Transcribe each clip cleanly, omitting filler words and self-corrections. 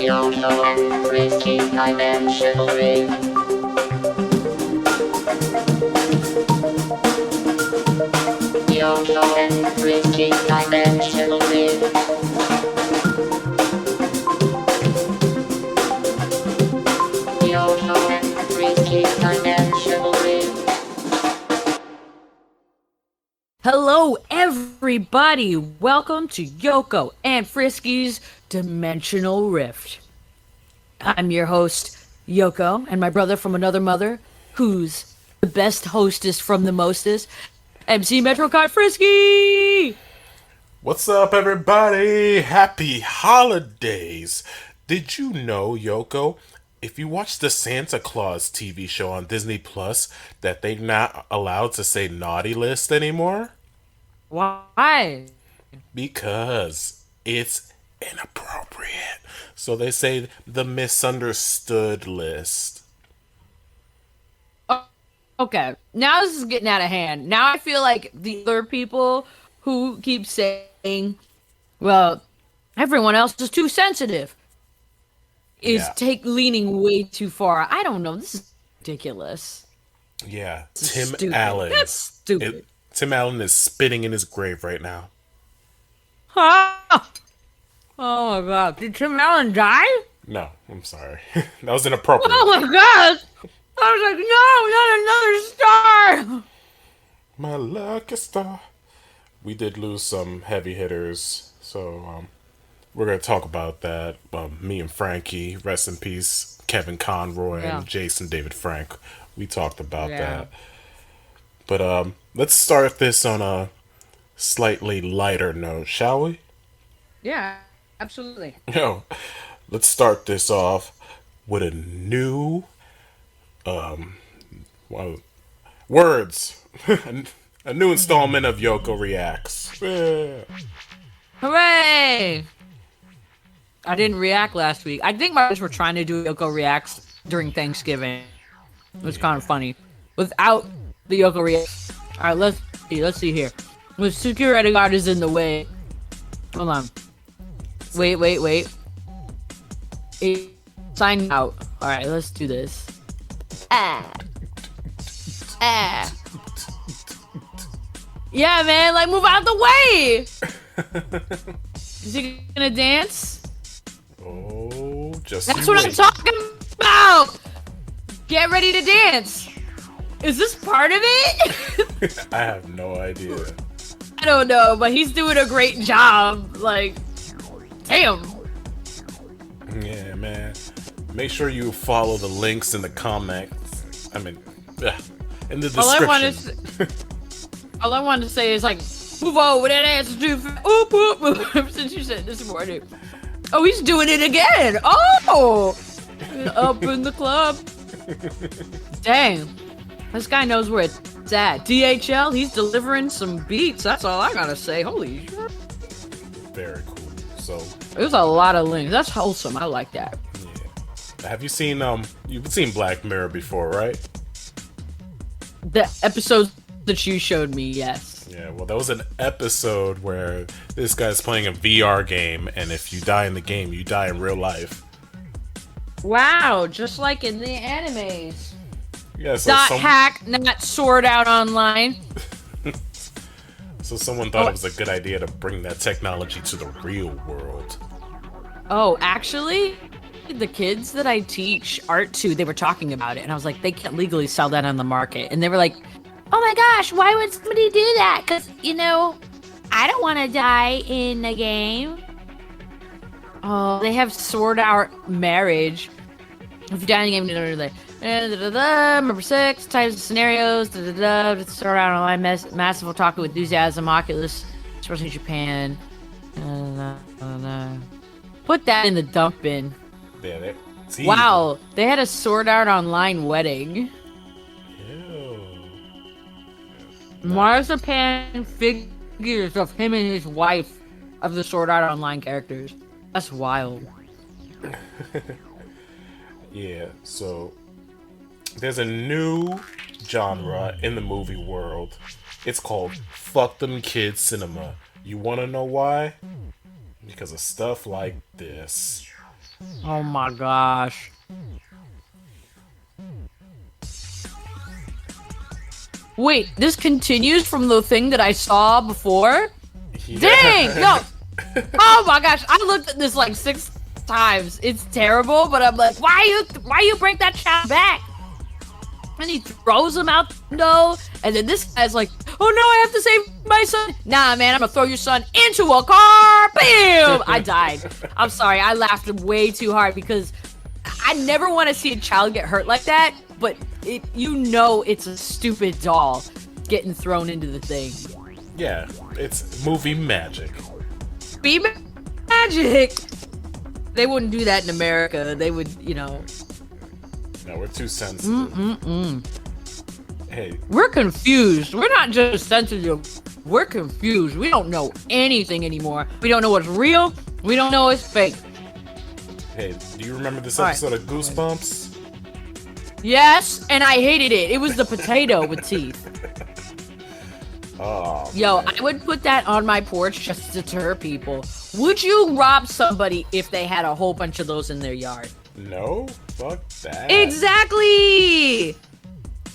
Yoko and Frisky Dimensional Ring. Yoko and Frisky Dimensional Ring. Yoko and Frisky Dimensional Ring. Hello, everybody! Welcome to Yoko and Frisky's Dimensional Rift. I'm your host, Yoko, and my brother from another mother, who's the best hostess from the mostest, MC Metrocot Frisky! What's up, everybody? Happy holidays! Did you know, Yoko, if you watch the Santa Claus TV show on Disney Plus, that they're not allowed to say naughty list anymore? Why? Because it's inappropriate. So they say the misunderstood list. Okay, now this is getting out of hand. Now I feel like the other people who keep saying, well, everyone else is too sensitive, is leaning way too far. I don't know. This is ridiculous. Yeah, This is Tim stupid. Allen. That's stupid. Tim Allen is spitting in his grave right now. Ah! Oh my god. Did Tim Allen die? No, I'm sorry. That was inappropriate. Oh my god! I was like, no, not another star! My lucky star. We did lose some heavy hitters, so we're gonna talk about that. Me and Frankie, rest in peace, Kevin Conroy and Jason David Frank. We talked about that. But let's start this on a slightly lighter note, shall we? Yeah, absolutely. Let's start this off with a new words. A new installment of Yoko Reacts. Yeah. Hooray! I didn't react last week. I think my friends were trying to do Yoko Reacts during Thanksgiving. It was kind of funny. Without the Yoko Reacts. Alright, let's see here. The security guard is in the way. Hold on. Wait. Sign out. Alright, let's do this. Yeah, man, like move out the way! Is he gonna dance? Oh, just That's you what wait. I'm talking about! Get ready to dance! Is this part of it? I have no idea. I don't know, but he's doing a great job. Like, damn. Yeah, man. Make sure you follow the links in the comments. I mean, in the description. All I wanted to say is like, move over that ass too fast. Oop, oop, oop. Since you said this morning. Oh, he's doing it again. Oh, up in the club. Dang, this guy knows where it's at. DHL, he's delivering some beats. That's all I gotta say. Holy shit. Very cool. So There's a lot of links. That's wholesome. I like that. yeah. Have you seen you've seen Black Mirror before, right? The episodes that you showed me, yes. Yeah, well, there was an episode where this guy's playing a VR game, and if you die in the game, you die in real life. Wow, just like in the animes. Yeah, so Not hack, not Sword Out Online. So someone thought it was a good idea to bring that technology to the real world. Oh, actually, the kids that I teach art to, they were talking about it, and I was like, they can't legally sell that on the market. And they were like, oh my gosh, why would somebody do that? Because, I don't want to die in the game. Oh, they have Sword Out Marriage. If you die in the game, number 6, types of scenarios, Sword Out Online, massive otaku enthusiasm, Oculus, especially in Japan. Put that in the dump bin. Yeah, Wow, they had a Sword Art Online wedding. Ew. Marzipan figures of him and his wife of the Sword Art Online characters. That's wild. Yeah, so there's a new genre in the movie world. It's called Fuck Them Kids Cinema. You wanna know why? Because of stuff like this. Oh my gosh. Wait, this continues from the thing that I saw before? Yeah. Dang! No! Oh my gosh, I looked at this like 6 times. It's terrible, but I'm like, why you break that child back? And he throws him out the window, and then this guy's like, oh no, I have to save my son. Nah, man, I'm gonna throw your son into a car. Bam! I died. I'm sorry, I laughed way too hard because I never want to see a child get hurt like that, but it's a stupid doll getting thrown into the thing. Yeah, it's movie magic. Be magic! They wouldn't do that in America. They would, No, we're too sensitive. Hey. We're confused. We're not just sensitive. We're confused. We don't know anything anymore. We don't know what's real. We don't know what's fake. Hey, do you remember this episode of Goosebumps? Yes, and I hated it. It was the potato with teeth. Oh, Yo, man. I would put that on my porch just to deter people. Would you rob somebody if they had a whole bunch of those in their yard? No? Fuck that. Exactly!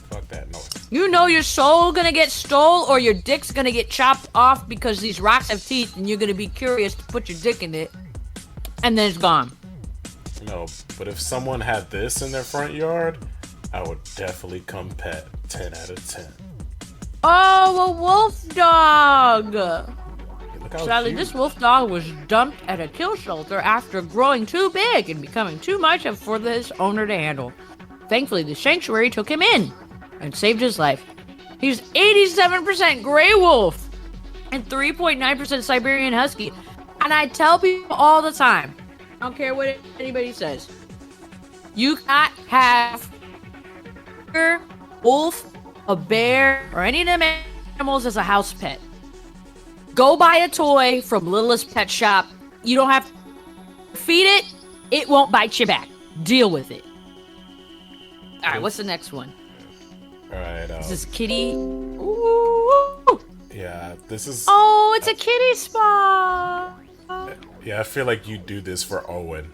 Fuck that, no. You know your soul gonna get stole or your dick's gonna get chopped off because these rocks have teeth and you're gonna be curious to put your dick in it. And then it's gone. No, but if someone had this in their front yard, I would definitely come pet 10 out of 10. Oh, a wolf dog! Look how Sadly, cute. this wolf dog was dumped at a kill shelter after growing too big and becoming too much for his owner to handle. Thankfully, the sanctuary took him in and saved his life. He's 87% gray wolf and 3.9% Siberian husky. And I tell people all the time, I don't care what anybody says, you cannot have a wolf, a bear, or any of them animals as a house pet. Go buy a toy from Littlest Pet Shop. You don't have to feed it. It won't bite you back. Deal with it. All right, what's the next one? All right. This is kitty. Ooh. Yeah, this is. Oh, it's a kitty spa. Yeah, I feel like you do this for Owen.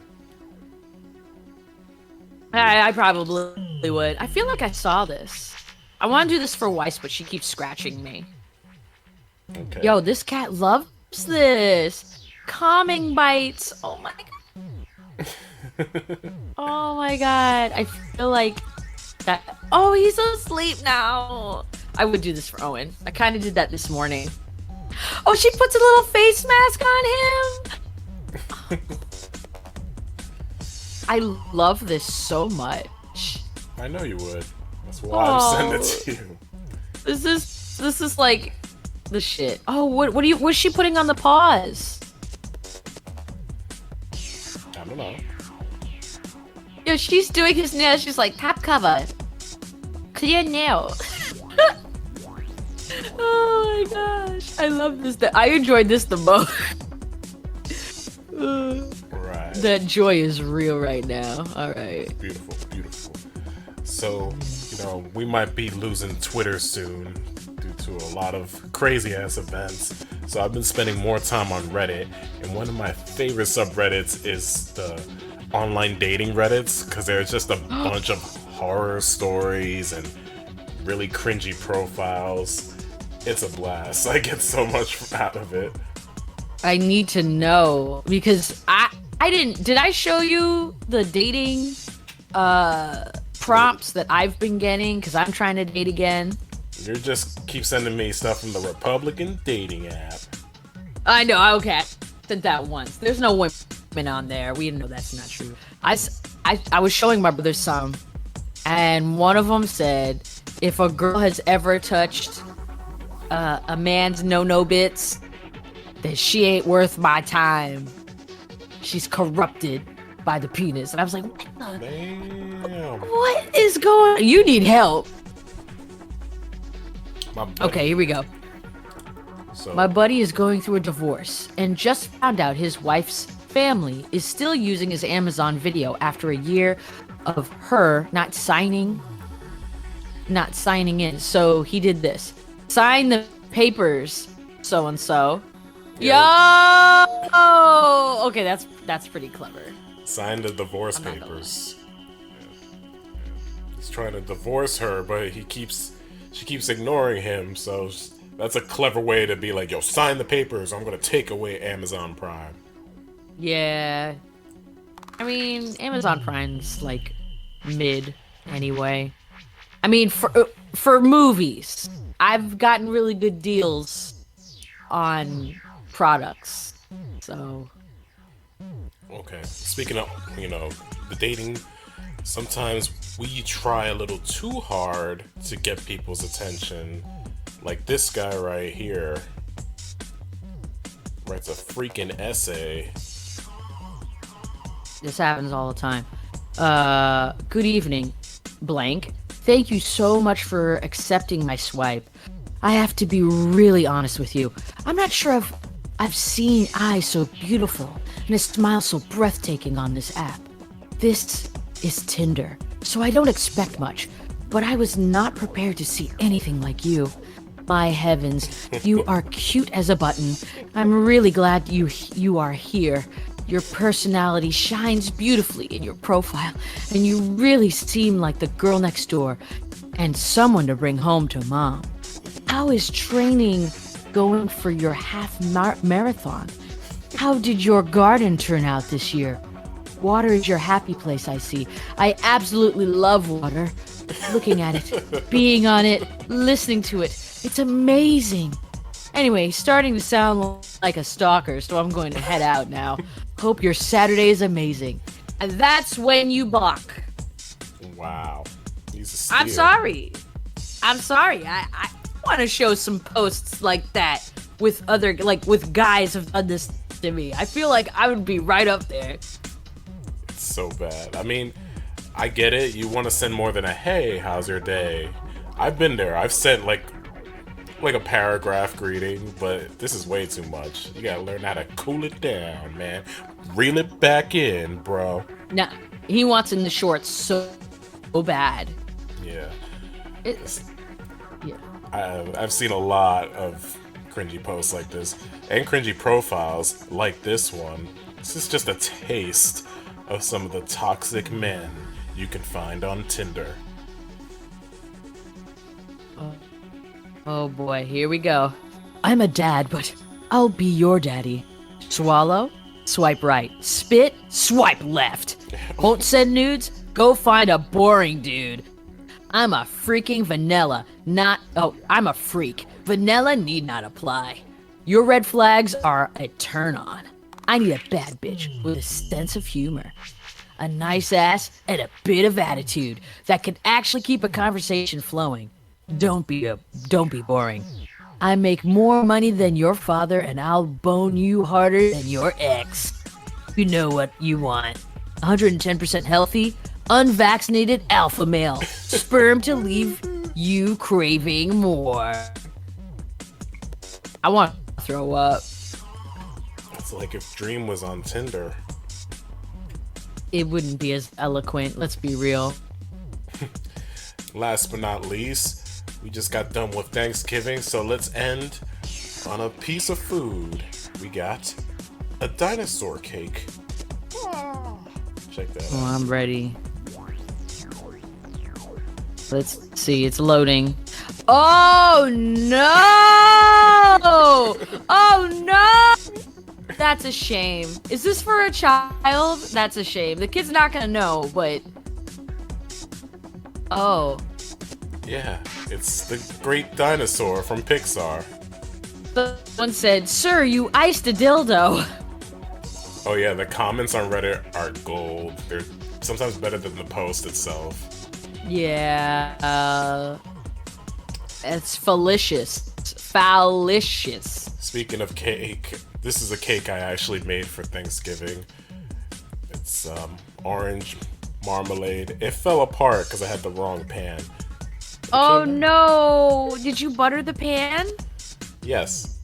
I probably would. I feel like I saw this. I want to do this for Weiss, but she keeps scratching me. Okay. Yo, this cat loves this. Calming bites. Oh my god. Oh my god. I feel like that. Oh, he's asleep now. I would do this for Owen. I kind of did that this morning. Oh, she puts a little face mask on him. I love this so much. I know you would. That's why I'm sending it to you. This is like the shit. Oh, what's she putting on the paws? I don't know. Yo, she's doing his nails. She's like, top cover. Clear nail. Oh my gosh. I love this. I enjoyed this the most. Right. That joy is real right now. All right. Beautiful, beautiful. So, we might be losing Twitter soon due to a lot of crazy ass events. So I've been spending more time on Reddit, and one of my favorite subreddits is the online dating Reddits, because there's just a bunch of horror stories and really cringy profiles. It's a blast. I get so much out of it. I need to know because I did I show you the dating prompts that I've been getting because I'm trying to date again? You just keep sending me stuff from the Republican dating app. I know. Okay, I sent that once. There's no women on there. We know that's not true. I was showing my brother some, and one of them said, if a girl has ever touched a man's no bits, then she ain't worth my time. She's corrupted by the penis. And I was like, what the? Damn. What is going on? You need help. My buddy, Okay, here we go. So, My buddy is going through a divorce and just found out his wife's family is still using his Amazon video after a year of her not signing in. So he did this. Sign the papers, so-and-so. Yeah. Yo! Okay, that's pretty clever. Sign the divorce I'm not gonna lie. papers. He's trying to divorce her, but she keeps ignoring him. So that's a clever way to be like, yo, sign the papers. Or I'm gonna take away Amazon Prime. Yeah. I mean, Amazon Prime's like mid anyway. I mean, for movies, I've gotten really good deals on products. So, Okay. Speaking of, the dating, sometimes we try a little too hard to get people's attention. Like this guy right here writes a freaking essay. this happens all the time. Good evening, blank. Thank you so much for accepting my swipe. I have to be really honest with you. I'm not sure if I've seen eyes so beautiful and a smile so breathtaking on this app. This is Tinder, so I don't expect much, but I was not prepared to see anything like you. My heavens, you are cute as a button. I'm really glad you are here. Your personality shines beautifully in your profile, and you really seem like the girl next door and someone to bring home to mom. How is training going for your half marathon? How did your garden turn out this year? Water is your happy place, I see. I absolutely love water. Looking at it, being on it, listening to it. It's amazing. Anyway, starting to sound like a stalker, so I'm going to head out now. Hope your Saturday is amazing. And that's when you block. Wow. He's a steal. I'm sorry. I want to show some posts like that with with guys who've done this to me. I feel like I would be right up there. It's so bad. I mean, I get it. You want to send more than a hey, how's your day? I've been there. I've sent like a paragraph greeting, but this is way too much. You gotta learn how to cool it down, man. Reel it back in, bro. Nah, he wants in the shorts so bad. Yeah. Yeah. I've seen a lot of cringy posts like this, and cringy profiles like this one. This is just a taste of some of the toxic men you can find on Tinder. Oh boy, here we go. I'm a dad, but I'll be your daddy. Swallow, swipe right. Spit, swipe left. Won't send nudes? Go find a boring dude. I'm a freaking vanilla, I'm a freak. Vanilla need not apply. Your red flags are a turn on. I need a bad bitch with a sense of humor, a nice ass, and a bit of attitude that can actually keep a conversation flowing. Don't be boring. I make more money than your father, and I'll bone you harder than your ex. You know what you want. 110% healthy, unvaccinated alpha male. Sperm to leave you craving more. I want to throw up. It's like if Dream was on Tinder. It wouldn't be as eloquent, let's be real. Last but not least, we just got done with Thanksgiving, so let's end on a piece of food. We got a dinosaur cake. Check that Oh, out. I'm ready. Let's see, it's loading. Oh no! Oh no! That's a shame. Is this for a child? That's a shame. The kid's not gonna know, but... Oh. Yeah, it's the Great Dinosaur from Pixar. Someone said, "Sir, you iced a dildo." Oh yeah, the comments on Reddit are gold. They're sometimes better than the post itself. Yeah, it's fallacious. Fallacious. Speaking of cake, this is a cake I actually made for Thanksgiving. It's orange marmalade. It fell apart because I had the wrong pan. Oh no! Did you butter the pan? Yes.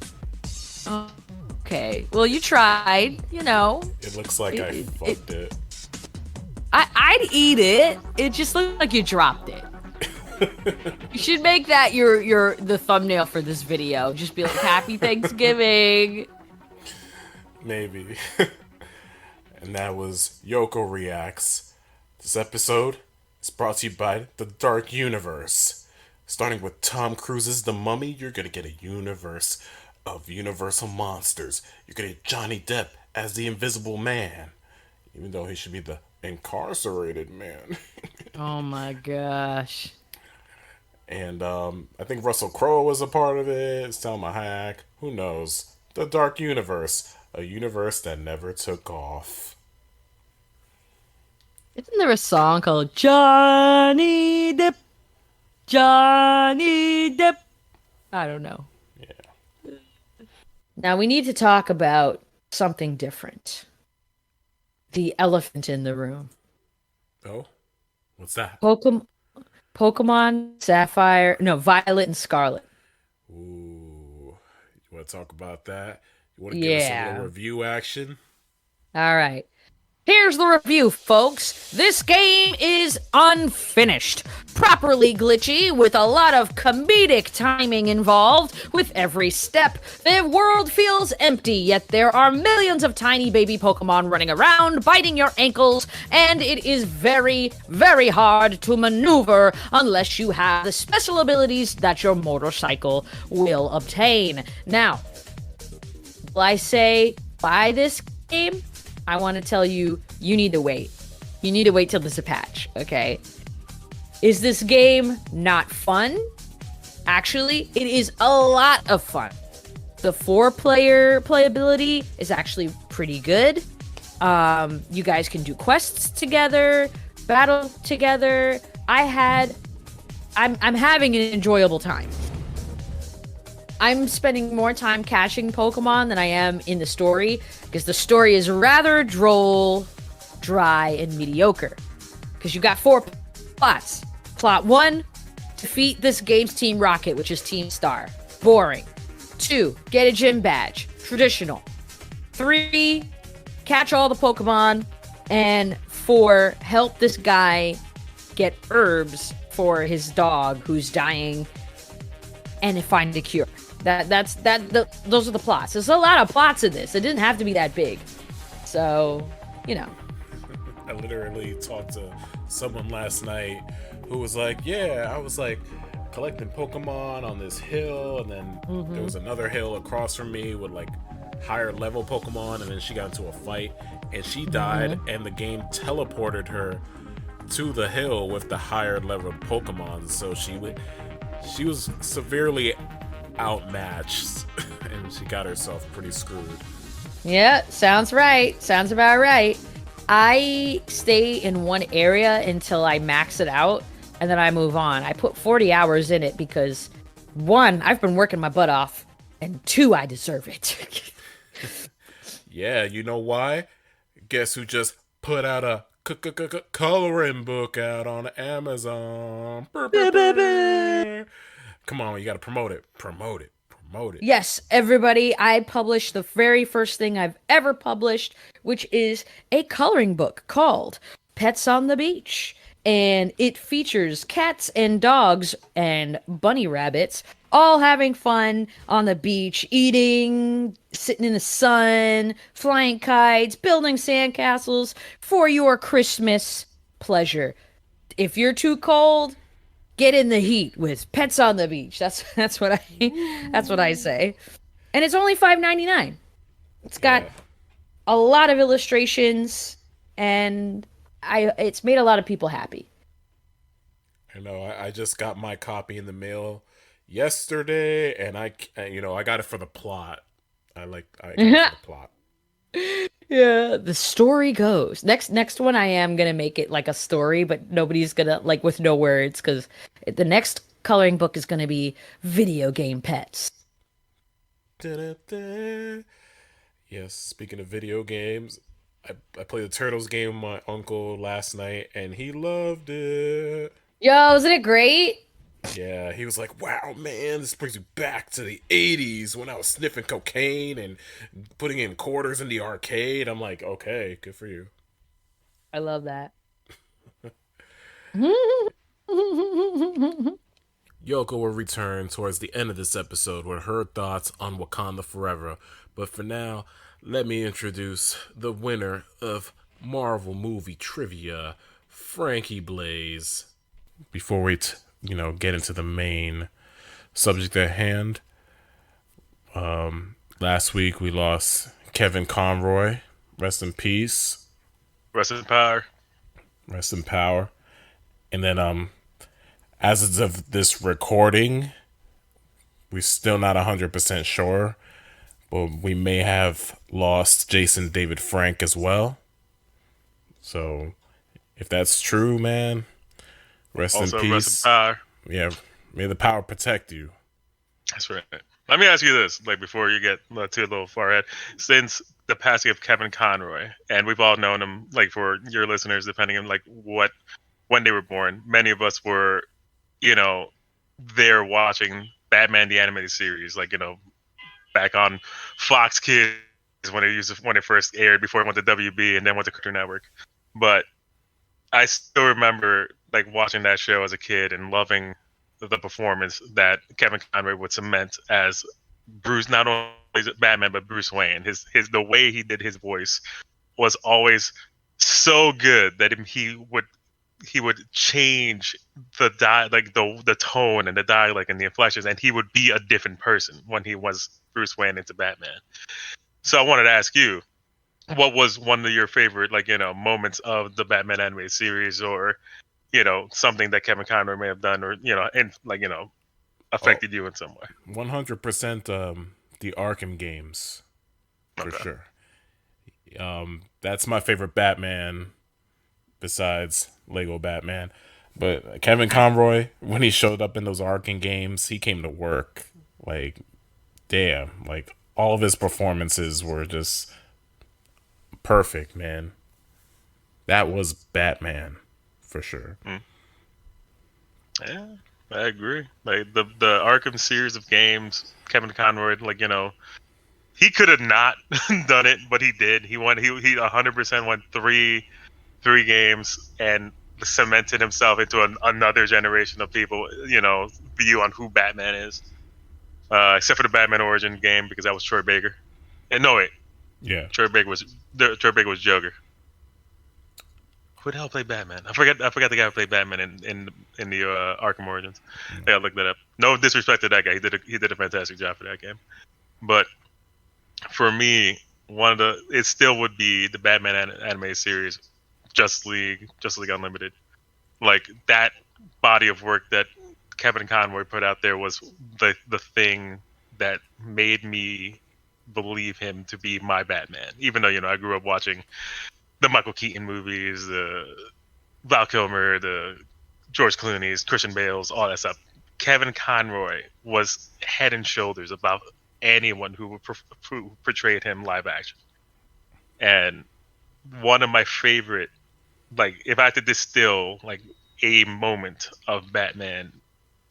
Okay. Well, you tried. You know. It looks like I fucked it. I'd eat it. It just looked like you dropped it. You should make that the thumbnail for this video. Just be like, "Happy Thanksgiving." Maybe. And that was Yoko Reacts. This episode is brought to you by the Dark Universe. Starting with Tom Cruise's The Mummy, you're gonna get a universe of universal monsters. You're gonna get Johnny Depp as the Invisible Man, even though he should be the incarcerated man. Oh my gosh. And I think Russell Crowe was a part of it. Selma Hayek. Who knows? The Dark Universe. A universe that never took off. Isn't there a song called Johnny Depp? Johnny Depp. I don't know. Yeah. Now we need to talk about something different. The elephant in the room. Oh? What's that? Pokemon Sapphire, no, Violet and Scarlet. Ooh. You want to talk about that? You want to give us a little review action? All right. Here's the review, folks. This game is unfinished, properly glitchy, with a lot of comedic timing involved with every step. The world feels empty, yet there are millions of tiny baby Pokemon running around, biting your ankles, and it is very, very hard to maneuver unless you have the special abilities that your motorcycle will obtain. Now, will I say buy this game? I want to tell you, you need to wait. You need to wait till there's a patch, okay? Is this game not fun? Actually, it is a lot of fun. The 4-player playability is actually pretty good. You guys can do quests together, battle together. I'm having an enjoyable time. I'm spending more time catching Pokemon than I am in the story, because the story is rather droll, dry, and mediocre. Because you got 4 plots. Plot 1, defeat this game's Team Rocket, which is Team Star. Boring. 2, get a gym badge. Traditional. 3, catch all the Pokemon. And 4, help this guy get herbs for his dog who's dying and find a cure. Those are the plots. There's a lot of plots in this. It didn't have to be that big. So, you know. I literally talked to someone last night who was like, yeah, I was like collecting Pokemon on this hill, and then there was another hill across from me with like higher level Pokemon, and then she got into a fight and she died, and the game teleported her to the hill with the higher level Pokemon. So she was severely outmatched and she got herself pretty screwed. Yeah, sounds right. Sounds about right. I stay in one area until I max it out, and then I move on. I put 40 hours in it because 1, I've been working my butt off, and 2, I deserve it. Yeah, you know why? Guess who just put out a coloring book out on Amazon? Come on, you gotta promote it. Promote it. Yes, everybody, I published the very first thing I've ever published, which is a coloring book called Pets on the Beach. And it features cats and dogs and bunny rabbits all having fun on the beach, eating, sitting in the sun, flying kites, building sandcastles for your Christmas pleasure. If you're too cold, get in the heat with Pets on the Beach. That's what I say. And it's only $5.99. It's got a lot of illustrations, and it's made a lot of people happy. I know. I just got my copy in the mail yesterday, and I got it for the plot. I got it for the plot. Yeah, the story goes. Next one, I am gonna make it like a story, but nobody's gonna like with no words, because the next coloring book is gonna be video game pets. Da-da-da. Yes, speaking of video games, I played the Turtles game with my uncle last night, and he loved it. Yo, isn't it great? Yeah, he was like, wow, man, this brings me back to the 80s when I was sniffing cocaine and putting in quarters in the arcade. I'm like, okay, good for you. I love that. Yoko will return towards the end of this episode with her thoughts on Wakanda Forever. But for now, let me introduce the winner of Marvel movie trivia, Frankie Blaze. Before we, get into the main subject at hand, last week we lost Kevin Conroy. Rest in peace. Rest in power. Rest in power. And then, as of this recording, we're still not 100% sure, but we may have lost Jason David Frank as well. So, if that's true, man, rest Also, in peace. rest in power. Yeah, may the power protect you. That's right. Let me ask you this, like before you get too a little far ahead. Since the passing of Kevin Conroy, and we've all known him, like for your listeners, depending on like when they were born, many of us were, there watching Batman the animated series, like back on Fox Kids when it first aired before it went to WB and then went to Cartoon Network. But I still remember like watching that show as a kid and loving the performance that Kevin Conroy would cement as Bruce, not only Batman but Bruce Wayne. His the way he did his voice was always so good that he would change the tone and the dialect and the inflections, and he would be a different person when he was Bruce Wayne into Batman. So I wanted to ask you, what was one of your favorite moments of the Batman animated series, or something that Kevin Conroy may have done, or affected you in some way? 100% the Arkham games, for Okay. sure. That's my favorite Batman besides Lego Batman. But Kevin Conroy, when he showed up in those Arkham games, he came to work. Like, damn. Like, all of his performances were just perfect, man. That was Batman, for sure. Yeah, I agree. Like the Arkham series of games, Kevin Conroy, he could have not done it, but he did. He won. He 100% won three games and cemented himself into another generation of people. View on who Batman is. Except for the Batman Origin game, because that was Troy Baker. And no, wait, Yeah. Troy Baker was Joker. Who the hell played Batman? I forgot the guy who played Batman in the Arkham Origins. I gotta look that up. No disrespect to that guy. He did a fantastic job for that game. But for me, it still would be the Batman anime series, Justice League Unlimited. Like that body of work that Kevin Conroy put out there was the thing that made me believe him to be my Batman. Even though I grew up watching the Michael Keaton movies, the Val Kilmer, the George Clooney's, Christian Bale's, all that stuff. Kevin Conroy was head and shoulders above anyone who portrayed him live action. And one of my favorite, like, if I had to distill like a moment of Batman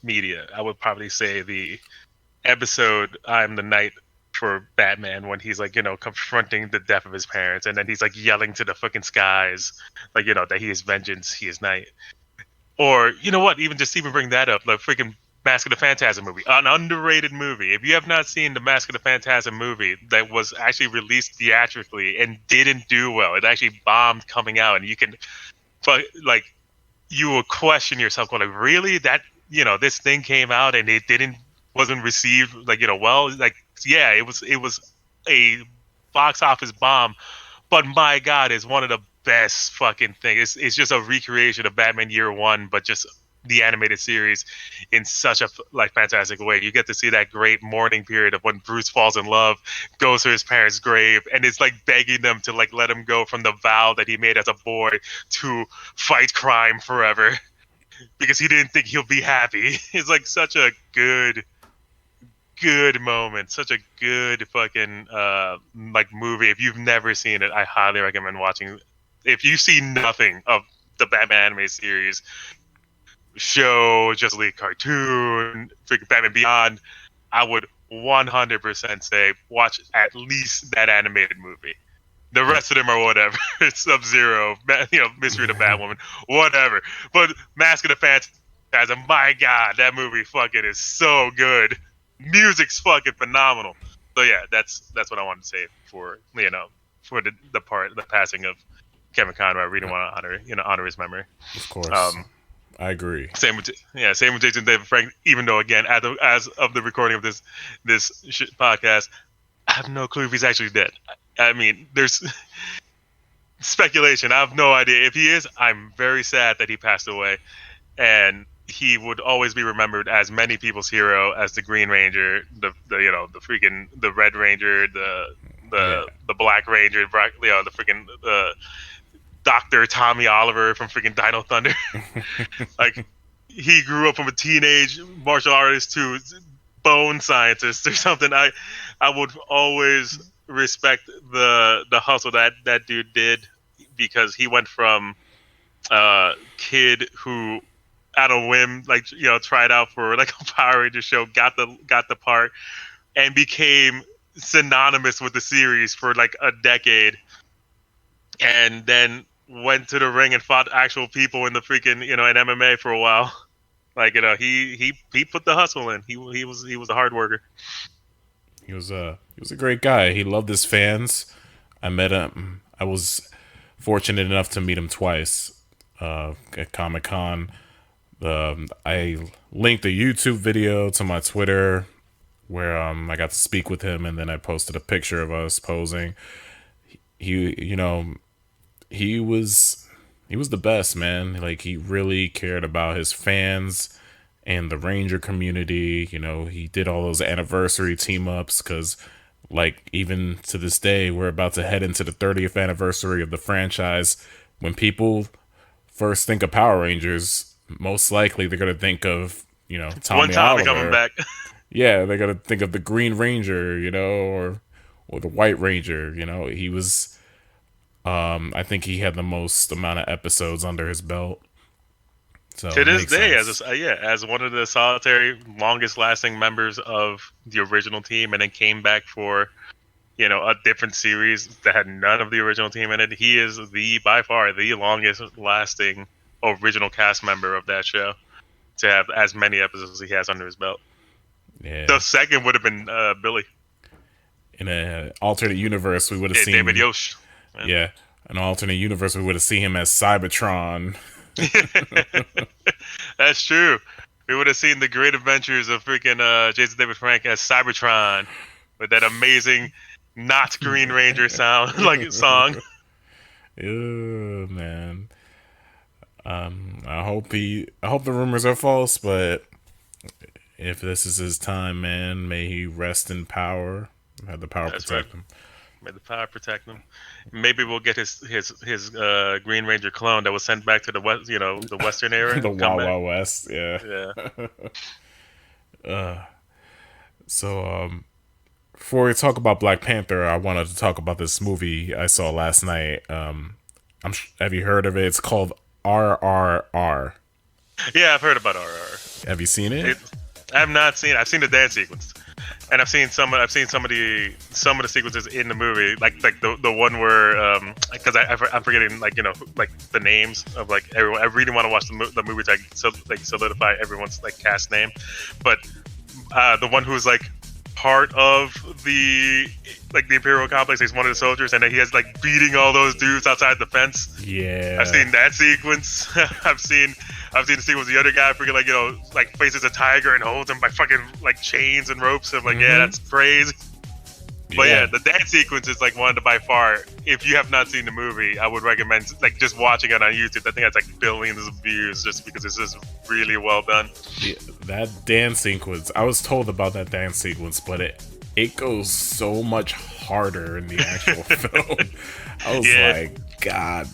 media, I would probably say the episode "I'm the Knight" for Batman, when he's like confronting the death of his parents, and then he's like yelling to the fucking skies, like that he is vengeance, he is night. Or what, even bring that up, like freaking Mask of the Phantasm movie, an underrated movie. If you have not seen the Mask of the Phantasm movie that was actually released theatrically and didn't do well, it actually bombed coming out, and you will question yourself, going like, really, that this thing came out and it wasn't received well. Like, yeah, it was a box office bomb, but my God, it's one of the best fucking things. It's just a recreation of Batman Year One, but just the animated series in such a fantastic way. You get to see that great mourning period of when Bruce falls in love, goes to his parents' grave, and is like begging them to like let him go from the vow that he made as a boy to fight crime forever, because he didn't think he'll be happy. It's like such a good moment, such a good fucking movie. If you've never seen it, I highly recommend watching. If you see nothing of the Batman anime series, show, Justice League cartoon, freaking Batman Beyond, I would 100% say watch at least that animated movie. The rest of them are whatever. Sub-Zero, Mystery of the Batwoman, whatever. But Mask of the Phantasm, my God, that movie fucking is so good. Music's fucking phenomenal. So yeah, that's what I wanted to say for for the passing of Kevin Conroy. I really want to honor his memory. Of course, Um, I agree. same with Jason David Frank. Even though again, as of the recording of this podcast, I have no clue if he's actually dead. I mean, there's speculation. I have no idea if he is. I'm very sad that he passed away, and he would always be remembered as many people's hero, as the Green Ranger, the Red Ranger, the Black Ranger, the freaking Dr. Tommy Oliver from freaking Dino Thunder. Like, he grew up from a teenage martial artist to bone scientist or something. I would always respect the hustle that dude did, because he went from kid who at a whim tried out for like a Power Ranger show, got the part, and became synonymous with the series for like a decade, and then went to the ring and fought actual people in the freaking in MMA for a while. Like, he put the hustle in. He was a hard worker. He was a great guy. He loved his fans. I met him. I was fortunate enough to meet him twice at Comic-Con. I linked a YouTube video to my Twitter where I got to speak with him, and then I posted a picture of us posing. He was the best, man. Like, he really cared about his fans and the Ranger community. He did all those anniversary team ups, because like, even to this day, we're about to head into the 30th anniversary of the franchise. When people first think of Power Rangers, most likely they're gonna think of Tommy Oliver coming back. Yeah, they're gonna think of the Green Ranger, or the White Ranger. He was. I think he had the most amount of episodes under his belt. So to this day, as one of the solitary longest lasting members of the original team, and then came back for a different series that had none of the original team in it. He is by far the longest lasting original cast member of that show to have as many episodes as he has under his belt. Yeah. The second would have been Billy. In an alternate universe, we would have seen David Yost. Yeah, an alternate universe, we would have seen him as Cybertron. That's true. We would have seen the great adventures of freaking Jason David Frank as Cybertron with that amazing not Green Ranger song. Oh man. I hope the rumors are false, but if this is his time, man, may he rest in power. Have the power protect him. May the power protect him. Maybe we'll get his Green Ranger clone that was sent back to the west, the Western era. The Wild West, yeah. So, before we talk about Black Panther, I wanted to talk about this movie I saw last night. Have you heard of it? It's called RRR. Yeah, I've heard about RRR. Have you seen it? I have not seen it. I've seen the dance sequence. And I've seen some of the sequences in the movie, like the one where because I'm forgetting like the names of like everyone. I really want to watch the movie to solidify everyone's like cast name, but the one who's like part of the Imperial complex, he's one of the soldiers, and then he has like beating all those dudes outside the fence. Yeah, I've seen that sequence. I've seen the sequence. The other guy freaking faces a tiger and holds him by fucking like chains and ropes. I'm like, yeah, that's crazy. But yeah, the dance sequence is like one of the, by far. If you have not seen the movie, I would recommend like just watching it on YouTube. I think that's like billions of views just because it's just really well done. Yeah, that dance sequence. I was told about that dance sequence, but it goes so much harder in the actual film. I was like, God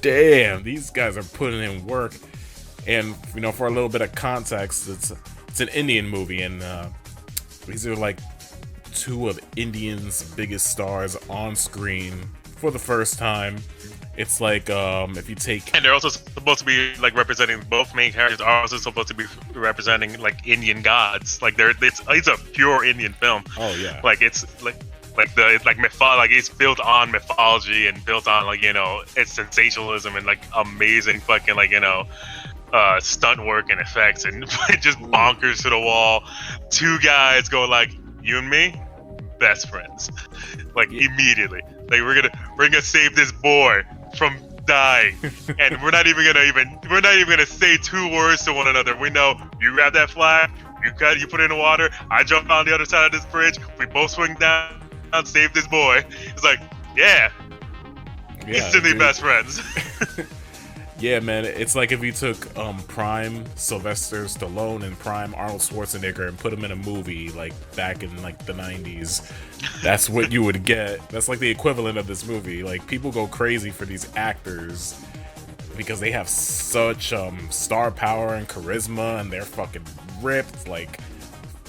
damn, these guys are putting in work. And for a little bit of context, it's an Indian movie, and these are like two of Indians' biggest stars on screen for the first time. It's like if you take, and they're also supposed to be like representing, both main characters are also supposed to be representing like Indian gods. Like it's a pure Indian film. Oh yeah, like it's it's built on mythology and built on it's sensationalism and like amazing fucking stunt work and effects, and just bonkers to the wall. Two guys going like, you and me, best friends, like immediately. Like we're gonna save this boy from dying, and we're not even gonna say 2 words to one another. We know you grab that flag, you put it in the water. I jump on the other side of this bridge. We both swing down, save this boy. It's like, yeah, instantly dude. best friends. Yeah, man, it's like if you took prime Sylvester Stallone and prime Arnold Schwarzenegger and put them in a movie like back in like the 90s. That's what you would get. That's like the equivalent of this movie. Like, people go crazy for these actors because they have such star power and charisma, and they're fucking ripped like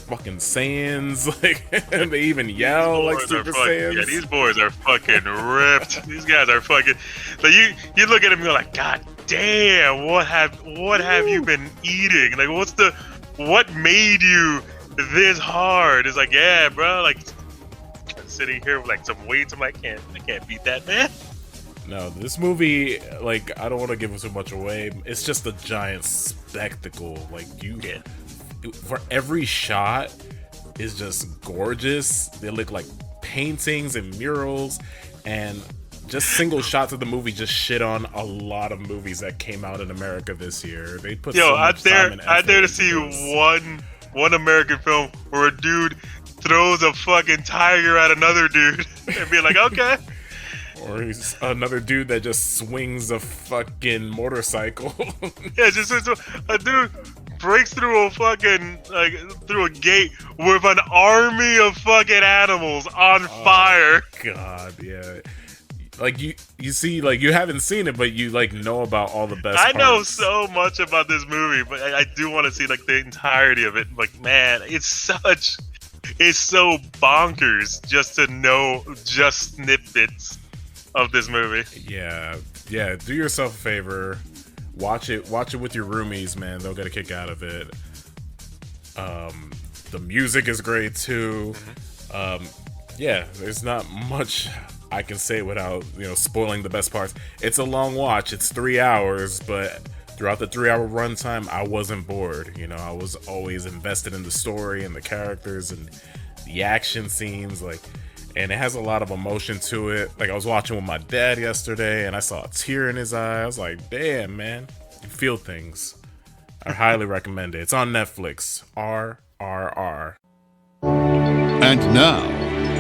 fucking Saiyans. Like, and they even yell like Super Saiyans. Yeah, these boys are fucking ripped. These guys are fucking. Like you look at them and you're like, God damn, what have you been eating? Like, what made you this hard? It's like, yeah, bro, like sitting here with like some weights. I'm like, I can't beat that, man. No, this movie, like, I don't want to give too much away. It's just a giant spectacle. Like, for every shot is just gorgeous. They look like paintings and murals, and just single shots of the movie just shit on a lot of movies that came out in America this year. They put so much time and effort I dare to into see this. one American film where a dude throws a fucking tiger at another dude and be like, okay. Or he's another dude that just swings a fucking motorcycle. Yeah, just a dude breaks through a fucking through a gate with an army of fucking animals on fire. God, yeah. Like you see, like, you haven't seen it, but you like know about all the best parts. I know so much about this movie, but I do want to see like the entirety of it. Like, man, it's so bonkers just to know just snippets of this movie. Yeah. Do yourself a favor, watch it with your roomies, man. They'll get a kick out of it. The music is great too. Yeah, there's not much I can say without, spoiling the best parts. It's a long watch. It's 3 hours, but throughout the 3-hour runtime, I wasn't bored. I was always invested in the story and the characters and the action scenes, and it has a lot of emotion to it. Like, I was watching with my dad yesterday, and I saw a tear in his eye. I was like, damn, man, you feel things. I highly recommend it. It's on Netflix. RRR. And now,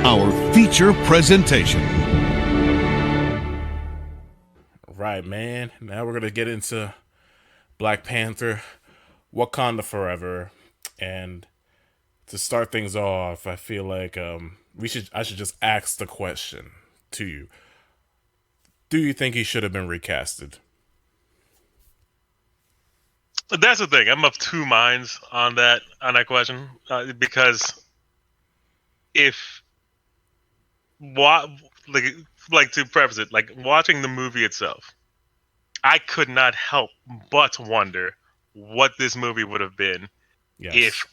our feature presentation. Right, man. Now we're gonna get into Black Panther, Wakanda Forever, and to start things off, I feel like I should just ask the question to you: do you think he should have been recasted? That's the thing. I'm of 2 minds on that question because if like to preface it, like, watching the movie itself, I could not help but wonder what this movie would have been if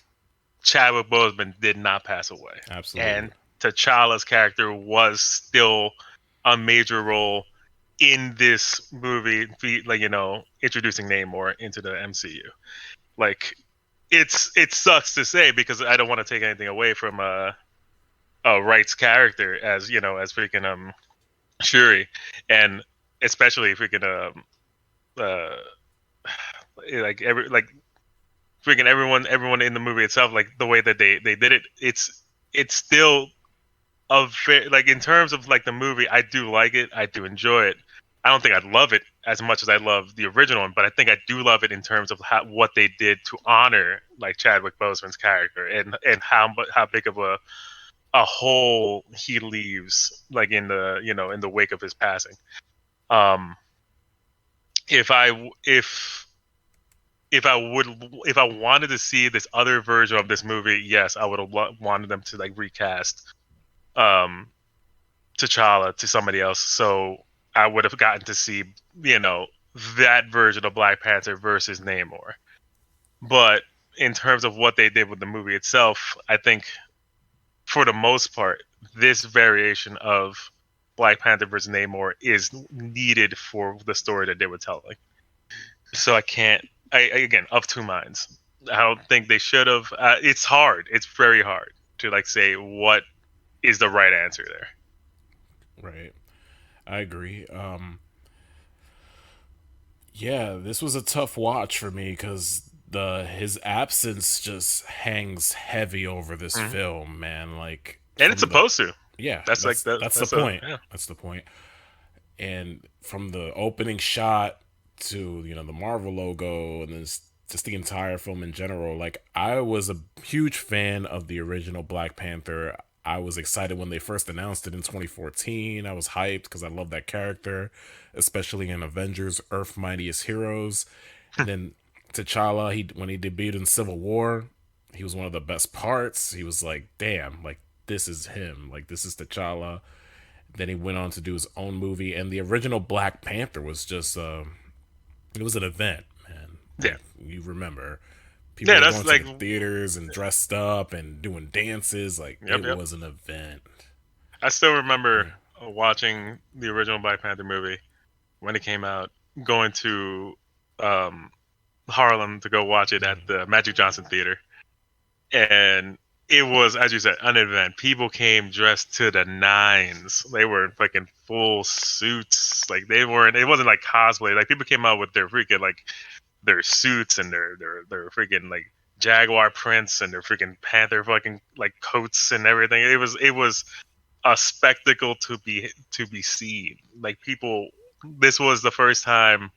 Chadwick Boseman did not pass away. Absolutely. And T'Challa's character was still a major role in this movie, like, introducing Namor into the MCU. Like, it sucks to say because I don't want to take anything away from Wright's character as freaking Shuri, and especially freaking freaking everyone in the movie itself, like the way that they did it, it's still like, in terms of like the movie, I do like it, I do enjoy it. I don't think I'd love it as much as I love the original one, but I think I do love it in terms of what they did to honor like Chadwick Boseman's character and how big of a hole he leaves, like, in the in the wake of his passing. If I wanted to see this other version of this movie, yes, I would have wanted them to like recast T'Challa to somebody else, so I would have gotten to see that version of Black Panther versus Namor. But in terms of what they did with the movie itself, I think for the most part, this variation of Black Panther versus Namor is needed for the story that they were telling. So again, of 2 minds. I don't think they should have. It's hard. It's very hard to like say what is the right answer there. Right. I agree. Yeah, this was a tough watch for me because his absence just hangs heavy over this film, man. Like, And it's from the supposed to. yeah, That's like that. that's the That's point. yeah. That's the point. And from the opening shot to the Marvel logo and then just the entire film in general, like, I was a huge fan of the original Black Panther. I was excited when they first announced it in 2014. I was hyped because I love that character, especially in Avengers: Earth Mightiest Heroes. And then T'Challa, when he debuted in Civil War, he was one of the best parts. He was like, damn, like, this is him. Like, this is T'Challa. Then he went on to do his own movie, and the original Black Panther was just it was an event, man. Yeah. Like, you remember people Yeah, were that's going to like the theaters and dressed up and doing dances. Like, Yep, it yep. was an event. I still remember watching the original Black Panther movie when it came out, going to Harlem to go watch it at the Magic Johnson Theater, and it was, as you said, an event. People came dressed to the nines. They were fucking full suits. Like, they weren't. It wasn't like cosplay. Like, people came out with their freaking like their suits and their freaking like jaguar prints and their freaking panther fucking like coats and everything. It was a spectacle to be seen. Like, people, this was the first time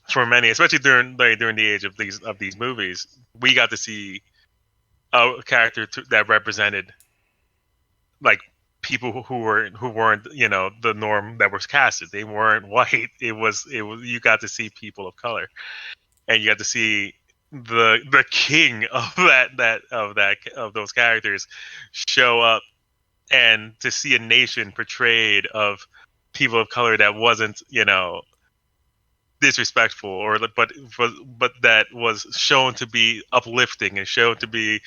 for many, especially during the age of these movies, we got to see a character that represented like people who weren't the norm that was casted. They weren't white. It was you got to see people of color, and you got to see the king of of those characters show up, and to see a nation portrayed of people of color that wasn't disrespectful, but that was shown to be uplifting and shown to be,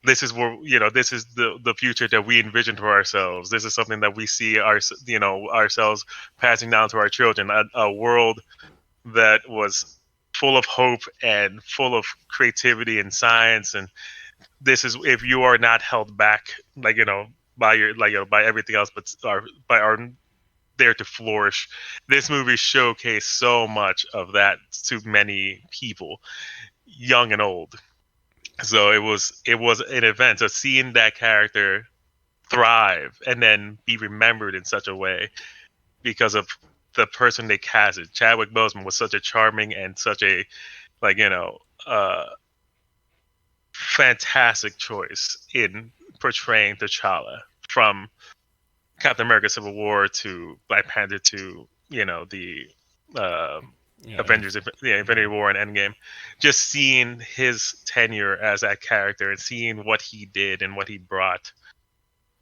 this is where this is the future that we envision for ourselves. This is something that we see ourselves passing down to our children, a world that was full of hope and full of creativity and science. And this is, if you are not held back by your by everything else, but by our there to flourish. This movie showcased so much of that to many people, young and old. So it was an event. So seeing that character thrive and then be remembered in such a way because of the person they casted. Chadwick Boseman was such a charming and such a fantastic choice in portraying T'Challa, from Captain America: Civil War to Black Panther to the Avengers, Infinity War and Endgame. Just seeing his tenure as that character and seeing what he did and what he brought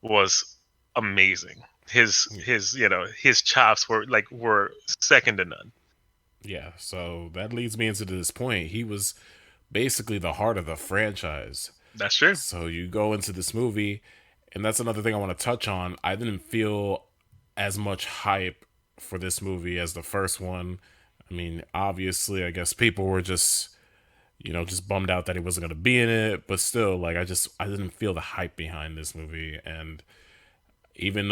was amazing. His chops were second to none. Yeah, so that leads me into this point. He was basically the heart of the franchise. That's true. So you go into this movie, and that's another thing I want to touch on. I didn't feel as much hype for this movie as the first one. I mean, obviously, I guess people were just bummed out that he wasn't going to be in it. But still, like, I didn't feel the hype behind this movie. And even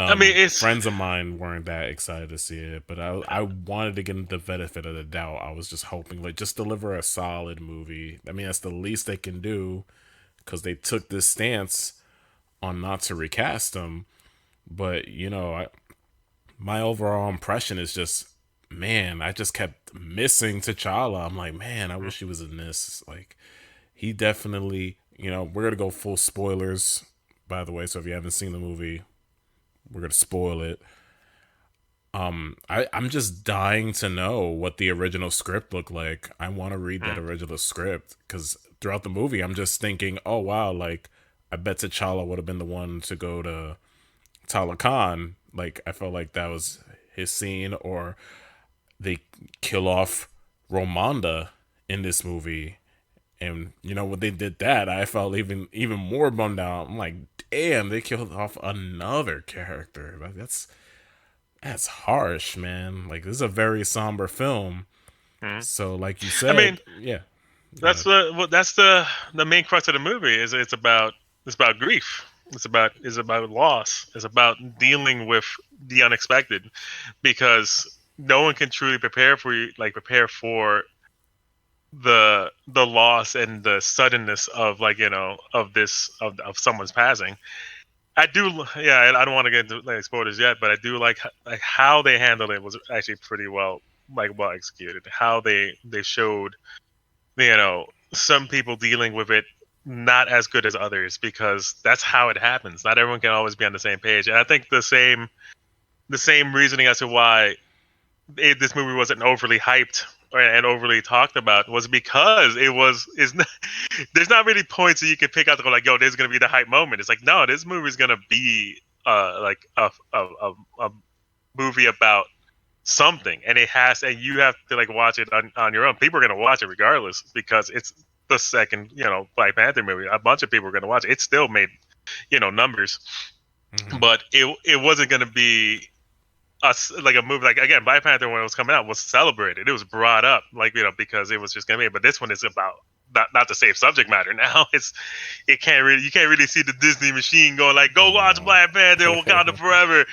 friends of mine weren't that excited to see it. But I wanted to give them the benefit of the doubt. I was just hoping, like, just deliver a solid movie. I mean, that's the least they can do, because they took this stance on not to recast him. But my overall impression is just, man, I just kept missing T'Challa. I'm like, man, I wish he was in this. Like, he definitely, we're gonna go full spoilers, by the way, so if you haven't seen the movie, we're gonna spoil it. I'm just dying to know what the original script looked like. I want to read that original script, because throughout the movie I'm just thinking, oh wow, like, I bet T'Challa would have been the one to go to Talokan. Like, I felt like that was his scene. Or they kill off Ramonda in this movie, and when they did that, I felt even more bummed out. I'm like, damn, they killed off another character. Like, that's harsh, man. Like, this is a very somber film. So, like you said, I mean, yeah, that's the main crux of the movie. It's about grief. It's about loss. It's about dealing with the unexpected, because no one can truly prepare for the loss and the suddenness of of someone's passing. I do, yeah. I don't want to get into like spoilers yet, but I do like how they handled it was actually pretty well executed. How they showed, some people dealing with it not as good as others, because that's how it happens. Not everyone can always be on the same page, and I think the same reasoning as to why this movie wasn't overly hyped and overly talked about was because there's not really points that you can pick out to go like, yo, there's gonna be the hype moment. It's like, no, this movie's gonna be like a movie about something, and and you have to like watch it on your own. People are gonna watch it regardless, because it's the second Black Panther movie. A bunch of people are gonna watch it. It still made numbers, but it wasn't gonna be like a movie. Like, again, Black Panther, when it was coming out, was celebrated. It was brought up, like, because it was just gonna be. But this one is about not the same subject matter. Now you can't really see the Disney machine going like, go watch Black Panther, Wakanda Forever.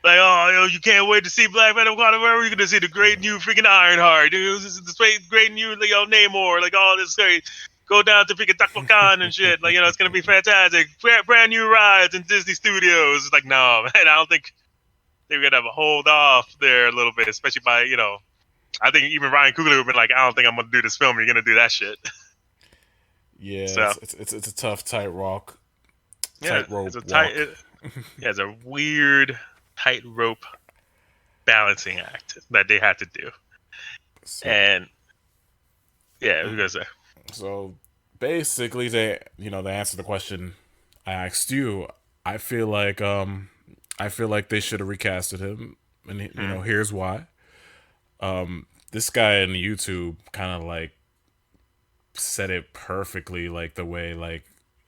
Like, oh, you can't wait to see Black Panther, Wakanda Forever. You're gonna see the great new freaking Ironheart. This is the great new Namor. Like, all this great. Go down to freaking Takwakan and shit. Like, it's gonna be fantastic. Brand new rides in Disney Studios. It's like, no, man, I don't think they're gonna have a hold off there a little bit, especially by I think even Ryan Coogler would have been like, I don't think I'm gonna do this film. You're gonna do that shit. Yeah, So, it's a tough tightrope. It's a weird tightrope balancing act that they had to do. So, And yeah, what was gonna say? So basically, they answer the question I asked you. I feel like they should have recasted him, and here's why. This guy on YouTube kind of like said it perfectly, like the way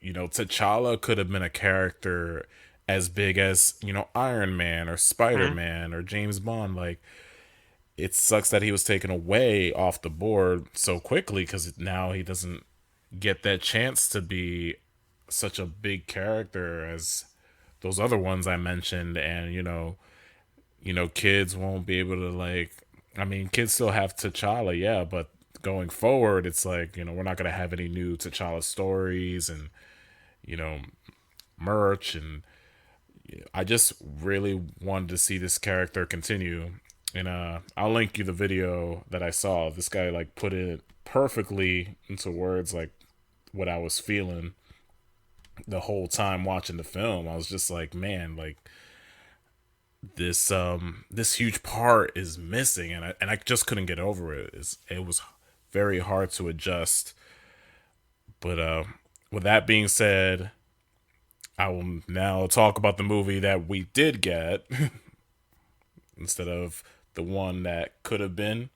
T'Challa could have been a character as big as Iron Man or Spider-Man or James Bond. Like, it sucks that he was taken away off the board so quickly, because now he doesn't get that chance to be such a big character as those other ones I mentioned. And kids won't be able to kids still have T'Challa, yeah, but going forward, it's like, we're not going to have any new T'Challa stories and merch, and I just really wanted to see this character continue. And I'll link you the video that I saw. This guy like put it perfectly into words, like what I was feeling the whole time watching the film. I was just like, man, like this huge part is missing, and I just couldn't get over it. It was very hard to adjust. But with that being said, I will now talk about the movie that we did get instead of the one that could have been.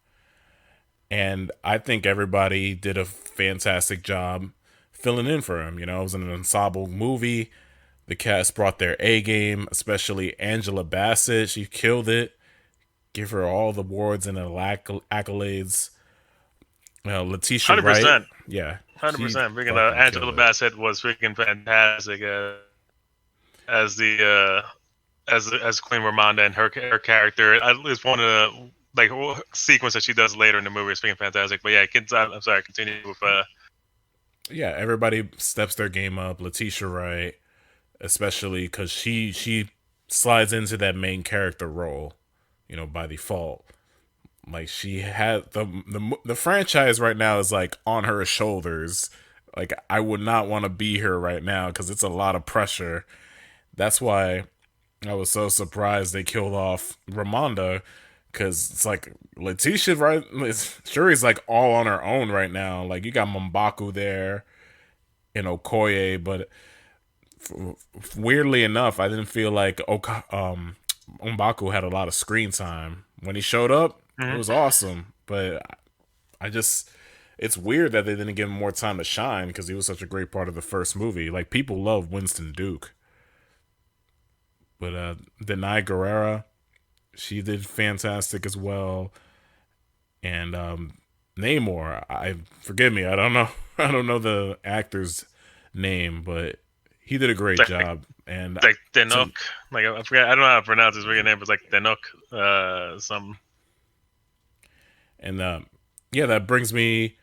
And I think everybody did a fantastic job filling in for him. It was an ensemble movie. The cast brought their A game, especially Angela Bassett. She killed it. Give her all the awards and accolades. Letitia 100%. Wright. Yeah. 100%. Freaking Angela Bassett was freaking fantastic as the as Queen Ramonda, and her character. It's one of the sequence that she does later in the movie is freaking fantastic. But yeah, kids, I'm sorry, continue with Yeah, everybody steps their game up. Letitia Wright, especially because she slides into that main character role, by default. Like, she had the franchise right now is like on her shoulders. Like, I would not want to be here right now because it's a lot of pressure. That's why I was so surprised they killed off Ramonda, because it's like Letitia, right? Shuri's like all on her own right now. Like, you got M'Baku there and Okoye, but weirdly enough, I didn't feel like M'Baku had a lot of screen time. When he showed up, it was awesome, but it's weird that they didn't give him more time to shine, because he was such a great part of the first movie. Like, people love Winston Duke. But Denai Guerrera, she did fantastic as well. And Namor, forgive me, I don't know the actor's name, but He did a great Like- job, and Like Denok. Like I forgot. I don't know how to pronounce his real name, but it's like Denok. Some. and yeah, that brings me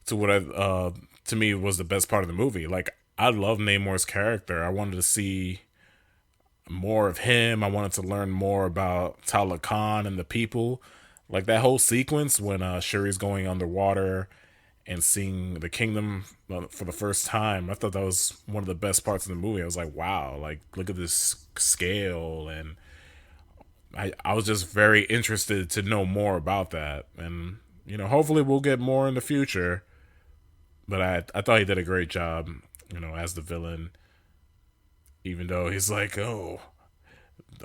to what to me was the best part of the movie. Like, I love Namor's character. I wanted to see more of him. I wanted to learn more about Talokan and the people. Like that whole sequence when Shuri's going underwater and seeing the kingdom for the first time. I thought that was one of the best parts of the movie. I was like, wow, like look at this scale, and I was just very interested to know more about that. And hopefully we'll get more in the future. But I thought he did a great job, as the villain. Even though he's like, oh,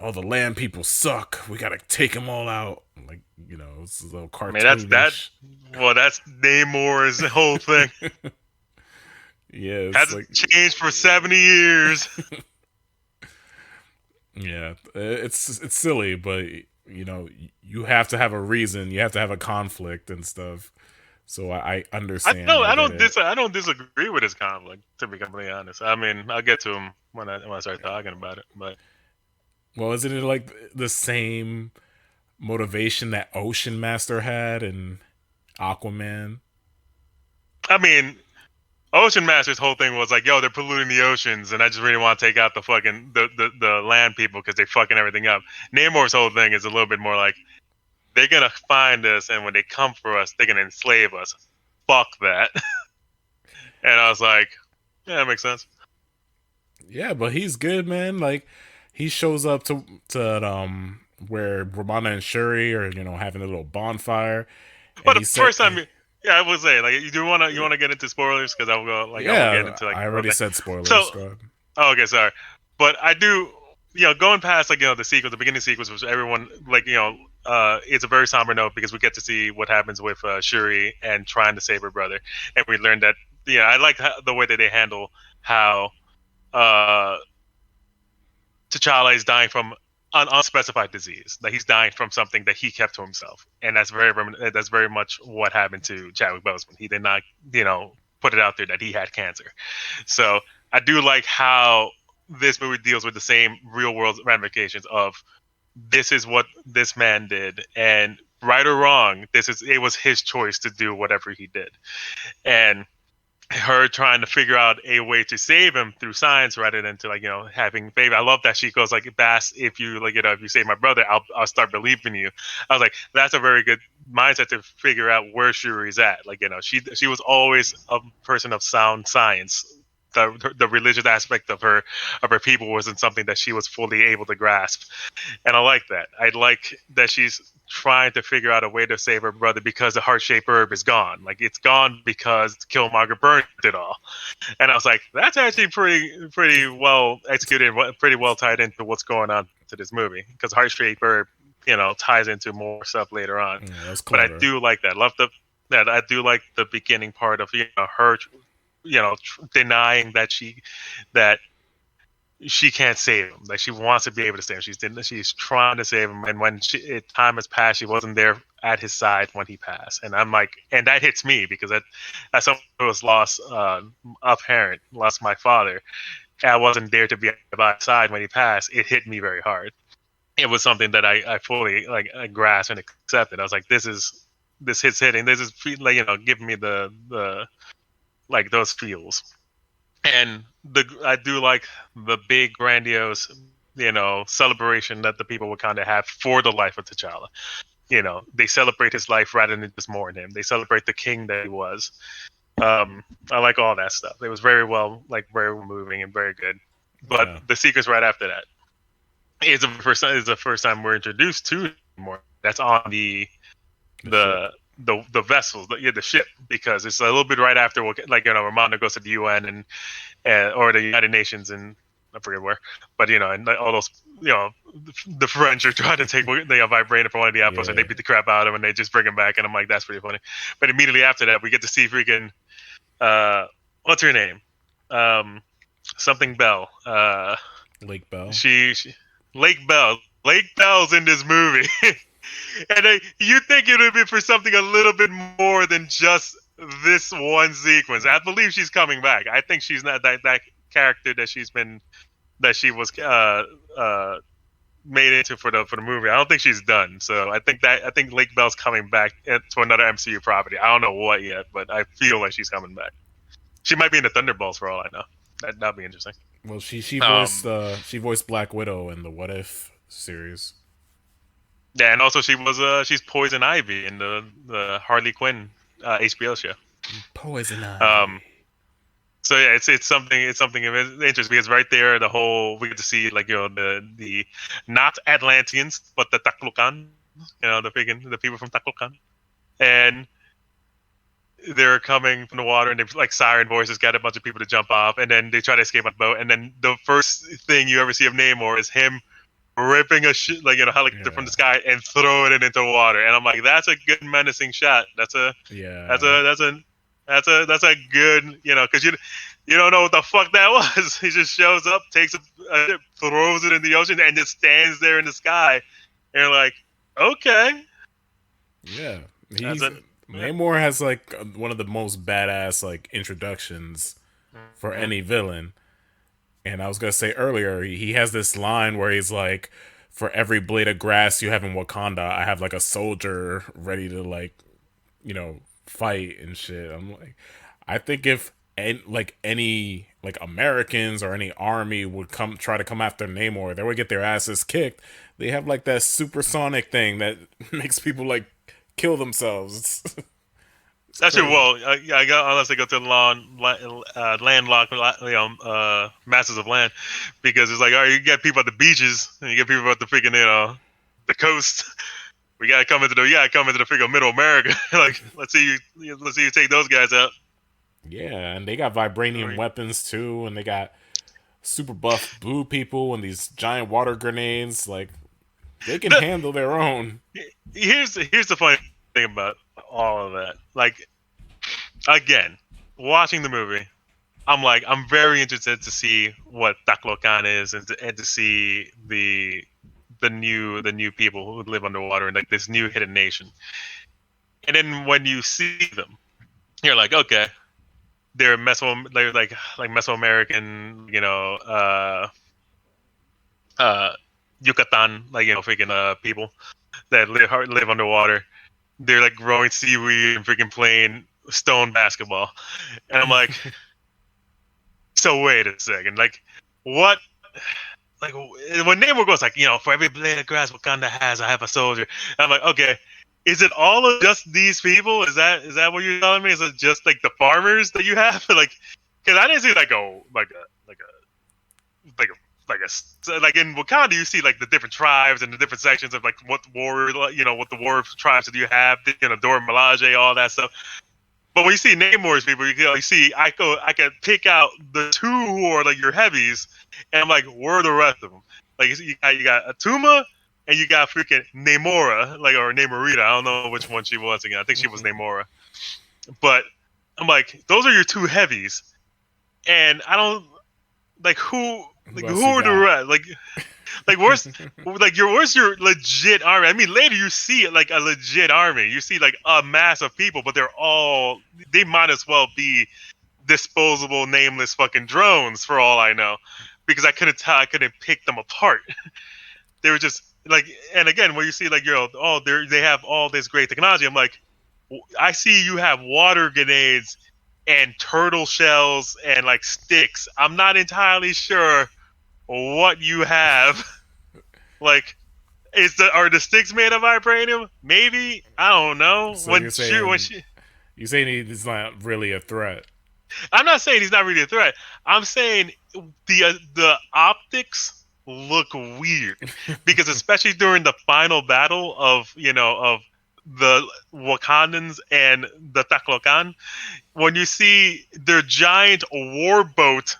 all the land people suck. We gotta take them all out. Like, it's a little cartoonish. I mean, that's Namor's whole thing. Yeah, it's hasn't changed for 70 years. Yeah, it's silly, but you have to have a reason. You have to have a conflict and stuff. So I understand. I don't disagree with his conflict, to be completely honest. I mean, I'll get to him when I start talking about it. But isn't it like the same motivation that Ocean Master had in Aquaman? I mean, Ocean Master's whole thing was like, yo, they're polluting the oceans, and I just really want to take out the fucking the land people because they're fucking everything up. Namor's whole thing is a little bit more like, they're gonna find us, and when they come for us, they're gonna enslave us. Fuck that. And I was like, yeah, that makes sense. Yeah, but he's good, man. Like, he shows up to where Romana and Shuri are, having a little bonfire. But the first time, yeah, I would say, like, you want to get into spoilers, because I will go, like, I will get into, like, I already said spoilers. So, go ahead. Oh, okay, sorry, but I do, going past, like, the sequence, the beginning sequence, which everyone, like, it's a very somber note because we get to see what happens with Shuri and trying to save her brother, and we learned that. I like the way that they handle how T'Challa is dying from an unspecified disease. That he's dying from something that he kept to himself, and that's very much what happened to Chadwick Boseman. He did not, put it out there that he had cancer. So I do like how this movie deals with the same real world ramifications of, this is what this man did, and right or wrong, it was his choice to do whatever he did, and her trying to figure out a way to save him through science rather than to having faith. I love that she goes like, Bass, if you if you save my brother, I'll start believing you. I was like, that's a very good mindset to figure out where Shuri's at. She was always a person of sound science. The religious aspect of her people wasn't something that she was fully able to grasp, and I like that. I like that she's trying to figure out a way to save her brother because the heart-shaped herb is gone. Like, it's gone because Killmonger burned it all, and I was like, that's actually pretty well executed, pretty well tied into what's going on to this movie, because heart-shaped herb ties into more stuff later on. That's but clever. I do like that. I do like the beginning part of her. Denying that she can't save him. Like, she wants to be able to save him. She's trying to save him, and when time has passed, she wasn't there at his side when he passed. And I'm like, and that hits me because as someone who was lost a parent, lost my father, I wasn't there to be by his side when he passed. It hit me very hard. It was something that I fully I grasped and accepted. I was like, this hits hitting. This is giving me the like those feels. And I do like the big grandiose celebration that the people of Wakanda have for the life of T'Challa. They celebrate his life rather than just mourn him. They celebrate the king that he was. I like all that stuff. It was very well moving and very good. But the sequence right after that is the first time we're introduced to more. That's on the vessels, the ship, because it's a little bit right after Romana goes to the UN and or the United Nations, and I forget where, but and all those the French are trying to take the vibrator from one of the outposts, and they beat the crap out of him, and they just bring him back, and I'm like, that's pretty funny. But immediately after that, we get to see freaking what's her name, something Bell, Lake Bell. She Lake Bell. Lake Bell's in this movie. And you think it would be for something a little bit more than just this one sequence. I believe she's coming back. I think she's not that character that she was made into for the movie. I don't think she's done. So I think Lake Bell's coming back to another MCU property. I don't know what yet, but I feel like she's coming back. She might be in the Thunderbolts for all I know. That'd be interesting. Well, she voiced Black Widow in the What If series. Yeah, and also she's Poison Ivy in the Harley Quinn HBO show. Poison Ivy. So yeah, it's something of interest because right there we get to see like the not Atlanteans but the Taklukan, the people from Taklukan, and they're coming from the water and they like siren voices got a bunch of people to jump off and then they try to escape on the boat and then the first thing you ever see of Namor is him ripping a helicopter from the sky and throwing it into the water, and I'm like, that's a good menacing shot. That's a good, because you don't know what the fuck that was. He just shows up, takes a ship, throws it in the ocean, and just stands there in the sky, and you're like, okay. Yeah, Namor has like one of the most badass like introductions for any villain. And I was going to say earlier, he has this line where he's like, for every blade of grass you have in Wakanda, I have like a soldier ready to like, fight and shit. I'm like, I think if any Americans or any army would try to come after Namor, they would get their asses kicked. They have like that supersonic thing that makes people like kill themselves. Actually, well, unless they go to landlocked, masses of land, because it's like, all right, you get people at the beaches, and you get people at the freaking, the coast. You gotta come into the freaking middle America. Like, let's see you take those guys out. Yeah, and they got vibranium weapons too, and they got super buff blue people and these giant water grenades. Like, they can handle their own. Here's the funny thing about all of that. Like, again, watching the movie, I'm very interested to see what Taklokan is and to see the new people who live underwater and like this new hidden nation. And then when you see them, you're like, okay, they're Mesoamerican, Yucatan, freaking people that live underwater. They're like growing seaweed and freaking playing stone basketball. And I'm like, so wait a second. Like, what? Like, when Namor goes like, for every blade of grass Wakanda has, I have a soldier. And I'm like, okay, is it all of just these people? Is that what you're telling me? Is it just like the farmers that you have? Like, because I didn't see like in Wakanda, you see like the different tribes and the different sections of like what the war tribes that you have, Dora Milaje, all that stuff. But when you see Namor's people, you see I can pick out the two who are like your heavies, and I'm like, where are the rest of them? Like you got Atuma and you got freaking Namora, or Namorita. I don't know which one she was again. I think she was Namora. But I'm like, those are your two heavies, and I don't like who. Like, who are the rest? Like where's your legit army? I mean, later you see like a legit army. You see like a mass of people, but they might as well be disposable, nameless fucking drones for all I know, because I couldn't pick them apart. They were just like, and again, when you see like they have all this great technology, I'm like, I see you have water grenades and turtle shells and like sticks. I'm not entirely sure what you have. Like, are the sticks made of vibranium? Maybe, I don't know. So you're saying he's not really a threat? I'm not saying he's not really a threat. I'm saying the optics look weird because especially during the final battle of the Wakandans and the Taklokan, when you see their giant war boat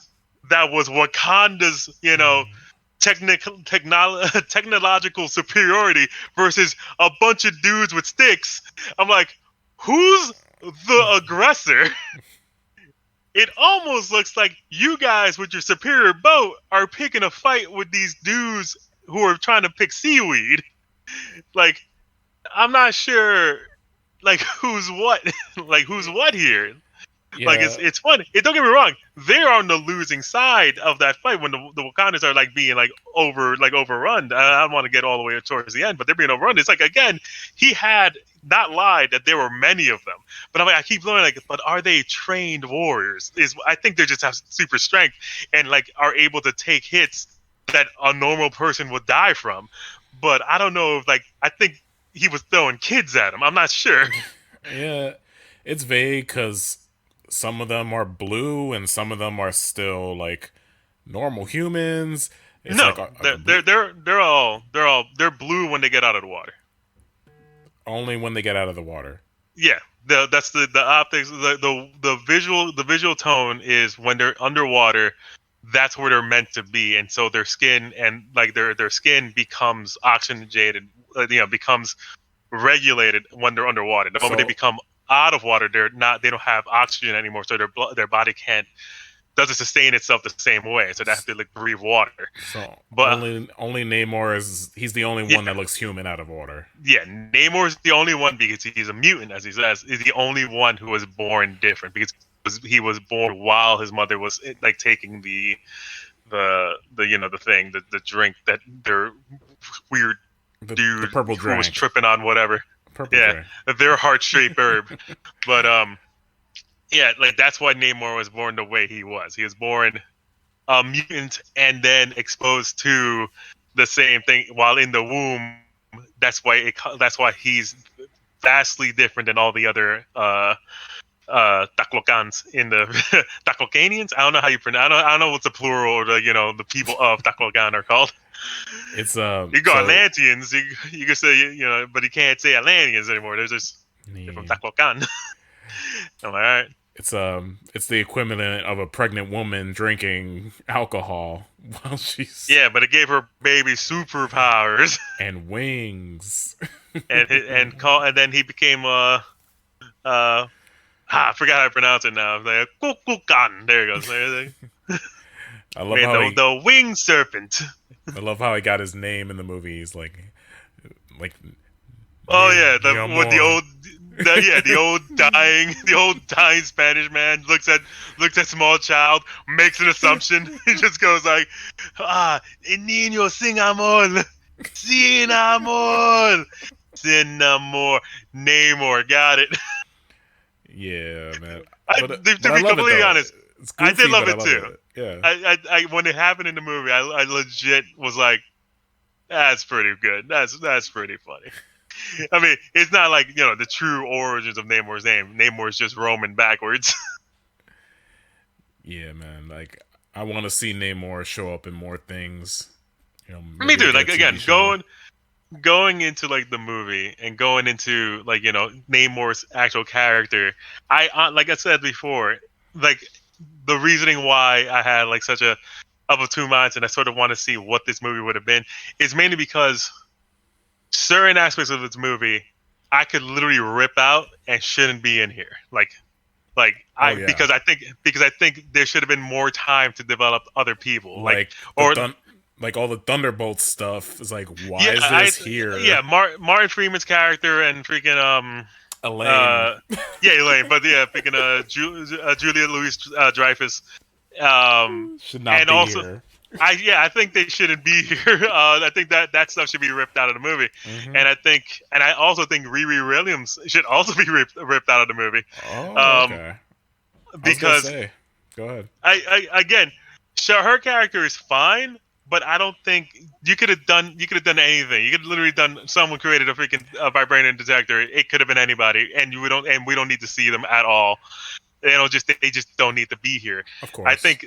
that was Wakanda's, technological superiority versus a bunch of dudes with sticks, I'm like, who's the aggressor? It almost looks like you guys with your superior boat are picking a fight with these dudes who are trying to pick seaweed. Like, I'm not sure, like, who's what, like, who's what here. Like Yeah. it's funny. Don't get me wrong. They're on the losing side of that fight when the Wakandans are like being like overrun. I don't want to get all the way towards the end, but they're being overrun. It's like again, he had not lied that there were many of them. But I'm like, I keep learning like, but are they trained warriors? I think they just have super strength and like are able to take hits that a normal person would die from. But I don't know if like I think he was throwing kids at him. I'm not sure. Yeah, it's vague because some of them are blue and some of them are still like normal humans. It's No, like they're blue when they get out of the water. only when they get out of the water. Yeah, that's the optics. The visual tone is when they're underwater. That's where they're meant to be, and so their skin and like their skin becomes oxygenated. Becomes regulated when they're underwater. The moment So- they become out of water, they're not. They don't have oxygen anymore, so their body doesn't sustain itself the same way. So they have to like breathe water. So But only Namor he's the only one that looks human out of water. yeah, Namor's the only one because he's a mutant, as he says. He's the only one who was born different because he was born while his mother was like taking the thing, the drink that their weird The dude purple who was drink. tripping on whatever. Purple Yeah, drink. their heart-shaped herb. But yeah, like that's why Namor was born the way he was. He was born a mutant and then exposed to the same thing while in the womb. That's why he's vastly different than all the other Taklokans in the Taklokanians. I don't know how you pronounce. I don't know what's the plural or the people of Taklokan are called. It's You go Atlanteans. You can say but you can't say Atlanteans anymore. There's just they're from Taklokan. I'm like, all right. It's the equivalent of a pregnant woman drinking alcohol while she's Yeah, but it gave her baby superpowers, and wings. and then he became I forgot how to pronounce it now. Like Kukulkan. There he goes. I love how the winged serpent. I love how he got his name in the movie. He's like Oh yeah, Namor. with the old dying Spanish man looks at small child, makes an assumption. He just goes like, el niño sin amor, sin amor, sin amor, Namor. Got it. Yeah, man. To be completely honest, It's I did goofy, love but it I too. Yeah. I when it happened in the movie, I legit was like, that's pretty good. That's pretty funny. I mean, it's not like the true origins of Namor's name. Namor's just roaming backwards. Yeah, man. Like I want to see Namor show up in more things. Me too. maybe Like a TV again, show. going into like the movie and going into like Namor's actual character. Like I said before, like the reasoning why I had like such a of two minds and I sort of want to see what this movie would have been is mainly because certain aspects of this movie I could literally rip out and shouldn't be in here. Because I think there should have been more time to develop other people. like all the Thunderbolt stuff is like, why is this here? Yeah, Martin Freeman's character and freaking Elaine. Elaine, but yeah, freaking Julia Louis-Dreyfus. Should not and be also, here. I think they shouldn't be here. I think that stuff should be ripped out of the movie, Mhm. and I also think Riri Williams should also be ripped out of the movie. Oh, okay. Because Go ahead. again, sure, her character is fine, but I don't think you could have done anything. You could have literally done. Someone created a freaking vibranium detector. It could have been anybody, and we don't need to see them at all. They just don't need to be here. Of course. I think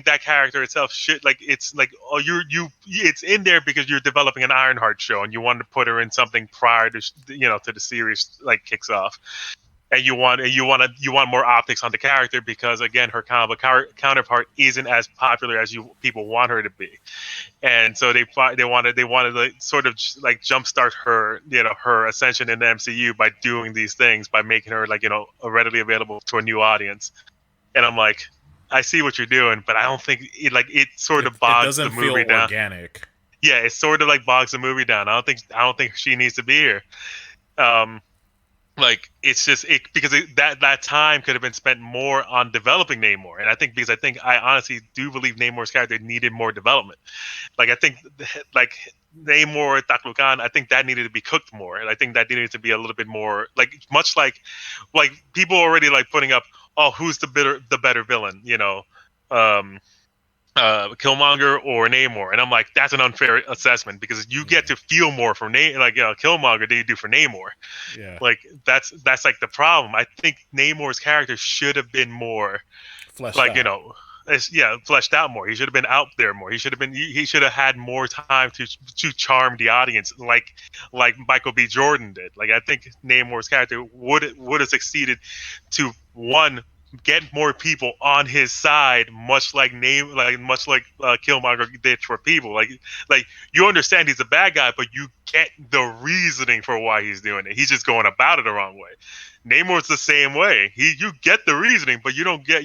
that character itself should it's it's in there because you're developing an Ironheart show and you want to put her in something prior to to the series like kicks off, and you want more optics on the character because again her counterpart isn't as popular as people want her to be, and so they wanted to sort of like jumpstart her her ascension in the MCU by doing these things, by making her like readily available to a new audience. And I'm like, I see what you're doing, but I don't think it sort of bogs the movie feel down. organic. Yeah, it sort of like bogs the movie down. I don't think she needs to be here. Like it's just because that time could have been spent more on developing Namor, and I honestly do believe Namor's character needed more development. Like I think like Namor Taklukan, I think that needed to be cooked more, and I think that needed to be a little bit more like much like people already like putting up, oh, who's the better villain, um, Killmonger or Namor, and I'm like, that's an unfair assessment because you get to feel more from Killmonger than you do for Namor. Yeah. Like that's like the problem. I think Namor's character should have been more Fleshed like out. fleshed out more. He should have been out there more. He should have had more time to charm the audience like Michael B. Jordan did. Like I think Namor's character would have succeeded to one, get more people on his side, much like Killmonger did for people. Like you understand he's a bad guy, but you get the reasoning for why he's doing it. He's just going about it the wrong way. Namor's the same way. You get the reasoning, but you don't get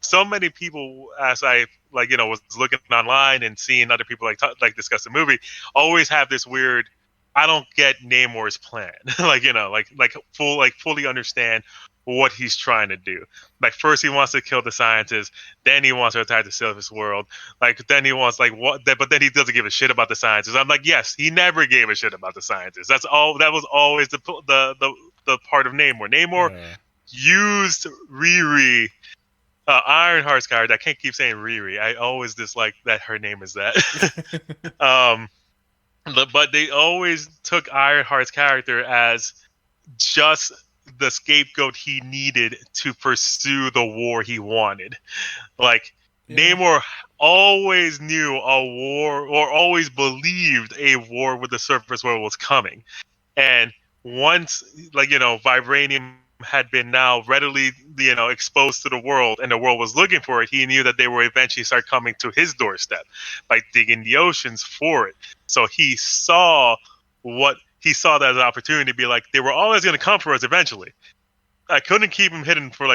so many people, as I was looking online and seeing other people discuss the movie, always have this weird, I don't get Namor's plan. Fully understand what he's trying to do. Like first he wants to kill the scientists, then he wants to attack the surface world. Like then he wants but then he doesn't give a shit about the scientists. I'm like, yes, he never gave a shit about the scientists. That was always the part of Namor. Namor used Riri, Ironheart's character. I can't keep saying Riri. I always dislike that her name is that. But they always took Ironheart's character as just the scapegoat he needed to pursue the war he wanted. Like Namor always knew a war, or always believed a war with the surface world was coming. And once vibranium had been now readily exposed to the world and the world was looking for it, he knew that they would eventually start coming to his doorstep by digging the oceans for it. So he saw that as an opportunity to be like, they were always going to come for us eventually. I couldn't keep them hidden for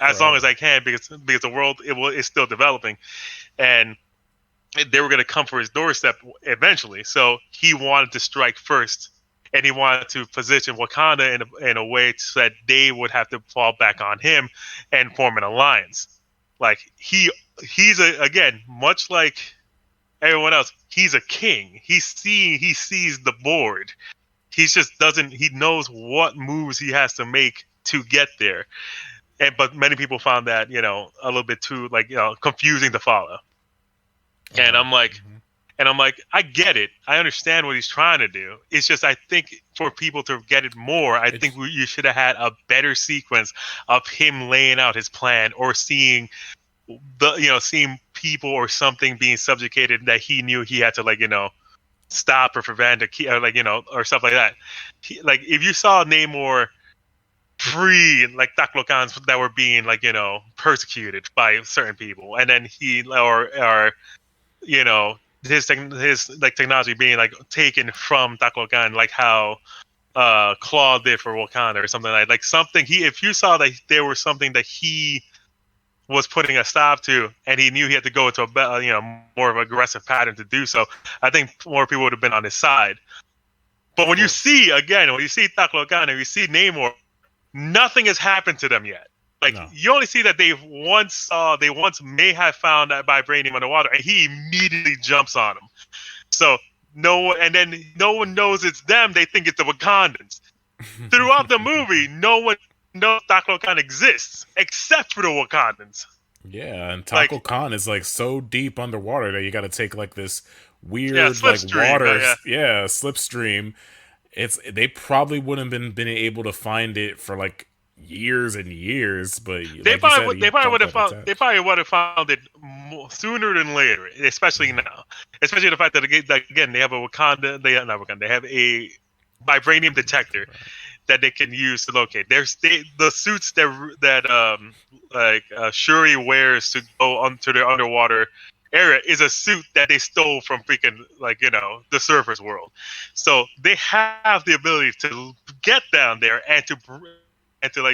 as long as I can because the world is still developing, and they were going to come for his doorstep eventually. So he wanted to strike first, and he wanted to position Wakanda in a way so that they would have to fall back on him and form an alliance. Like he's again, much like everyone else, he's a king. He sees the board. He knows what moves he has to make to get there. But many people found that, a little bit too confusing to follow. And I'm like, I get it. I understand what he's trying to do. It's just, I think for people to get it more, think you should have had a better sequence of him laying out his plan, or seeing people or something being subjugated that he knew he had to stop or prevent or stuff like that. If you saw Namor free Taklokans that were being persecuted by certain people, and then he his technology being taken from Taklokan, like how Claw did for Wakanda or something something if you saw that there was something that he was putting a stop to, and he knew he had to go into a more of an aggressive pattern to do so, I think more people would have been on his side. But when you see Taklokan and you see Namor, nothing has happened to them yet. You only see that they once may have found that vibranium underwater, and he immediately jumps on them. So no one knows it's them. They think it's the Wakandans. Throughout the movie, no one knows Taklokan exists except for the Wakandans. Yeah, and Taklokan is so deep underwater that you got to take this weird slipstream, water, slipstream. They probably wouldn't have been able to find it for years and years, but they probably would have found it sooner than later, especially now. Especially the fact that again they have a they have a vibranium detector that they can use to locate. The suits that Shuri wears to go onto their underwater area is a suit that they stole from freaking the surface world. So they have the ability to get down there and to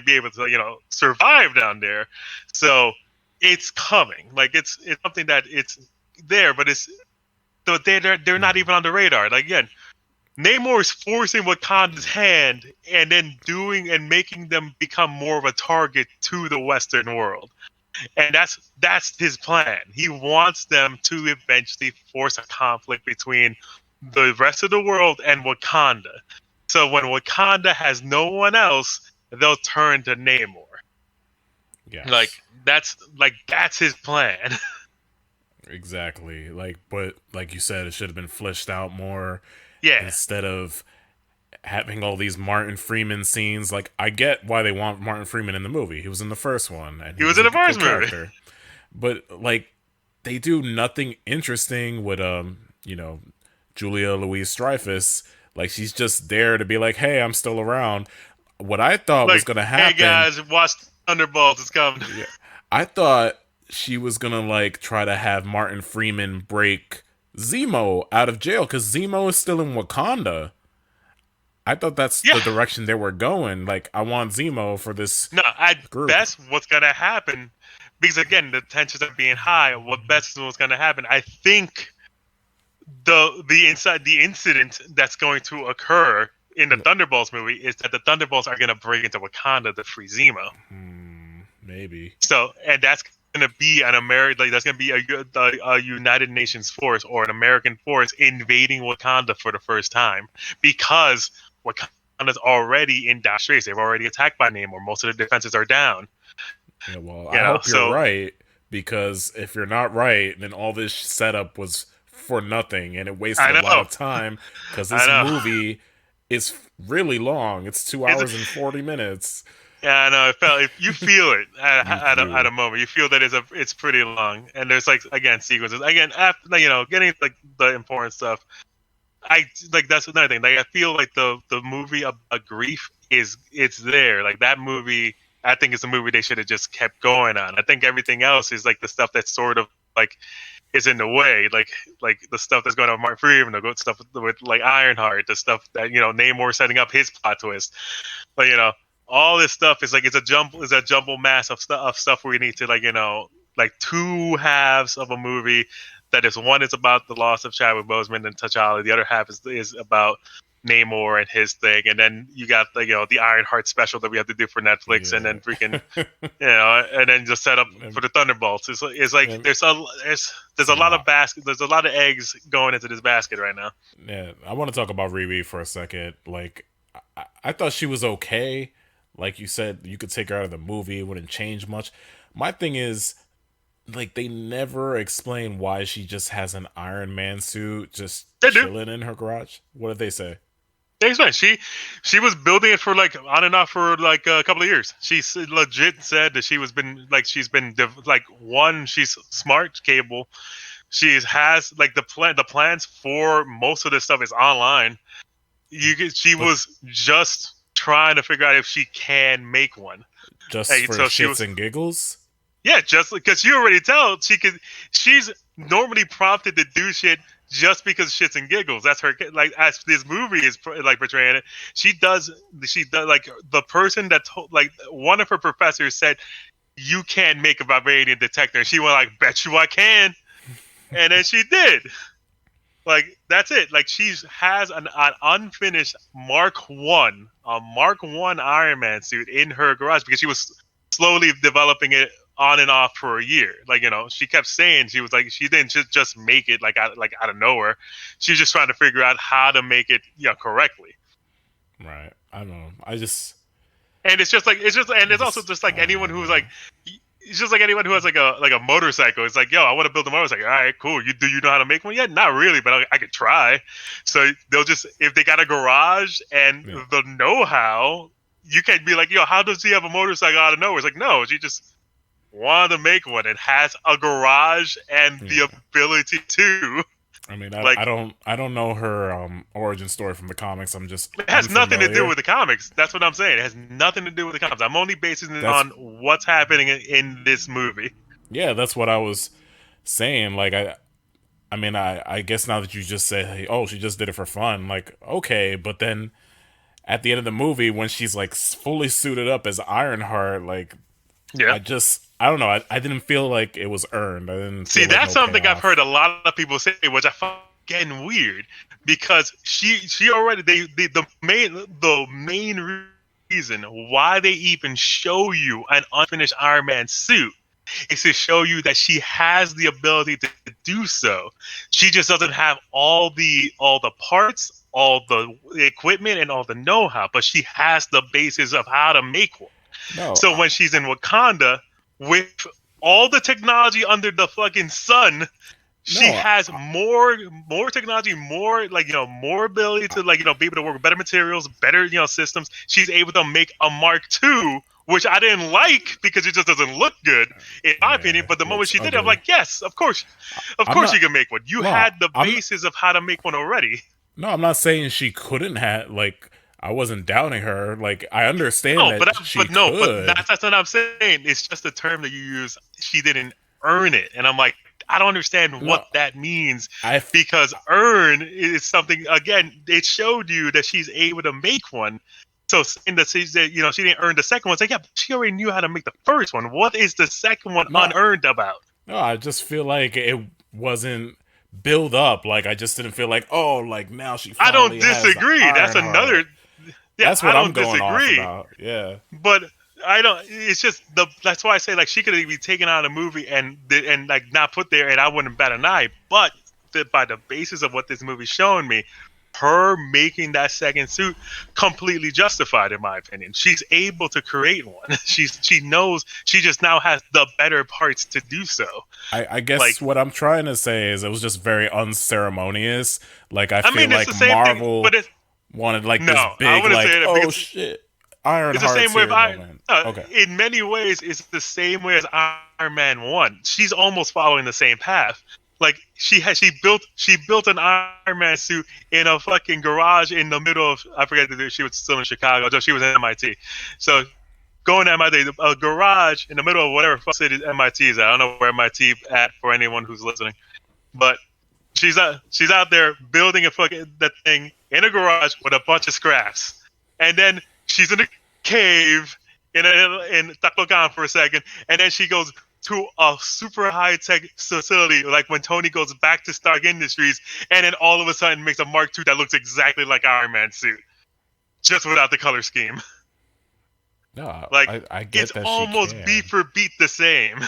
be able to survive down there. So it's coming. It's something that it's there, but they're not even on the radar. Again, Namor is forcing Wakanda's hand and then making them become more of a target to the Western world. And that's his plan. He wants them to eventually force a conflict between the rest of the world and Wakanda. So when Wakanda has no one else, they'll turn to Namor. Yes. That's his plan. Exactly. But like you said, it should have been fleshed out more. Yeah. Instead of having all these Martin Freeman scenes. Like, I get why they want Martin Freeman in the movie. He was in the first one, and he was in the first good movie. Character. But like, they do nothing interesting with Julia Louis-Dreyfus. Like, she's just there to be like, hey, I'm still around. What I thought was gonna happen. Hey guys, watch Thunderbolts. It's coming. Yeah, I thought she was gonna like try to have Martin Freeman break Zemo out of jail because Zemo is still in Wakanda. I thought that's the direction they were going. Like, I want Zemo for this. No, group. That's what's gonna happen. Because again, the tensions are being high. What's gonna happen? I think the incident that's going to occur in the Thunderbolts movie is that the Thunderbolts are gonna break into Wakanda to free Zemo. Maybe. So, and that's gonna be that's gonna be a United Nations force or an American force invading Wakanda for the first time because Wakanda's already in dire straits. They've already attacked by Namor. Most of the defenses are down. Yeah, well, I hope you're right, because if you're not right, then all this setup was for nothing, and it wasted a lot of time, because this movie is really long. It's 2 hours and 40 minutes. Yeah, I know. You feel it at a moment. You feel that it's pretty long, and there's sequences. Again, after getting the important stuff. That's another thing. I feel like the movie about grief it's there. Like, that movie, I think it's a movie they should have just kept going on. I think everything else is the stuff that's sort of is in the way. Like the stuff that's going on with Martin Freeman, the good stuff with Ironheart, the stuff that Namor setting up his plot twist. But all this stuff is it's a jumble mass of stuff we need to two halves of a movie. That is, one is about the loss of Chadwick Boseman and T'Challa. The other half is about Namor and his thing, and then you got the Ironheart special that we have to do for Netflix, and then freaking and then just set up for the Thunderbolts. It's there's a lot of there's a lot of eggs going into this basket right now. Yeah, I want to talk about Riri for a second. I thought she was okay. Like you said, you could take her out of the movie; it wouldn't change much. My thing is, they never explain why she just has an Iron Man suit just chilling in her garage. What did they say? They explained she was building it for on and off for a couple of years. She legit said that she's smart, Cable. She has the plans for most of this stuff is online. She was just trying to figure out if she can make one. Just for shits and giggles? Yeah, just because you already tell she's normally prompted to do shit just because shits and giggles. That's her, as this movie is portraying it. She does the person that one of her professors said, you can make a vibranium detector. And she went bet you I can. And then she did. That's it. She has an unfinished Mark 1 Iron Man suit in her garage because she was slowly developing it on and off for a year. She kept saying she was she didn't just make it out of nowhere. She was just trying to figure out how to make it correctly. Right. I don't know. And it's also just anyone who's it's just anyone who has a motorcycle. It's I want to build a motorcycle. All right, cool. You know how to make one? Yeah, not really, but I could try. So they'll just, if they got a garage and the know-how, you can't be how does he have a motorcycle out of nowhere? It's no, she just wanted to make one. It has a garage and the ability to. I mean, I don't know her origin story from the comics. I'm just it has nothing to do with the comics. That's what I'm saying. It has nothing to do with the comics. I'm only basing it on what's happening in this movie. Yeah, that's what I was saying. I guess now that you just say, hey, oh, she just did it for fun. Okay, but then at the end of the movie, when she's fully suited up as Ironheart, I don't know. I didn't feel like it was earned. I didn't see. That's something I've heard a lot of people say, which I getting weird because she already the main reason why they even show you an unfinished Iron Man suit is to show you that she has the ability to do so. She just doesn't have all the parts, all the equipment, and all the know-how, but she has the basis of how to make one. No, So when she's in Wakanda with all the technology under the fucking sun, she has more technology, more more ability to be able to work with better materials, better systems. She's able to make a Mark II, which I didn't like because it just doesn't look good in my opinion. But the moment she did it, I'm like, yes, of course you can make one. You had the basis of how to make one already. No, I'm not saying she couldn't have. Like, I wasn't doubting her. Like, I understand she could. But that's what I'm saying. It's just the term that you use. She didn't earn it, and I'm like, I don't understand what that means because earn is something. Again, it showed you that she's able to make one. So in the she didn't earn the second one. It's like, yeah, but she already knew how to make the first one. What is the second one unearned about? No, I just feel like it wasn't build up. Like, I just didn't feel like, oh, like now she. I don't disagree. That's another. Yeah, that's what I'm going disagree. off about. Yeah, but I don't. It's just that's why I say, like, she could be taken out of the movie and like not put there, and I wouldn't bat an eye. But by the basis of what this movie's showing me, her making that second suit completely justified, in my opinion. She's able to create one. She knows. She just now has the better parts to do so. I guess what I'm trying to say is it was just very unceremonious. Like, I feel mean, like Marvel wanted like this big, like, oh shit. Iron Heart. It's the same way in many ways, it's the same way as Iron Man 1. She's almost following the same path. Like, she built an Iron Man suit in a fucking garage in the middle of, I forget that she was still in Chicago. She was in MIT. So going to MIT, a garage in the middle of whatever city MIT is at. I don't know where MIT at for anyone who's listening, but she's out there building that thing in a garage with a bunch of scraps, and then she's in a cave in Taclocan for a second, and then she goes to a super high-tech facility, like when Tony goes back to Stark Industries, and then all of a sudden makes a Mark II that looks exactly like Iron Man's suit, just without the color scheme. No, like, I get it's that almost beat for beat the same.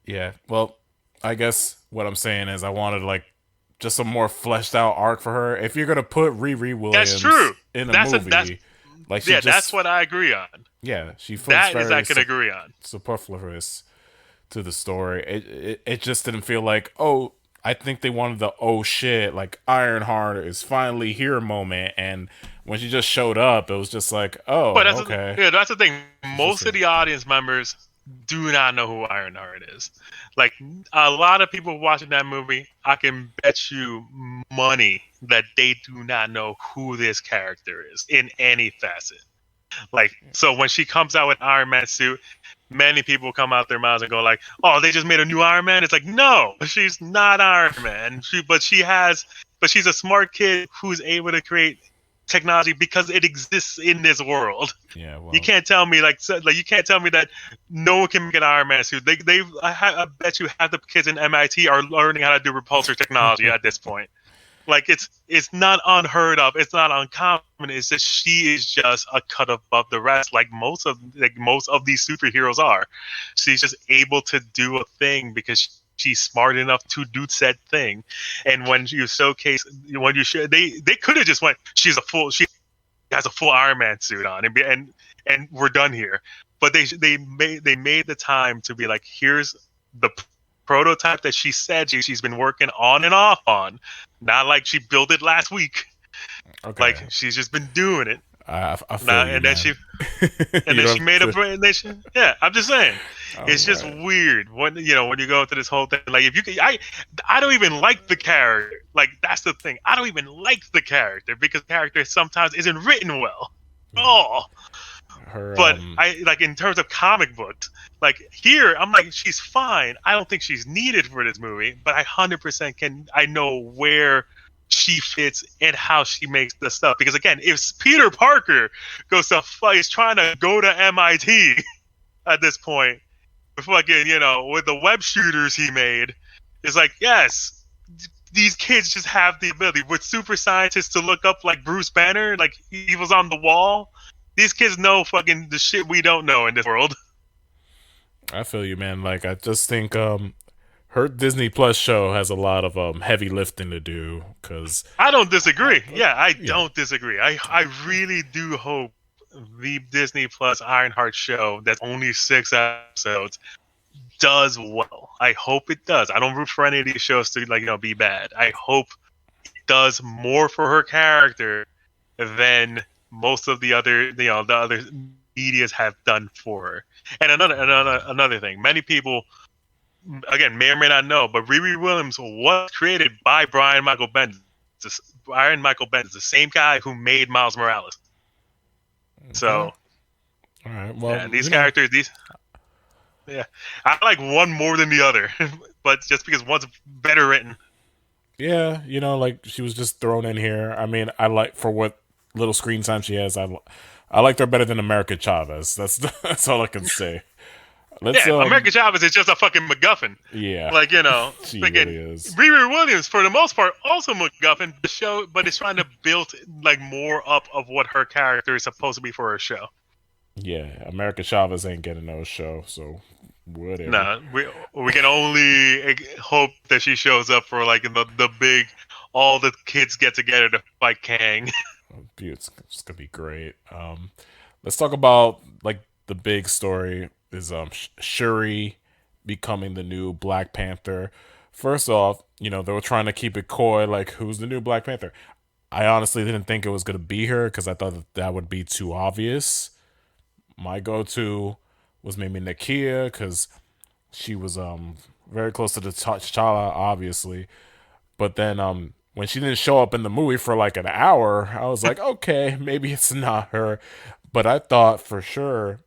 Yeah, well, I guess what I'm saying is I wanted, like, just a more fleshed out arc for her. If you're gonna put Riri Williams in a movie, that's what I agree on. Yeah, she feels that is I can agree on. Superfluous to the story. It just didn't feel like, oh, I think they wanted the oh shit, like Ironheart is finally here moment, and when she just showed up, it was just like, oh, okay. That's the thing. Most of the audience members do not know who Ironheart is. Like, a lot of people watching that movie, I can bet you money that they do not know who this character is in any facet. Like, so when she comes out with Iron Man suit, many people come out their mouths and go like, oh, they just made a new Iron Man. It's like, no, she's not Iron Man. But she's a smart kid who's able to create technology because it exists in this world. Yeah, well, you can't tell me you can't tell me that no one can make an Iron Man suit. I bet you half the kids in MIT are learning how to do repulsor technology at this point. Like, it's not unheard of. It's not uncommon. It's just she is just a cut above the rest, like most of these superheroes are. She's just able to do a thing because she's smart enough to do said thing. And when you showcase, they could have just went, she has a full Iron Man suit on, and we're done here. But they made the time to be like, here's the prototype that she said she's been working on and off on. Not like she built it last week. Okay. Like, she's just been doing it. I feel and then she made a brand. I'm just saying, it's just weird when you go into this whole thing. Like, I don't even like the character. Like, that's the thing. I don't even like the character because the character sometimes isn't written well. But I like, in terms of comic books, like, here I'm like, she's fine. I don't think she's needed for this movie, but I 100% I know where she fits and how she makes the stuff. Because again, if Peter Parker is trying to go to MIT at this point, fucking, with the web shooters he made, it's like, yes, these kids just have the ability with super scientists to look up like Bruce Banner, like he was on the wall. These kids know fucking the shit we don't know in this world. I feel you, man. Like, I just think her Disney Plus show has a lot of heavy lifting to do. Cause I don't disagree. I don't disagree. I really do hope the Disney Plus Ironheart show that's only 6 episodes does well. I hope it does. I don't root for any of these shows to be bad. I hope it does more for her character than most of the other the other medias have done for her. And another thing, many people again may or may not know, but Riri Williams was created by Brian Michael Bendis. Brian Michael Bendis, the same guy who made Miles Morales. So, all right. Well, these characters, I like one more than the other, but just because one's better written. Yeah, like she was just thrown in here. I mean, I like for what little screen time she has. I liked her better than America Chavez. That's all I can say. America Chavez is just a fucking MacGuffin. Yeah, she really is. Riri Williams, for the most part, also MacGuffin. The show, but it's trying to build more up of what her character is supposed to be for her show. Yeah, America Chavez ain't getting no show, so whatever. Nah, we can only hope that she shows up for the big, all the kids get together to fight Kang. It's gonna be great. Let's talk about the big story is Shuri becoming the new Black Panther. First off, they were trying to keep it coy, like who's the new Black Panther. I honestly didn't think it was gonna be her because I thought that would be too obvious. My go-to was maybe Nakia because she was very close to the T'Challa, obviously. But then when she didn't show up in the movie for an hour, I was like, okay, maybe it's not her. But I thought for sure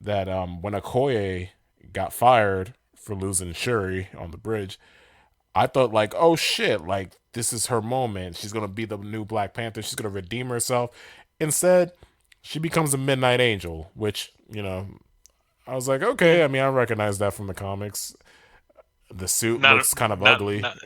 that when Okoye got fired for losing Shuri on the bridge, I thought oh shit, this is her moment. She's gonna be the new Black Panther. She's gonna redeem herself. Instead, she becomes a Midnight Angel, which I was like, okay. I mean, I recognize that from the comics. The suit looks kind of ugly. Not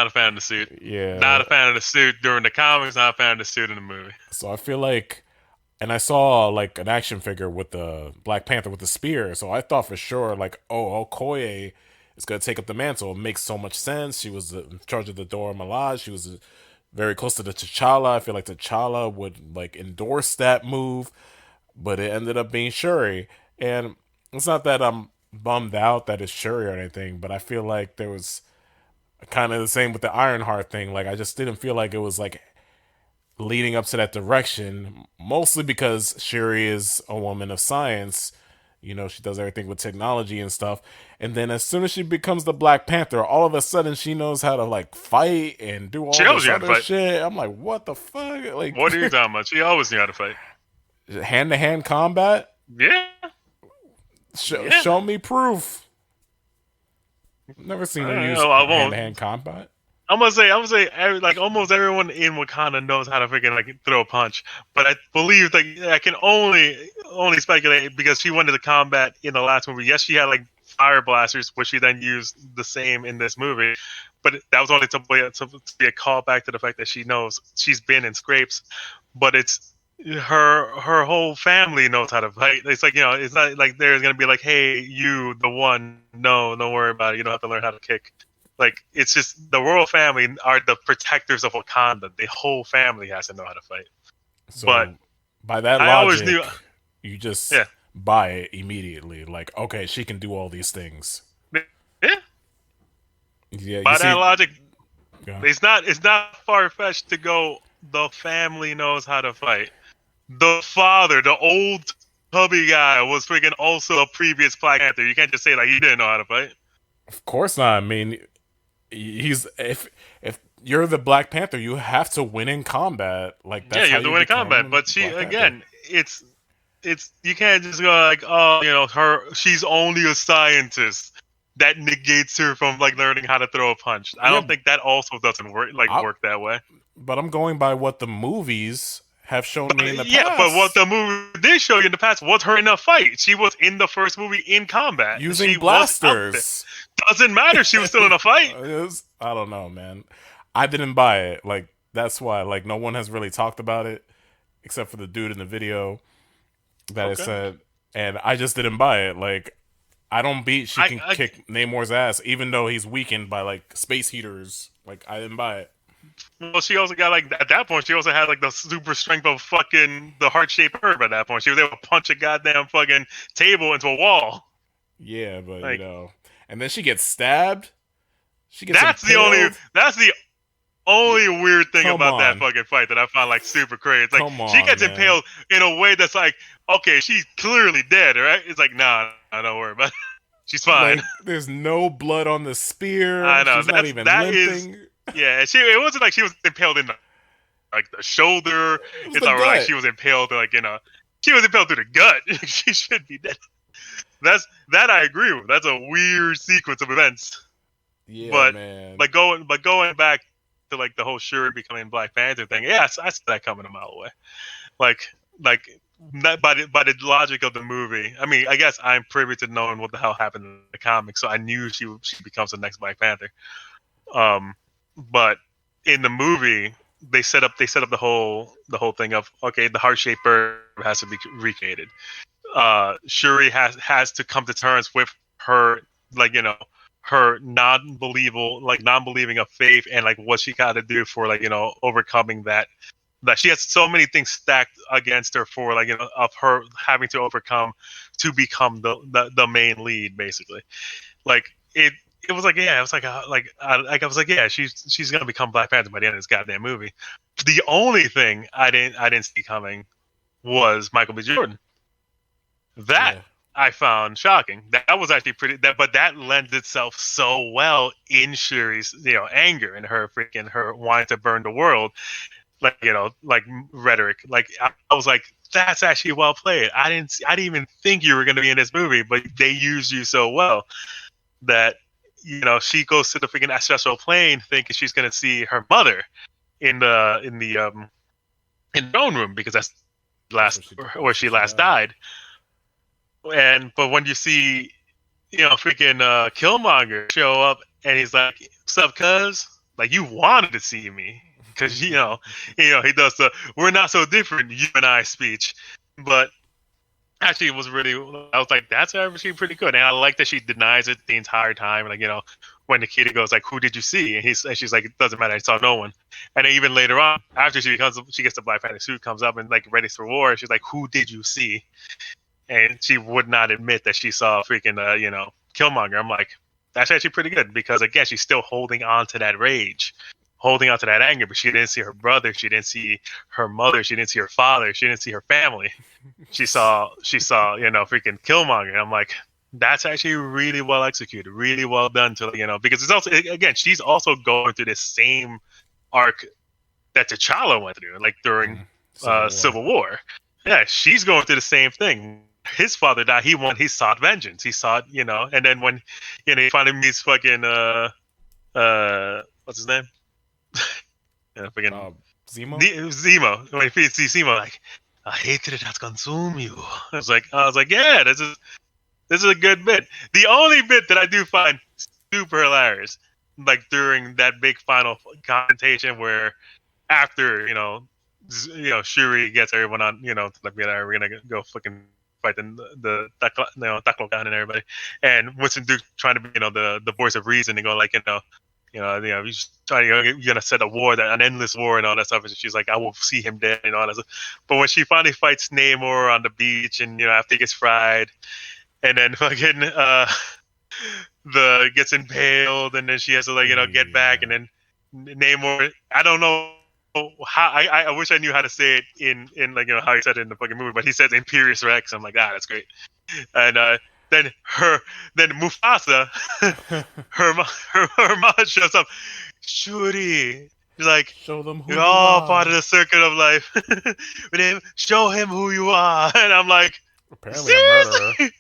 a fan of the suit. Yeah. Not a fan of the suit during the comics, not a fan of the suit in the movie. So I feel and I saw an action figure with the Black Panther with the spear. So I thought for sure Okoye is going to take up the mantle. It makes so much sense. She was in charge of the Dora Milaje. She was very close to the T'Challa. I feel like T'Challa would endorse that move, but it ended up being Shuri. And it's not that I'm bummed out that it's Shuri or anything, but I feel like there was kind of the same with the Ironheart thing. I just didn't feel like it was leading up to that direction, mostly because Shuri is a woman of science. She does everything with technology and stuff. And then as soon as she becomes the Black Panther, all of a sudden she knows how to fight and do all this other shit. I'm like, what the fuck? What are you talking about? She always knew how to fight. Hand-to-hand combat? Yeah. Show me proof. Never seen her use hand-to-hand combat. I'm gonna say, almost everyone in Wakanda knows how to freaking throw a punch, but I believe I can only speculate because she went into combat in the last movie. Yes, she had fire blasters, which she then used the same in this movie, but that was only to be a callback to the fact that she knows she's been in scrapes, but it's her whole family knows how to fight. It's it's not there's gonna be hey, you the one, no, don't worry about it, you don't have to learn how to kick. It's just the royal family are the protectors of Wakanda. The whole family has to know how to fight. So but by that I logic, always knew, you just buy it immediately. Okay, she can do all these things. Yeah. By that logic, it's not far-fetched to go, the family knows how to fight. The father, the old tubby guy, was freaking also a previous Black Panther. You can't just say he didn't know how to fight. Of course not. I mean, if you're the Black Panther, you have to win in combat. That's you have to win in combat. But she again, it's you can't just go she's only a scientist. That negates her from learning how to throw a punch. I don't think that also doesn't work work that way. But I'm going by what the movies have shown me in the past. Yeah, but what the movie did show you in the past was her in a fight. She was in the first movie in combat. Using blasters. doesn't matter. She was still in a fight. I don't know, man. I didn't buy it. Like, that's why. Like, no one has really talked about it except for the dude in the video that I said, and I just didn't buy it. Like, I don't beat she can kick Namor's ass, even though he's weakened by like space heaters. Like, I didn't buy it. Well, she also got like at that point, she also had like the super strength of fucking the heart-shaped herb. At that point, she was able to punch a goddamn fucking table into a wall. Yeah, but like, and then she gets stabbed. She gets That's impaled. the only weird thing about that fucking fight that I found like super crazy. It's like she gets impaled in a way that's like, okay, she's clearly dead, right? It's like, nah, don't worry about it. She's fine. Like, there's no blood on the spear. I know. She's not even limping. Yeah, it wasn't like she was impaled in the shoulder. It's not like she was impaled like she was impaled through the gut. She should be dead. That I agree with. That's a weird sequence of events. Yeah, but, man. But going back to like the whole Shuri becoming Black Panther thing, yeah, I saw that coming a mile away. Like not by the logic of the movie. I mean, I guess I'm privy to knowing what the hell happened in the comics, so I knew she becomes the next Black Panther. But in the movie, they set up the whole thing of, okay, the heart-shaped bird has to be recreated. Shuri has to come to terms with her, like, her non-believing of faith, and like what she got to do for, like, overcoming that she has so many things stacked against her for, like, of her having to overcome to become the main lead, basically. Like it was like, yeah, it was like I was like, yeah, she's gonna become Black Panther by the end of this goddamn movie. The only thing I didn't see coming was Michael B. Jordan. That I found shocking. That was actually but that lends itself so well in Shuri's anger and her wanting to burn the world, like like rhetoric. Like I was like, that's actually well played. I didn't even think you were gonna be in this movie, but they used you so well that she goes to the freaking astral plane thinking she's gonna see her mother in the throne room, because that's where she last died. But when you see freaking Killmonger show up and he's like, "What's up, cuz?" Like, you wanted to see me, because he does the "we're not so different, you and I" speech. But actually, it was really, I was like, that's actually pretty good. And I like that she denies it the entire time. Like, when Nikita goes like, "Who did you see?" And she's like, "It doesn't matter, I saw no one." And then even later on, after she gets the Black Panther suit, comes up and like ready for war, she's like, "Who did you see?" And she would not admit that she saw freaking Killmonger. I'm like, that's actually pretty good, because again, she's still holding on to that rage, holding on to that anger, but she didn't see her brother, she didn't see her mother, she didn't see her father, she didn't see her family. She saw freaking Killmonger. And I'm like, that's actually really well executed, really well done, to because it's also, again, she's also going through this same arc that T'Challa went through, like during Civil War. Yeah, she's going through the same thing. His father died. He sought vengeance. He sought, and then when, he finally meets fucking, what's his name? Zemo? Zemo. When he sees Zemo, like, "A hatred that consume you." I was like, yeah, this is a good bit. The only bit that I do find super hilarious, like during that big final confrontation where after, Shuri gets everyone on, like, we're gonna go fucking fight the Taklokan and everybody, and Winston Duke trying to be, the voice of reason, and go like, he's trying to, you're gonna set a war, an endless war, and all that stuff. And she's like, "I will see him dead," and all that stuff. But when she finally fights Namor on the beach, and after he gets fried, and then fucking gets impaled, and then she has to, like, get back, and then Namor, I don't know how, I wish I knew how to say it in like, how he said it in the fucking movie, but he says Imperious Rex. I'm like, that's great. And then Mufasa, her mom shows up. "Shuri," she's like, "Show them who you're you all are. part of the circle of life. Show him who you are." And I'm like, apparently a murderer.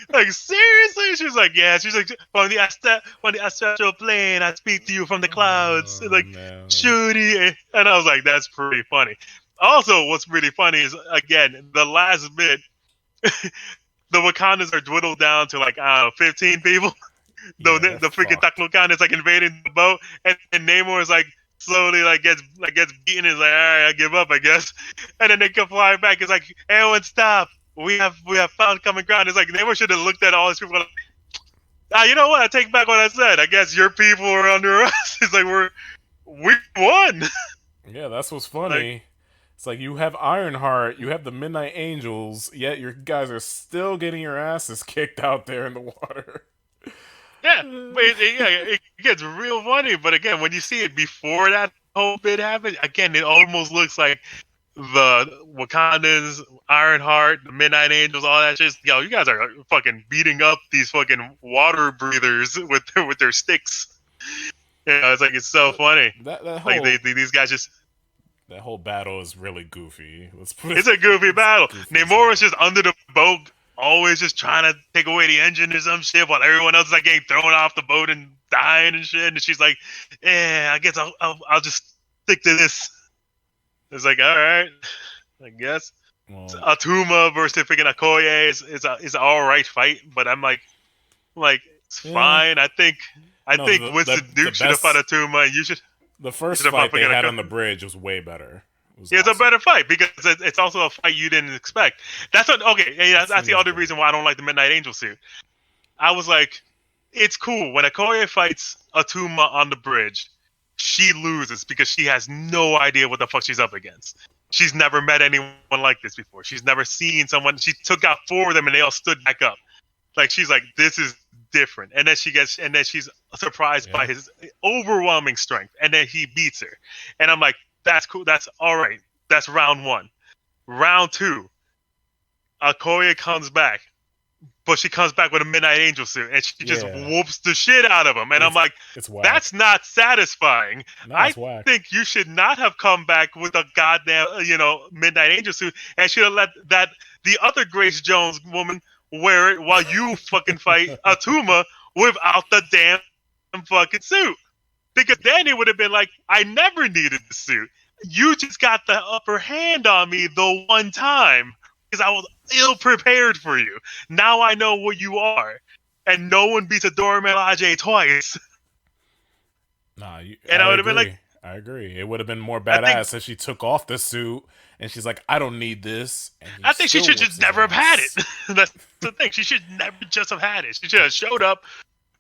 Like, seriously? She's like, yeah. She's like, from the astral plane, I speak to you from the clouds. Like, man. Shuri. And I was like, that's pretty funny. Also, what's really funny is, again, the last bit, the Wakandans are dwindled down to, like, I don't know, 15 people. Yeah, the freaking fucked. Taklokan is like invading the boat, and Namor is like slowly gets beaten. Is like, all right, I give up, I guess. And then they come flying back. It's like, everyone stop. We have found common ground. It's like Namor should have looked at all these people. Like, you know what? I take back what I said. I guess your people are under us. It's like we won. Yeah, that's what's Like, funny. It's like you have Ironheart, you have the Midnight Angels, yet your guys are still getting your asses kicked out there in the water. yeah, but it gets real funny. But again, when you see it before that whole bit happened, again, it almost looks like the Wakandans, Ironheart, the Midnight Angels, all that shit. Yo, you guys are fucking beating up these fucking water breathers with their sticks. You know, it's so funny. That Like whole these guys just. that whole battle is really goofy. Let's put It's a goofy battle. goofy Namor is just under the boat, always just trying to take away the engine or some shit, while everyone else is like getting thrown off the boat and dying and shit. And she's like, I guess I'll just stick to this. It's like, all right, I guess. Well, Atuma versus freaking Okoye is an all right fight, but I'm like it's fine. I think Winston Duke should have fought Atuma, and you should. the first Should have fight fought they freaking had Okoye. on the bridge was way better. It was It's a awesome. better fight because it's also a fight you didn't expect. That's what. Okay, yeah, that's the other reason why I don't like the Midnight Angel suit. I was like, it's cool when Okoye fights Atuma on the bridge. She loses because she has no idea what the fuck she's up against. She's never met anyone like this before. She's never seen someone. She took out 4 of them and they all stood back up. Like, she's like, this is different. And then she's surprised by his overwhelming strength. And then he beats her. And I'm like, that's cool. That's all right. That's round 1. Round 2, Okoye comes back. But she comes back with a Midnight Angel suit, and she just whoops the shit out of him. And I'm like, it's whack. that's not satisfying. No, I it's whack. think you should not have come back with a goddamn, Midnight Angel suit, and should have let the other Grace Jones woman wear it while you fucking fight Atuma without the damn fucking suit. Because then it would have been like, I never needed the suit. You just got the upper hand on me the one time. Because I was ill prepared for you. Now I know what you are. And no one beats a Dora Milaje twice. Nah, And I would have been like, I agree. It would have been more badass if she took off the suit and she's like, I don't need this. I think she should just never have had it. That's the thing. She should never just have had it. She should have showed up.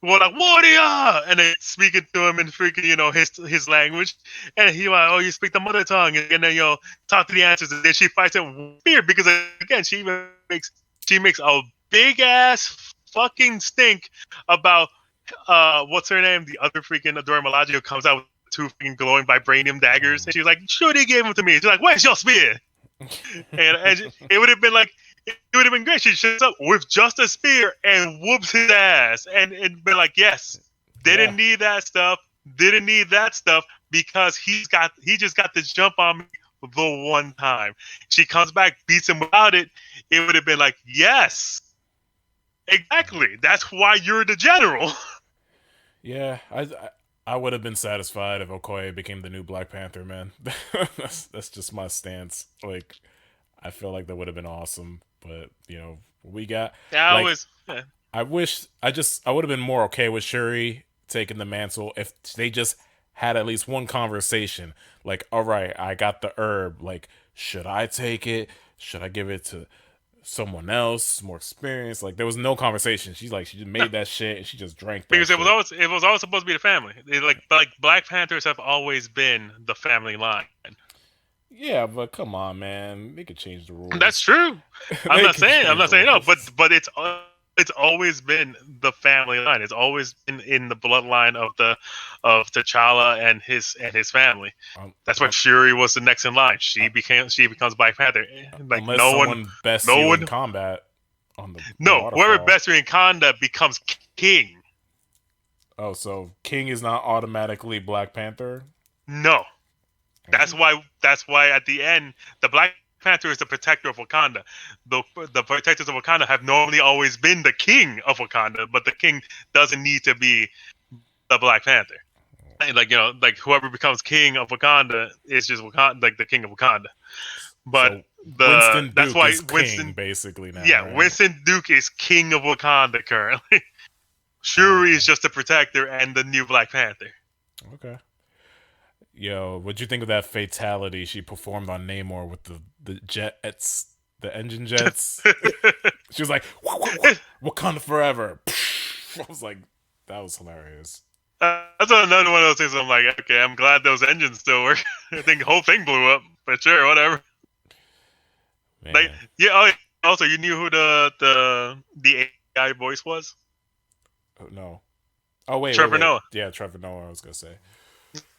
Well, like, warrior! And then speaking to him in freaking, his language. And he like, oh, you speak the mother tongue. And then, talk to the answers. And then she fights him with fear because, again, she makes a big-ass fucking stink about, what's her name? The other freaking Adora Milaje who comes out with 2 freaking glowing vibranium daggers. And she's like, sure, they gave them to me. She's like, where's your spear? and it would have been like, it would have been great. She shows up with just a spear and whoops his ass, and been like, "Yes, didn't need that stuff. Didn't need that stuff because he just got this jump on me the one time." She comes back, beats him without it. It would have been like, "Yes, exactly. That's why you're the general." Yeah, I would have been satisfied if Okoye became the new Black Panther, man. that's just my stance. Like, I feel like that would have been awesome. But, we got... Yeah, I wish... I would have been more okay with Shuri taking the mantle if they just had at least one conversation. Like, all right, I got the herb. Like, should I take it? Should I give it to someone else more experienced? Like, there was no conversation. She just made that shit and she just drank that because shit. it was always supposed to be the family. Like Black Panthers have always been the family line. Yeah, but come on, man. They could change the rules. That's true. I'm not saying no, but it's always been the family line. It's always been in the bloodline of T'Challa and his family. That's why Shuri was the next in line. She becomes Black Panther. Like, unless no someone one best no one in combat on the whoever waterfall. best in Conda becomes king. Oh, so King is not automatically Black Panther? No. That's why at the end the Black Panther is the protector of Wakanda. The protectors of Wakanda have normally always been the king of Wakanda, but the king doesn't need to be the Black Panther. And like whoever becomes king of Wakanda is just Wakanda, like the king of Wakanda. But so Winston Duke that's why is Winston king, basically now. Yeah, right? Winston Duke is king of Wakanda currently. Shuri is just a protector and the new Black Panther. Okay. Yo, what'd you think of that fatality she performed on Namor with the jets, the engine jets? She was like, Wakanda Forever. I was like, that was hilarious. That's another one of those things I'm like, okay, I'm glad those engines still work. I think the whole thing blew up, but sure, whatever. Man. Like, yeah, oh, yeah. Also, you knew who the AI voice was? No. Oh, wait. Trevor Noah. Yeah, Trevor Noah, I was going to say.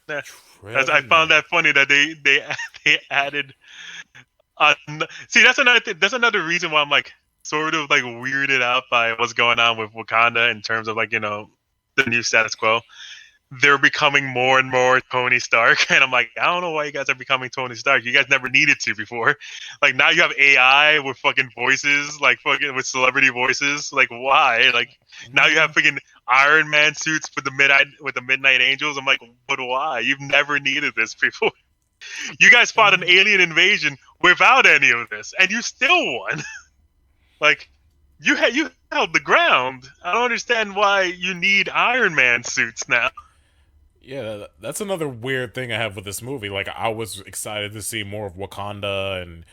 Yeah. I found that funny that they added. See, that's another thing. That's another reason why I'm like sort of like weirded out by what's going on with Wakanda in terms of like the new status quo. They're becoming more and more Tony Stark, and I'm like, I don't know why you guys are becoming Tony Stark. You guys never needed to before. Like now you have AI with fucking voices, like fucking with celebrity voices. Like why? Like now you have freaking Iron Man suits with the Midnight Angels. I'm like, but why? You've never needed this before. You guys fought an alien invasion without any of this, and you still won. Like you held the ground. I don't understand why you need Iron Man suits now. Yeah, that's another weird thing I have with this movie. Like, I was excited to see more of Wakanda and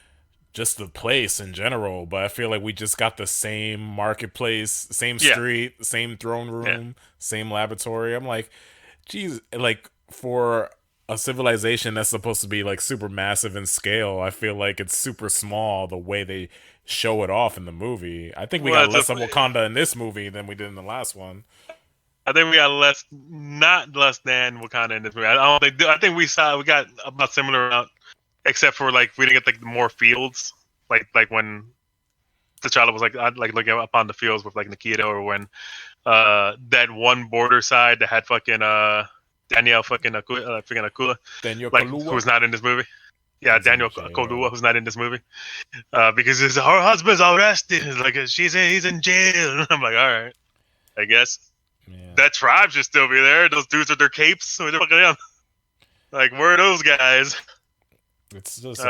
just the place in general, but I feel like we just got the same marketplace, same street, same throne room, same laboratory. I'm like, geez, like, for a civilization that's supposed to be, like, super massive in scale, I feel like it's super small the way they show it off in the movie. I think we got less of Wakanda in this movie than we did in the last one. I think we got not less than Wakanda in this movie. I think we got about similar amount, except for like we didn't get like more fields, like when T'Challa was like looking up on the fields with like Nikita, or when that one border side that had fucking Daniel fucking Akula, like who's not in this movie. Yeah, Daniel Kaluuya, who's not in this movie, because her husband's arrested. Like he's in jail. I'm like, all right, I guess. Yeah. That tribe should still be there. Those dudes with their capes. Where the fuck are them? Like, where are those guys? It's just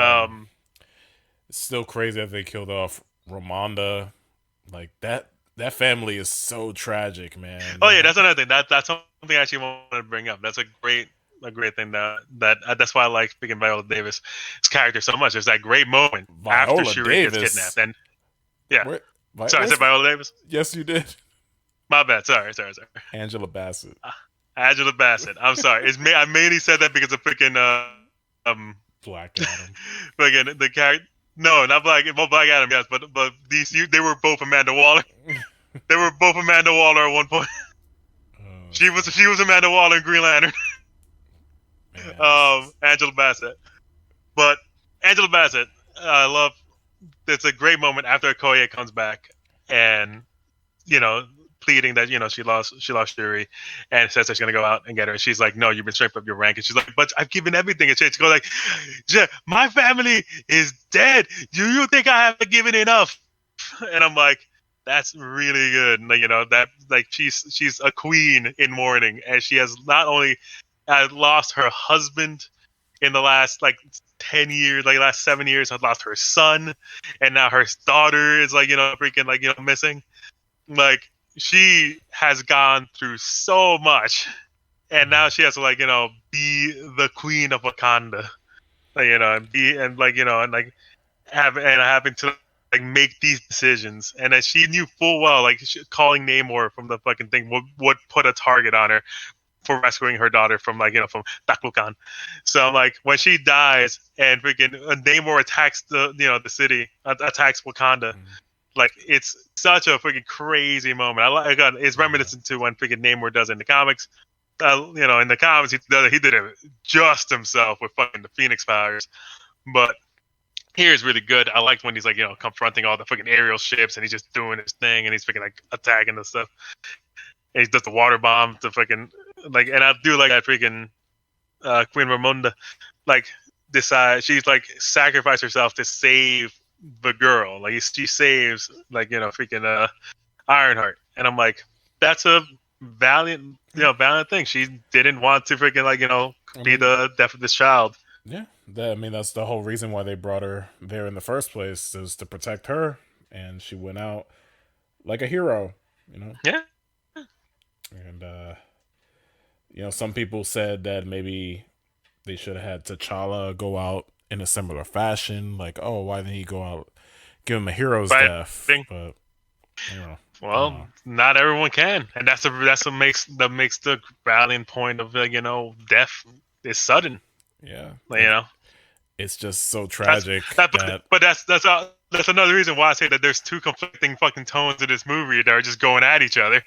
it's still crazy that they killed off Ramonda. Like that family is so tragic, man. Oh yeah, that's another thing. That's something I actually want to bring up. That's a great thing that's why I like speaking Viola Davis' character so much. There's that great moment after Shuri gets kidnapped, and I said Viola Davis. Yes, you did. My bad. Sorry. Angela Bassett. Angela Bassett. I'm sorry. I mainly said that because of freaking Black Adam. Freaking the character. No, not Black. Well, Black Adam, yes, but they were both Amanda Waller. They were both Amanda Waller at one point. She was Amanda Waller in Green Lantern. Angela Bassett. But Angela Bassett, I love. It's a great moment after Okoye comes back and pleading that she lost Shuri, and says that she's gonna go out and get her. And she's like, "No, you've been stripped of your rank." And she's like, "But I've given everything." And she goes like, "My family is dead. Do you think I haven't given enough?" And I'm like, "That's really good." And, that like she's a queen in mourning, and she has not only lost her husband in the last 10 years, like last 7 years, has lost her son, and now her daughter is freaking missing. Like, she has gone through so much, and now she has to be the queen of Wakanda, having to make these decisions, and that she knew full well calling Namor from the fucking thing would put a target on her for rescuing her daughter from from Taklukan. So I'm like, when she dies and freaking Namor attacks the city, attacks Wakanda. Like, it's such a freaking crazy moment. It's reminiscent to when freaking Namor does it in the comics. In the comics, he did it just himself with fucking the Phoenix powers. But here is really good. I liked when he's confronting all the fucking aerial ships, and he's just doing his thing, and he's freaking attacking the stuff. And he does the water bomb to freaking and I do like that freaking Queen Ramonda decides she's sacrificed herself to save the girl. She saves freaking Ironheart, and I'm like, that's a valiant thing. She didn't want to freaking be the death of this child. Yeah, that's the whole reason why they brought her there in the first place, is to protect her, and she went out like a hero. Yeah. And some people said that maybe they should have had T'Challa go out in a similar fashion. Like, oh, why didn't he go out, give him a hero's But death? But well, not everyone can, and that's what makes the rallying point of death is sudden. Yeah, it's just so tragic that's another reason why I say that there's two conflicting fucking tones in this movie that are just going at each other.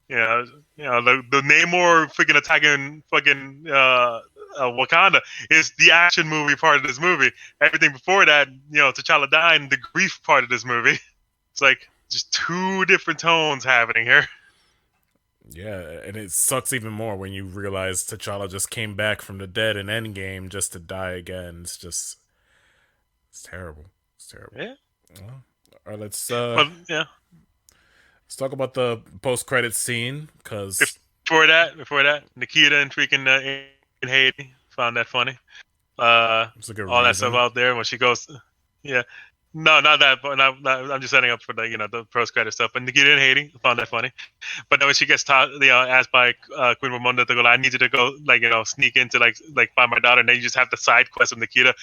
The Namor freaking attacking fucking Wakanda is the action movie part of this movie. Everything before that, T'Challa dying, the grief part of this movie. It's like just two different tones happening here. Yeah, and it sucks even more when you realize T'Challa just came back from the dead in Endgame just to die again. It's terrible. It's terrible. Yeah. Well, all right, let's talk about the post-credits scene, because before that, Nikita and freaking in Haiti found that funny. it's a good all reason. That stuff out there when she goes, yeah. No, not that. But I'm just setting up for the post-credit stuff. But Nikita in Haiti found that funny. But then when she gets asked by Queen Ramonda to go, I need you to go sneak into like find my daughter, and then you just have the side quest of Nikita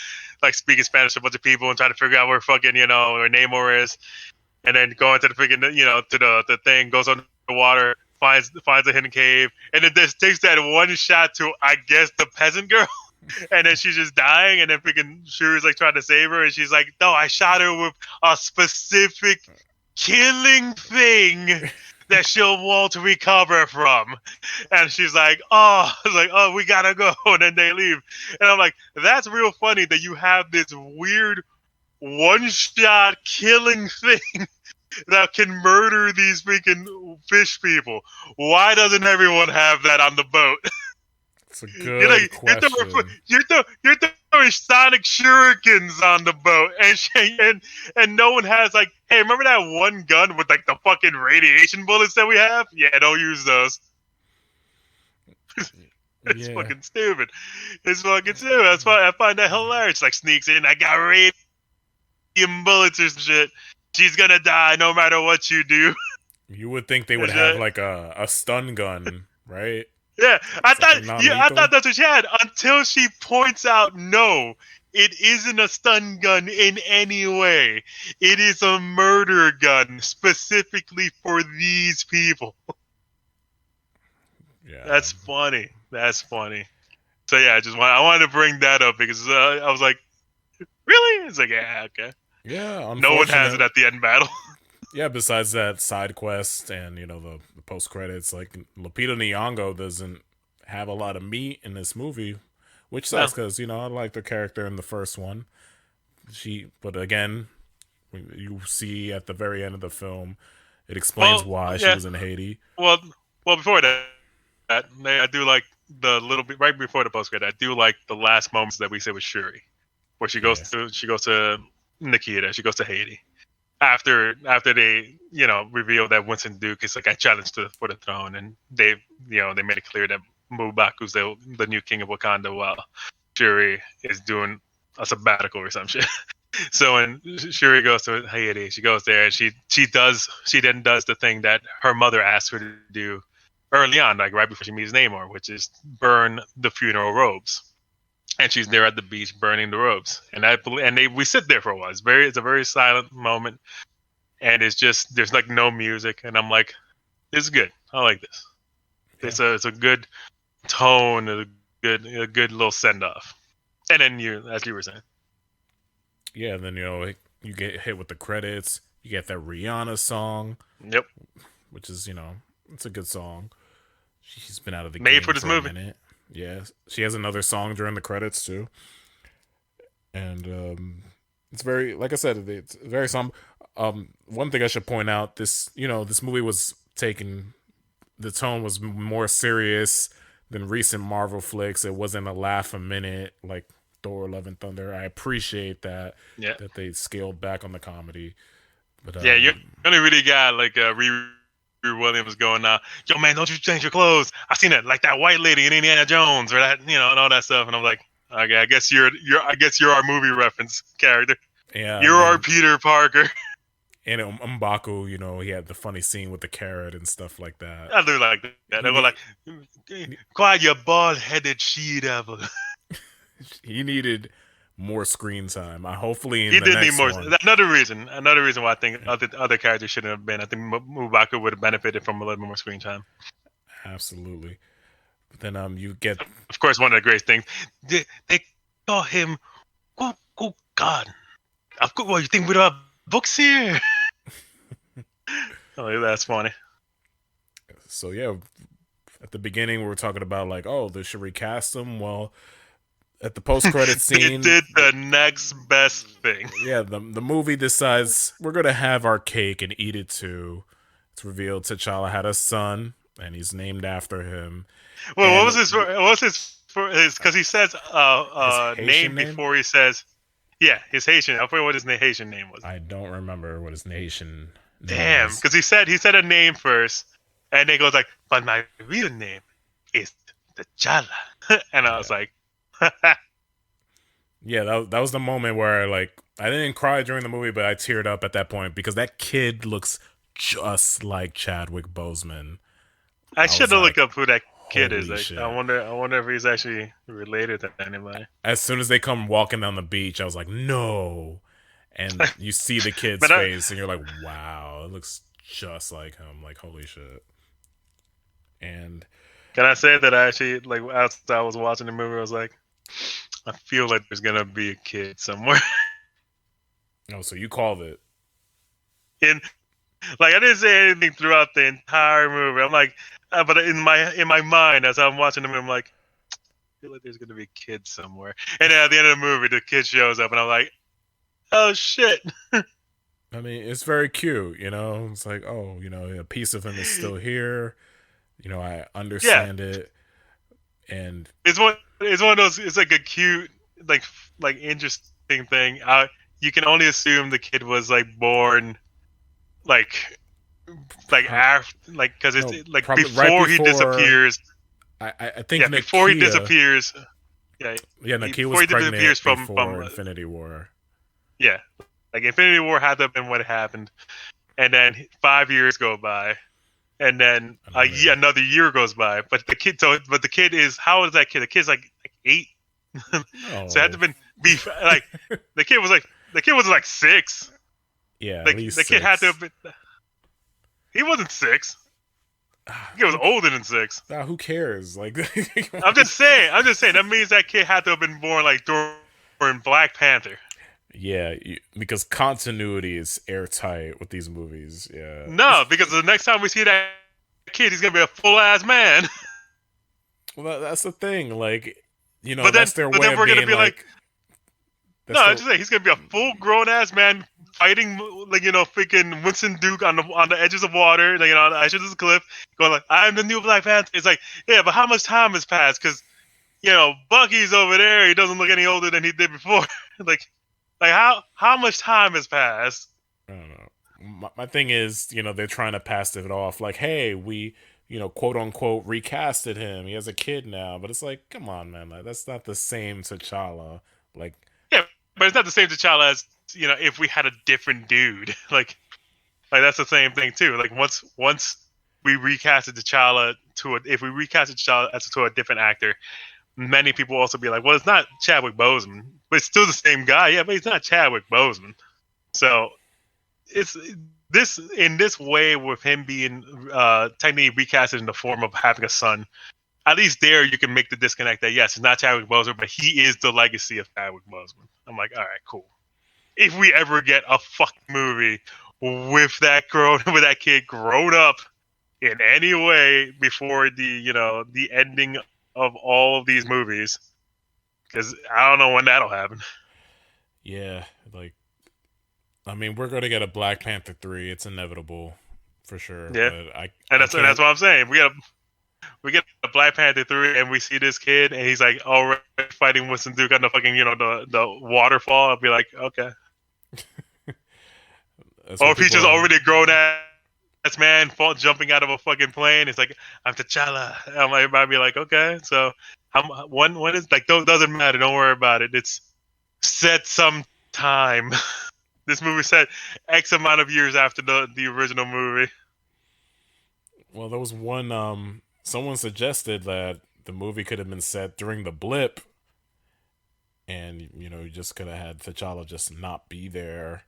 speaking Spanish to a bunch of people and trying to figure out where fucking where Namor is. And then going to the freaking, to the thing, goes under the water, finds a hidden cave, and it just takes that one shot to, I guess, the peasant girl, and then she's just dying, and then freaking Shuri's trying to save her, and she's like, no, I shot her with a specific killing thing that she'll want to recover from, and she's like, oh, we gotta go, and then they leave, and I'm like, that's real funny that you have this weird one-shot killing thing that can murder these freaking fish people. Why doesn't everyone have that on the boat? It's a good question. You're throwing sonic shurikens on the boat, and no one has hey, remember that one gun with the fucking radiation bullets that we have? Yeah, don't use those. It's fucking stupid. It's fucking stupid. That's why I find that hilarious. Sneaks in, I got radiation bullets or some shit. She's gonna die no matter what you do. You would think they would have a stun gun, right? Yeah, I thought that's what she had until she points out, no, it isn't a stun gun in any way. It is a murder gun specifically for these people. Yeah, that's funny. So yeah, I wanted to bring that up because I was like, really? It's yeah, okay. Yeah, no one has it at the end battle. Yeah, besides that side quest and the post credits, Lupita Nyong'o doesn't have a lot of meat in this movie, which sucks because I like the character in the first one. But again, you see at the very end of the film, it explains why she was in Haiti. Well, before that, I do like the little bit right before the post credit. I do like the last moments that we say with Shuri, where she goes to Nikita, she goes to Haiti. After they reveal that Winston Duke is I challenged for the throne, and they made it clear that M'Baku's the new king of Wakanda, while Shuri is doing a sabbatical or some shit. So when Shuri goes to Haiti, she goes there and she then does the thing that her mother asked her to do early on, right before she meets Namor, which is burn the funeral robes. And she's there at the beach burning the robes, we sit there for a while. It's a very silent moment, and it's just there's no music, and I'm like, this is good. I like this. Yeah. It's a good tone, a good little send off. And then as you were saying, yeah, and then you get hit with the credits. You get that Rihanna song. Yep, which is it's a good song. She's been out of the made game for this movie. Minute. Yeah, she has another song during the credits too, and it's very, like I said, it's very somber. One thing I should point out: this movie was taken. The tone was more serious than recent Marvel flicks. It wasn't a laugh a minute like Thor: Love and Thunder. I appreciate that they scaled back on the comedy. But yeah, you only really got Riri Williams going, yo man, don't you change your clothes. I seen it that white lady in Indiana Jones or that and all that stuff, and I'm like, okay, I guess you're our movie reference character. Yeah, you're our Peter Parker. And M'Baku, he had the funny scene with the carrot and stuff like that. I do like that. They go like, "Quiet your bald-headed she-devil." He needed more screen time. Hopefully in He the did need next more. one. Another reason why I think other characters shouldn't have been. I think M'Baku would have benefited from a little bit more screen time. Absolutely. But then you get, Of course, one of the great things they call him. Oh God! Of course, you think we don't have books here? Oh, that's funny. so yeah, at the beginning we were talking about like, oh, they should recast him. Well, at the post-credit scene, They did the next best thing. Yeah, the movie decides we're gonna have our cake and eat it too. It's revealed T'Challa had a son, and he's named after him. Well, And what was his? What was his? Because he says His Haitian name name? before he says, yeah, his Haitian. I forget what his Haitian name was. I don't remember what his nation name Damn, was. because he said a name first, and then he goes like, but my real name is T'Challa, and I was like, Yeah, that was the moment where like I didn't cry during the movie, but I teared up at that point because that kid looks just like Chadwick Boseman. I was should have like, looked up who that kid is. holy Like, shit. I wonder if he's actually related to anybody. As soon as they come walking down the beach, I was like, no. And you see the kid's But face, and you're like, wow, it looks just like him. Like, holy shit. And Can I say that I actually, like, as I was watching the movie, I was like, I feel like there's gonna be a kid somewhere. oh, so you called it. In like, I didn't say anything throughout the entire movie. I'm like, but in my mind, as I'm watching the movie, I'm like, I feel like there's gonna be a kid somewhere. And then at the end of the movie, the kid shows up, and I'm like, oh shit. I mean, it's very cute, It's like, oh, a piece of him is still here. I understand it. And It's one of those. It's like a cute, like interesting thing. You can only assume the kid was like born, like after, like because it's No, like probably before, right he before- disappears. I think Yeah, before he disappears. Yeah, Nakia before was he pregnant disappears before Infinity War. yeah, like Infinity War had to have been what happened, and then 5 years go by, and then another year goes by. But the kid is, how old is that kid? The kid's like 8. Oh. So it had to be like the kid was like 6. Yeah, Like at least the kid had to 6. have been. He wasn't 6. He was older than 6. Nah, who cares? Like, I'm just saying. That means that kid had to have been born like during Black Panther. Yeah, because continuity is airtight with these movies. Yeah. No, because the next time we see that kid, he's gonna be a full ass man. Well, that's the thing. Like, But that's then, their but way then of we're gonna being be like, that's no, their- I'm just saying he's gonna be a full grown ass man fighting, like, freaking Winston Duke on the edges of water, like, on the edges of the cliff, going like, I'm the new Black Panther. It's like, yeah, but how much time has passed? Because Bucky's over there. He doesn't look any older than he did before. like how much time has passed? I don't know. My thing is, they're trying to pass it off like, hey, we, quote unquote, recasted him. He has a kid now. But it's like, come on, man. Like, that's not the same T'Challa. Like, yeah, but it's not the same T'Challa as, if we had a different dude. like that's the same thing too. Like once we recasted T'Challa if we recasted T'Challa to a different actor, many people also be like, well, it's not Chadwick Boseman, but it's still the same guy. Yeah, but he's not Chadwick Boseman. So it's in this way, with him being technically recasted in the form of having a son. At least there you can make the disconnect that yes, it's not Chadwick Boseman, but he is the legacy of Chadwick Boseman. I'm like, all right, cool. If we ever get a fucking movie with that kid grown up in any way before the ending of all of these movies, because I don't know when that'll happen. yeah, like, I mean, we're gonna get a Black Panther 3. It's inevitable, for sure. Yeah, but that's what I'm saying. We get a Black Panther 3, and we see this kid, and he's like already fighting Winston Duke on the fucking the waterfall. I'll be like, okay. Or if he's just already a grown ass man jumping out of a fucking plane, it's like, I'm T'Challa. I might be like, okay, so when is like, doesn't matter. Don't worry about it. It's set some time. This movie set X amount of years after the original movie. Well, there was one. Someone suggested that the movie could have been set during the blip, and you just could have had T'Challa just not be there.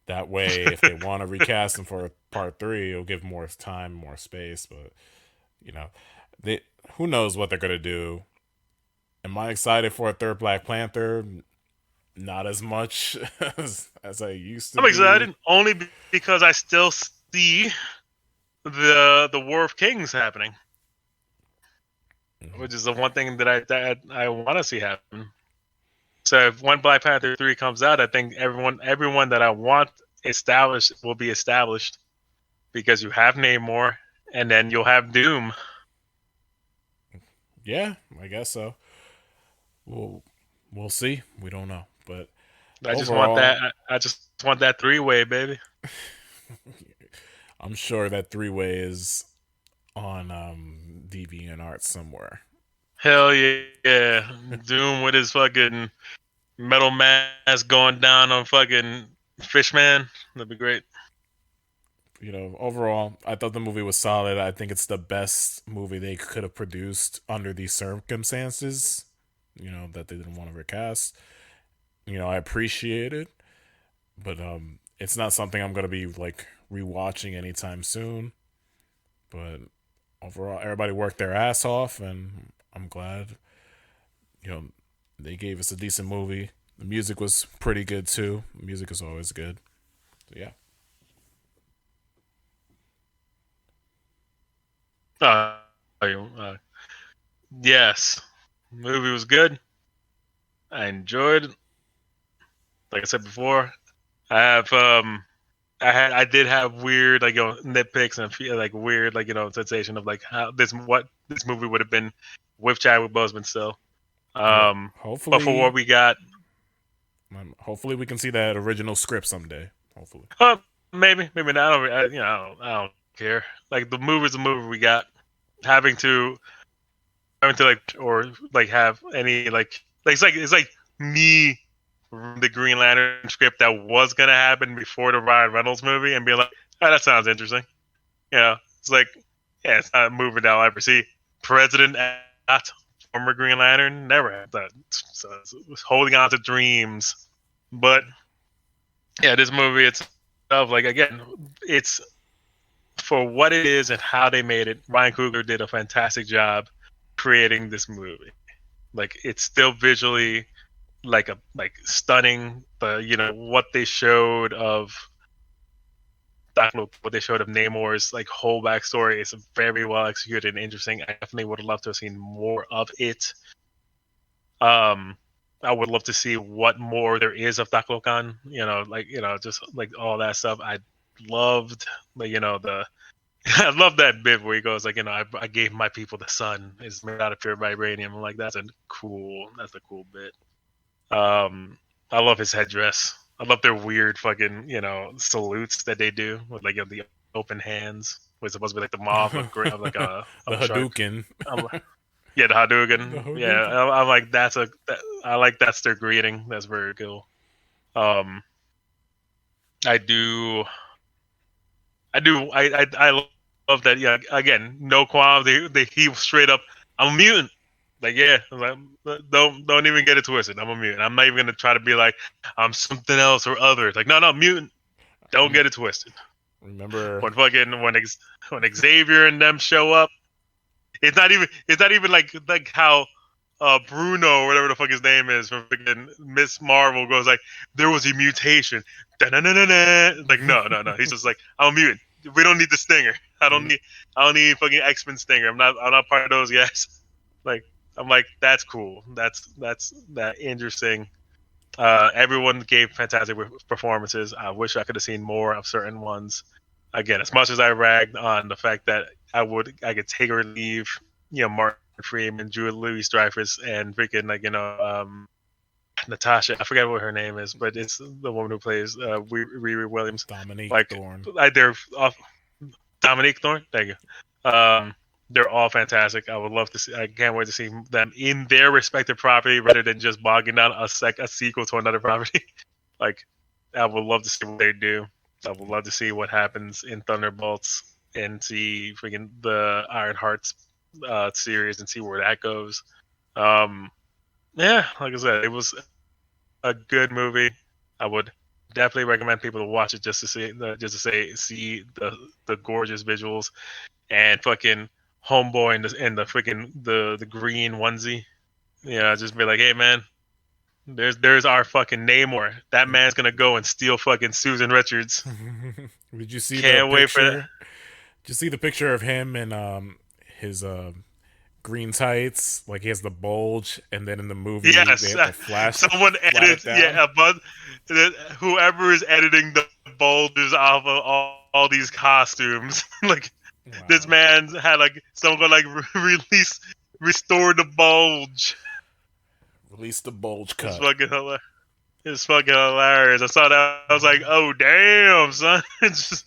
That way, if they want to recast him for part 3, it'll give more time, more space. But they who knows what they're gonna do. Am I excited for a third Black Panther? Not as much as I used to. I'm excited only because I still see the War of Kings happening, which is the one thing that I want to see happen. So if when Black Panther 3 comes out, I think everyone that I want established will be established, because you have Namor and then you'll have Doom. Yeah, I guess so. We'll see. We don't know, but I just want that. I just want that 3-way, baby. I'm sure that 3-way is on DeviantArt somewhere. Hell yeah. Doom with his fucking metal mask going down on fucking Fishman. That'd be great. Overall, I thought the movie was solid. I think it's the best movie they could have produced under these circumstances, that they didn't want to recast. I appreciate it, but it's not something I'm going to be like rewatching anytime soon. But overall, everybody worked their ass off, and I'm glad they gave us a decent movie. The music was pretty good too. The music is always good. So yeah. Yes, the movie was good. I enjoyed it. Like I said before, I did have weird nitpicks and feel like weird sensation of like how this movie would have been with Chadwick Boseman still. Hopefully, but for what we got, hopefully we can see that original script someday. Hopefully, maybe not. I don't care. Like the movie's the movie we got. Having to have any it's like me the Green Lantern script that was gonna happen before the Ryan Reynolds movie and be like, oh, that sounds interesting. It's like, yeah, it's not a movie that I'll ever see. President at former Green Lantern never had that. So it's holding on to dreams. But yeah, this movie itself, again, it's for what it is and how they made it. Ryan Coogler did a fantastic job creating this movie. It's still visually stunning. What they showed of Namor's whole backstory is very well executed and interesting. I definitely would have loved to have seen more of it. I would love to see what more there is of Daklokan. Just all that stuff. I loved I love that bit where he goes I gave my people the sun. It's made out of pure vibranium. I'm like, that's a cool bit. I love his headdress. I love their weird fucking salutes that they do with the open hands. Was supposed to be the moth of the Hadouken. Yeah, the Hadouken. Yeah, I'm like that's their greeting. That's very cool. I love that. Yeah, again, no qualms. He straight up, I'm a mutant. Yeah, don't even get it twisted. I'm a mutant. I'm not even gonna try to be like I'm something else or other. No, mutant. Don't get it twisted. Remember when Xavier and them show up, it's not even like how Bruno or whatever the fuck his name is from Miss Marvel goes there was a mutation. No. He's just I'm a mutant. We don't need the stinger. I don't need fucking X-Men stinger. I'm not part of those guys. I'm like, that's cool. That's that interesting. Everyone gave fantastic performances. I wish I could have seen more of certain ones. Again, as much as I ragged on the fact that I could take or leave, Martin Freeman, Julia Louis-Dreyfus, and freaking Natasha. I forget what her name is, but it's the woman who plays Riri Williams. Dominique Thorne. They're Dominique Thorne. Thank you. They're all fantastic. I would love to see. I can't wait to see them in their respective property rather than just bogging down a sequel to another property. I would love to see what they do. I would love to see what happens in Thunderbolts and see freaking the Iron Hearts series and see where that goes. Yeah, like I said, it was a good movie. I would definitely recommend people to watch it just to see the gorgeous visuals and fucking homeboy in the freaking the green onesie. Yeah, just be like, hey man, there's our fucking Namor. That man's gonna go and steal fucking Susan Richards. Did you see the Can't wait for that. picture? Did you see the picture of him and his green tights? Like he has the bulge, and then in the movie they Yes, have to flash. someone flat it edits. down. Yeah, but whoever is editing the bulges off of all these costumes, like Wow. this man had like someone like restore the bulge. Release the bulge It's cut. fucking hilarious. It's fucking hilarious. I saw that. I was like, oh damn, son. It's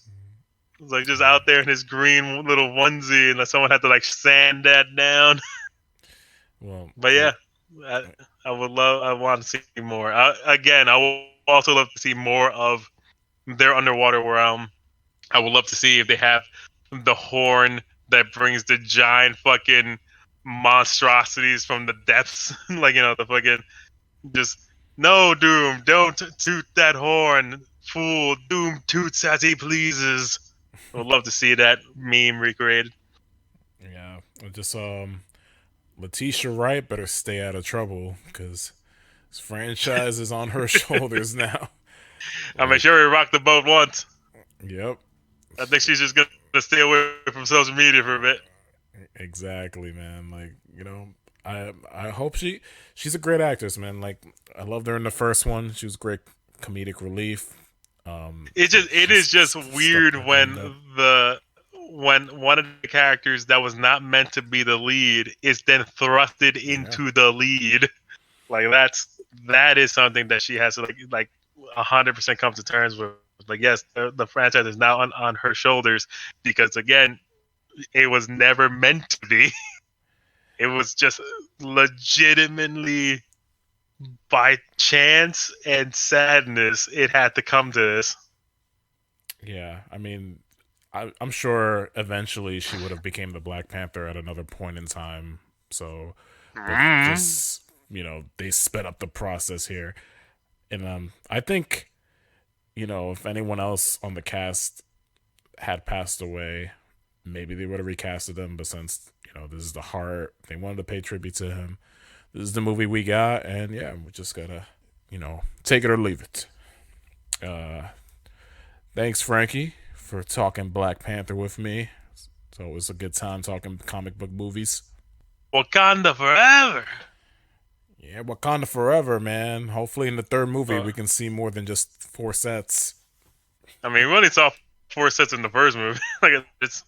like just out there in his green little onesie, and someone had to like sand that down. Well, But yeah, I want to see more. Again, I will also love to see more of their underwater realm. I would love to see if they have the horn that brings the giant fucking monstrosities from the depths. Like, the fucking just, no, Doom, don't toot that horn. Fool, Doom toots as he pleases. I would love to see that meme recreated. yeah, just Letitia Wright better stay out of trouble because this franchise is on her shoulders now. I mean, sure, we rocked the boat once. Yep. I think she's just gonna stay away from social media for a bit. Exactly, man. Like, I hope she's a great actress, man. Like, I loved her in the first one. She was great comedic relief. It is just weird when one of the characters that was not meant to be the lead is then thrusted into the lead. Like that is something that she has to like 100% come to terms with. Like, yes, the franchise is now on her shoulders because, again, it was never meant to be. It was just legitimately by chance and sadness it had to come to this. Yeah, I mean, I'm sure eventually she would have became the Black Panther at another point in time. So, but just they sped up the process here, and I think if anyone else on the cast had passed away, maybe they would have recasted them. But since this is the heart, they wanted to pay tribute to him. This is the movie we got, and yeah, we just gotta take it or leave it. Thanks, Frankie, for talking Black Panther with me. So it was a good time talking comic book movies. Wakanda Forever. Yeah, Wakanda Forever, man. Hopefully in the third movie we can see more than just 4 sets. I mean, we only saw 4 sets in the first movie. Like it's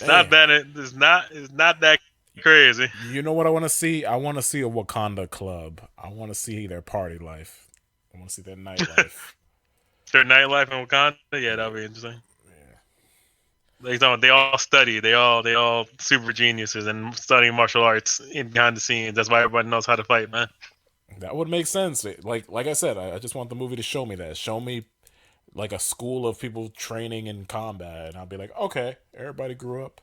not that it's not that crazy. You know what I want to see? I want to see a Wakanda club. I want to see their party life. I want to see their nightlife. Their nightlife in Wakanda? Yeah, that'll be interesting. They all study. They all super geniuses and studying martial arts behind the scenes. That's why everybody knows how to fight, man. That would make sense. Like I said, I just want the movie to show me that. Show me like a school of people training in combat, and I'll be like, okay, everybody grew up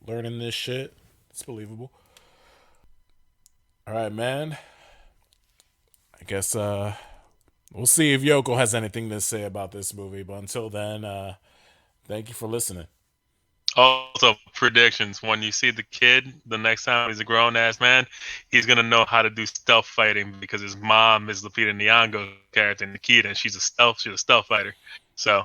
learning this shit. It's believable. All right, man. I guess we'll see if Yoko has anything to say about this movie. But until then, thank you for listening. Also, predictions. When you see the kid, the next time he's a grown-ass man, he's going to know how to do stealth fighting because his mom is Lupita Nyong'o's character, Nikita, and she's a stealth fighter. So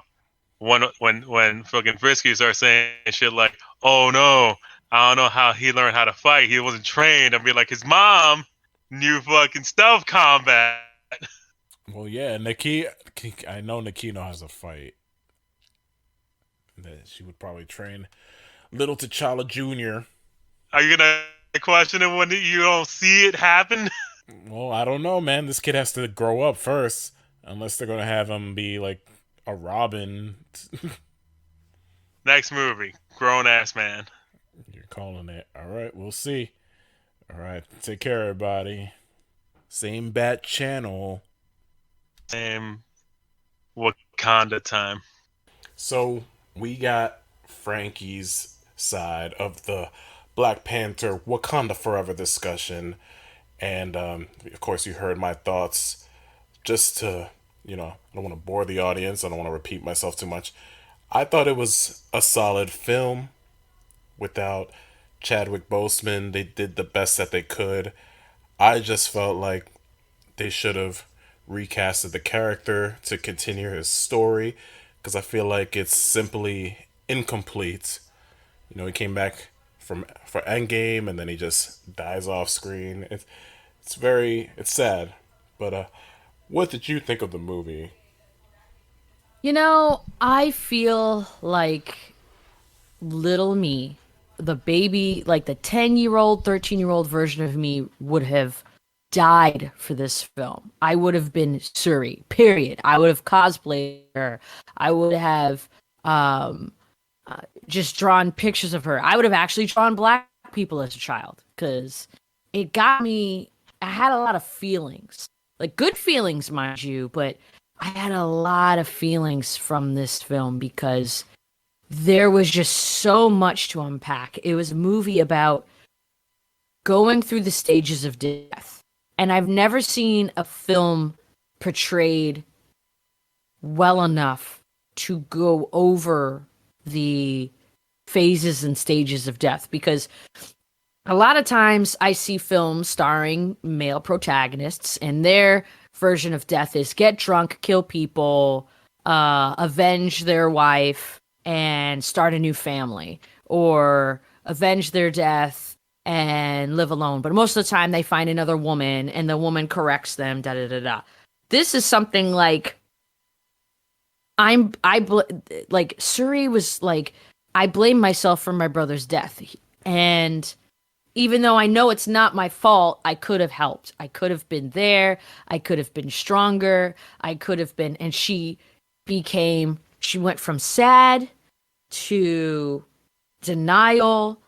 when fucking Frisky starts saying shit like, oh no, I don't know how he learned how to fight. He wasn't trained. I'll be like, his mom knew fucking stealth combat. Well, yeah, I know Nikki knows how to fight. That she would probably train little T'Challa Jr. Are you gonna question it when you don't see it happen? Well, I don't know, man. This kid has to grow up first, unless they're gonna have him be like a Robin. Next movie, grown ass man. You're calling it. All right, we'll see. All right, take care, everybody. Same bat channel. Same Wakanda time. So we got Frankie's side of the Black Panther Wakanda Forever discussion. And of course, you heard my thoughts. Just to, I don't want to bore the audience, I don't want to repeat myself too much. I thought it was a solid film without Chadwick Boseman. They did the best that they could. I just felt like they should have recasted the character to continue his story because I feel like it's simply incomplete. He came back for Endgame and then he just dies off screen. It's sad. But what did you think of the movie? I feel like little me, the baby, like the 10-year-old, 13-year-old version of me would have died for this film. I would have been Suri, period. I would have cosplayed her. I would have just drawn pictures of her. I would have actually drawn black people as a child because it got me. I had a lot of feelings, like good feelings, mind you, but I had a lot of feelings from this film because there was just so much to unpack. It was a movie about going through the stages of death. And I've never seen a film portrayed well enough to go over the phases and stages of death because a lot of times I see films starring male protagonists and their version of death is get drunk, kill people, avenge their wife, and start a new family, or avenge their death and live alone. But most of the time they find another woman and the woman corrects them, da da da da. This is something like like Suri was like, I blame myself for my brother's death. And even though I know it's not my fault, I could have helped. I could have been there. I could have been stronger. I could have been, and she went from sad to denial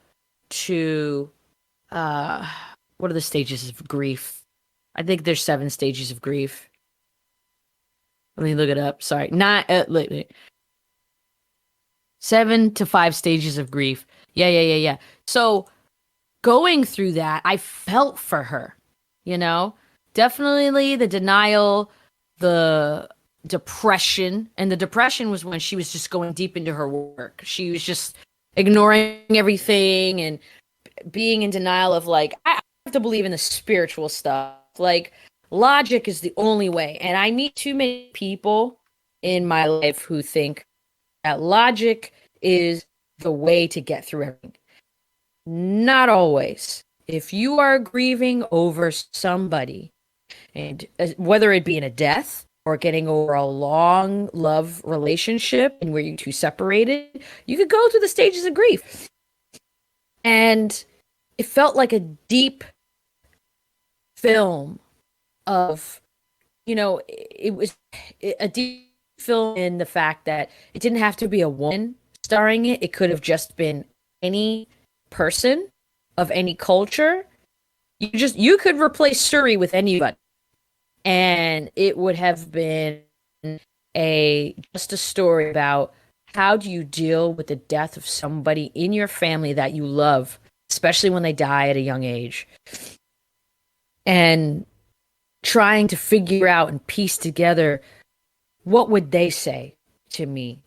to, what are the stages of grief? I think there's 7 stages of grief. Let me look it up. Sorry. 7 to 5 stages of grief. Yeah. So going through that, I felt for her, definitely the denial, the depression. And the depression was when she was just going deep into her work. She was just ignoring everything and being in denial of like, I have to believe in the spiritual stuff. Like, logic is the only way. And I meet too many people in my life who think that logic is the way to get through everything. Not always. If you are grieving over somebody, and whether it be in a death or getting over a long love relationship and where you two separated, you could go through the stages of grief. And it felt like a deep film of, it was a deep film in the fact that it didn't have to be a woman starring it. It could have just been any person of any culture. You could replace Suri with anybody, and it would have been just a story about how do you deal with the death of somebody in your family that you love, especially when they die at a young age, and trying to figure out and piece together what would they say to me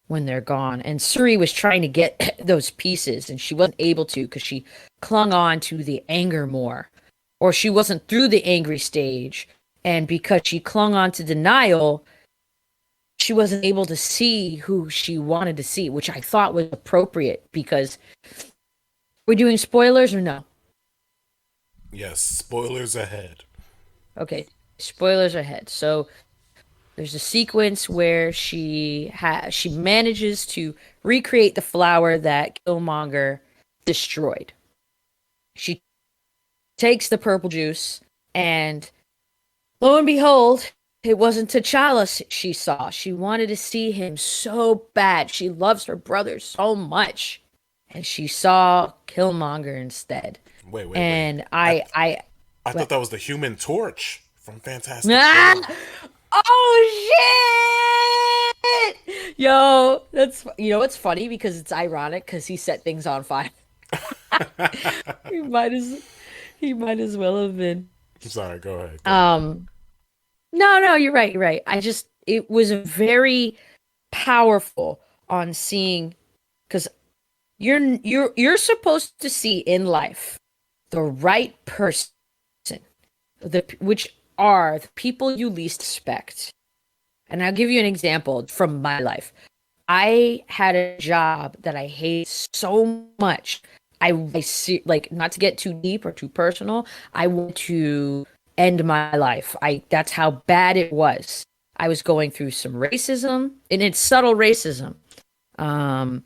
when they're gone. And Suri was trying to get those pieces, and she wasn't able to because she clung on to the anger more, or she wasn't through the angry stage. And because she clung on to denial, she wasn't able to see who she wanted to see, which I thought was appropriate because we're doing spoilers or no? Yes, spoilers ahead. Okay, spoilers ahead. So there's a sequence where she manages to recreate the flower that Killmonger destroyed. She takes the purple juice, and lo and behold, it wasn't T'Challa she saw. She wanted to see him so bad. She loves her brother so much, and she saw Killmonger instead. Wait. And I thought that was the Human Torch from Fantastic Ah! Four. Oh shit! Yo, it's funny because it's ironic because he set things on fire. He might as he might as well have been. I'm sorry. Go ahead. Go ahead. Um, no, you're right, you're right. It was very powerful on seeing because you're supposed to see in life the right person, which are the people you least expect. And I'll give you an example from my life. I had a job that I hate so much. I see, like, not to get too deep or too personal. I want to end my life. That's how bad it was. I was going through some racism, and it's subtle racism, um,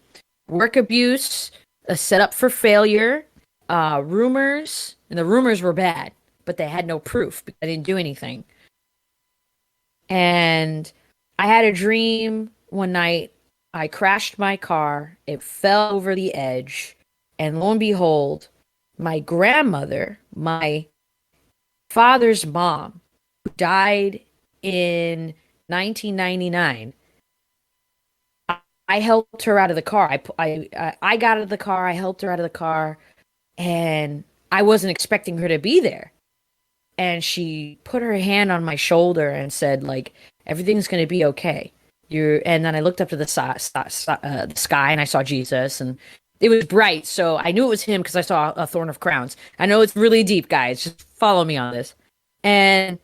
work abuse, a setup for failure, rumors, and the rumors were bad, but they had no proof because I didn't do anything. And I had a dream one night. I crashed my car. It fell over the edge. And lo and behold, my grandmother, my father's mom, who died in 1999, I helped her out of the car. I got out of the car. I helped her out of the car. And I wasn't expecting her to be there. And she put her hand on my shoulder and said, like, everything's going to be okay. And then I looked up to the sky and I saw Jesus, and it was bright. So I knew it was him because I saw a thorn of crowns. I know it's really deep, guys. Just follow me on this. And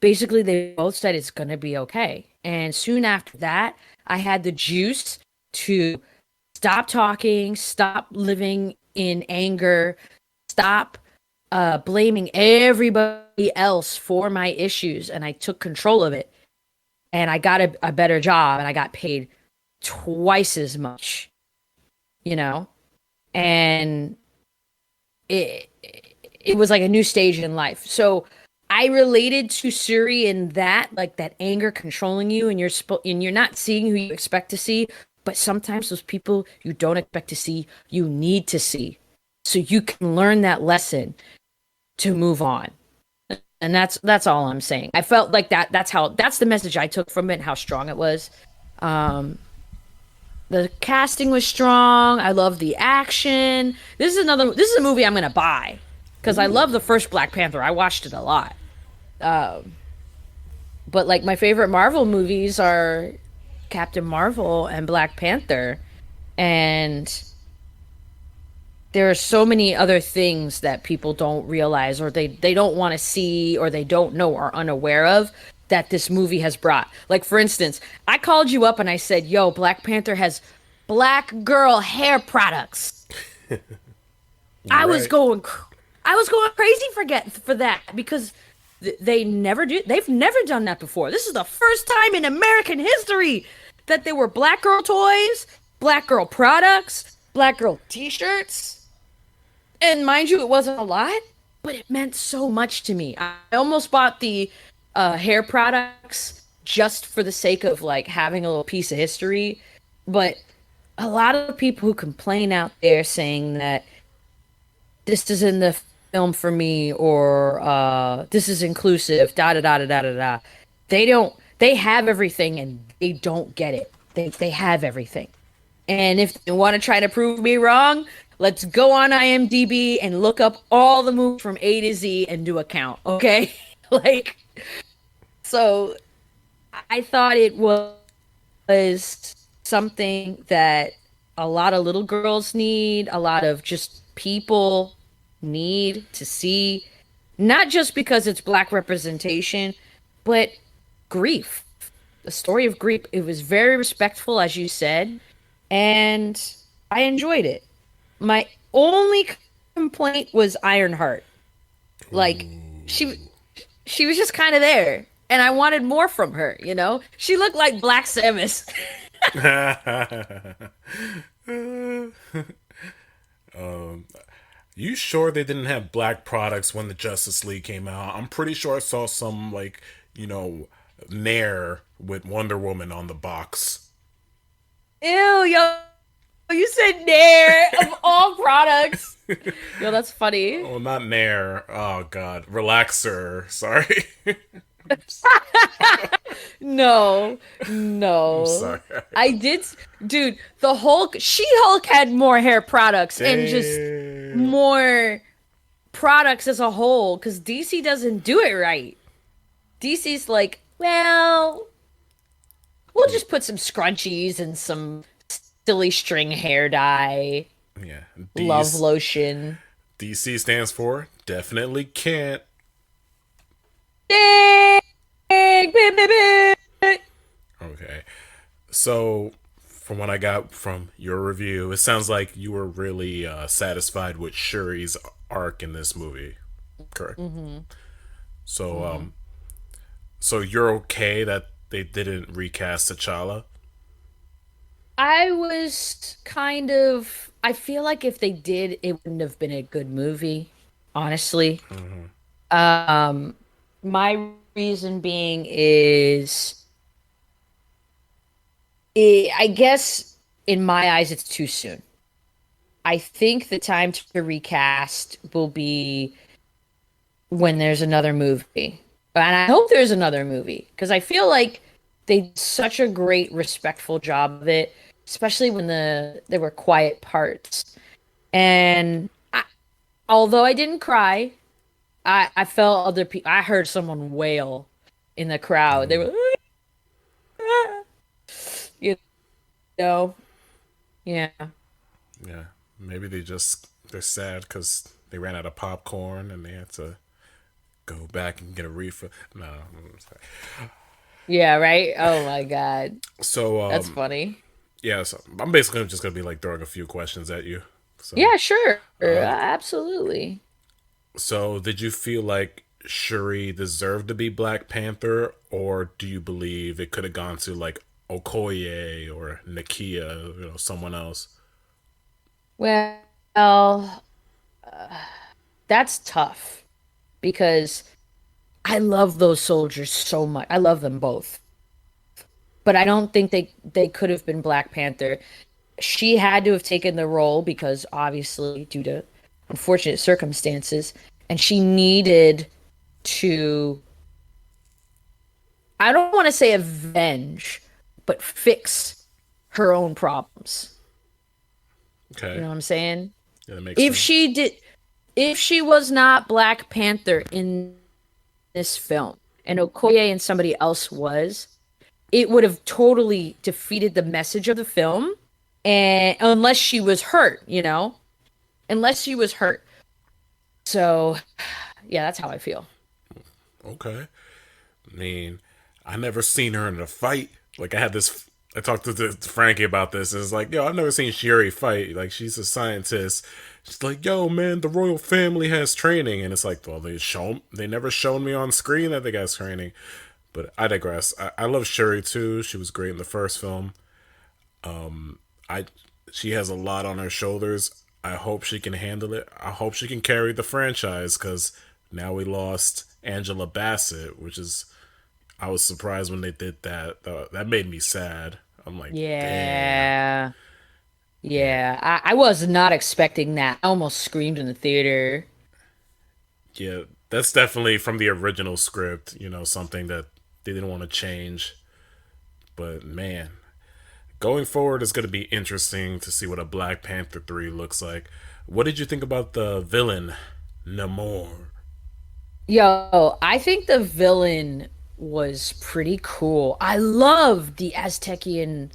basically they both said it's going to be okay. And soon after that, I had the juice to stop talking, stop living in anger, stop blaming everybody else for my issues, and I took control of it. And I got a better job, and I got paid twice as much, and it was like a new stage in life. So I related to Suri in that, like that anger controlling you, and you're not seeing who you expect to see, but sometimes those people you don't expect to see, you need to see, so you can learn that lesson to move on. And that's all I'm saying. I felt like that's the message I took from it, and how strong it was. The casting was strong. I love the action. This is a movie I'm gonna buy because I love the first Black Panther. I watched it a lot. But like my favorite Marvel movies are Captain Marvel and Black Panther, and there are so many other things that people don't realize, or they don't want to see, or they don't know or unaware of, that this movie has brought. Like, for instance, I called you up and I said, yo, Black Panther has black girl hair products. I was going crazy for that because they've never done that before. This is the first time in American history that there were black girl toys, black girl products, black girl t-shirts. And mind you, it wasn't a lot, but it meant so much to me. I almost bought the hair products just for the sake of like having a little piece of history. But a lot of people who complain out there saying that this isn't the film for me, or this is inclusive, da da da da da da da. They have everything and they don't get it. They have everything. And if you want to try to prove me wrong, let's go on IMDb and look up all the movies from A to Z and do a count, okay? Like, so I thought it was something that a lot of little girls need, a lot of just people need to see, not just because it's black representation, but grief. The story of grief. It was very respectful, as you said, and I enjoyed it. My only complaint was Ironheart. Like, she was just kind of there, and I wanted more from her, She looked like Black Samus. You sure they didn't have black products when the Justice League came out? I'm pretty sure I saw some, like, Nair with Wonder Woman on the box. Ew, yo. You said Nair of all products. Yo, that's funny. Oh, not Nair. Oh, God. Relaxer. Sorry. No, I'm no. sorry. I did, dude. The Hulk, She-Hulk had more hair products and just Damn. more products as a whole because DC doesn't do it right. DC's like, well, we'll just put some scrunchies and some silly string hair dye, Yeah. love lotion. DC stands for definitely can't. Ding, bing, bing, bing. Okay. So, from what I got from your review, it sounds like you were really satisfied with Shuri's arc in this movie. Correct. So, so you're okay that they didn't recast T'Challa? I was kind of. I feel like if they did, it wouldn't have been a good movie, honestly. My reason being is, I guess in my eyes, it's too soon. I think the time to recast will be when there's another movie. And I hope there's another movie because I feel like they did such a great, respectful job of it, especially when there were quiet parts. And although I didn't cry, I felt other people. I heard someone wail in the crowd. They were, you know, yeah. Yeah. Maybe they're sad because they ran out of popcorn and they had to go back and get a refill. No, I'm sorry. Yeah, right? Oh my God. So That's funny. yeah, so I'm basically just gonna be like throwing a few questions at you. So Yeah, sure. Absolutely. so did you feel like Shuri deserved to be Black Panther, or do you believe it could have gone to like Okoye or Nakia, someone else? Well, that's tough because I love those soldiers so much. I love them both. But I don't think they could have been Black Panther. She had to have taken the role because obviously due to unfortunate circumstances and she needed to, I don't want to say avenge, but fix her own problems. Okay, You know what I'm saying? yeah, that makes sense. If she was not Black Panther in this film and Okoye and somebody else was, it would have totally defeated the message of the film. And unless she was hurt, unless she was hurt. So, yeah, that's how I feel. Okay. I mean, I never seen her in a fight. Like I talked to Frankie about this. And it's like, yo, I've never seen Shuri fight. Like she's a scientist. She's like, yo, man, the royal family has training, and it's like, well, they never shown me on screen that they got training. But I digress. I love Shuri too. She was great in the first film. She has a lot on her shoulders. I hope she can handle it. I hope she can carry the franchise because now we lost Angela Bassett, which is I was surprised when they did that. That made me sad. I'm like, damn. Yeah. Yeah. I was not expecting that. I almost screamed in the theater. Yeah, that's definitely from the original script. Something that they didn't want to change. But man, going forward is going to be interesting to see what a Black Panther 3 looks like. What did you think about the villain, Namor? Yo, I think the villain was pretty cool. I love the Aztecian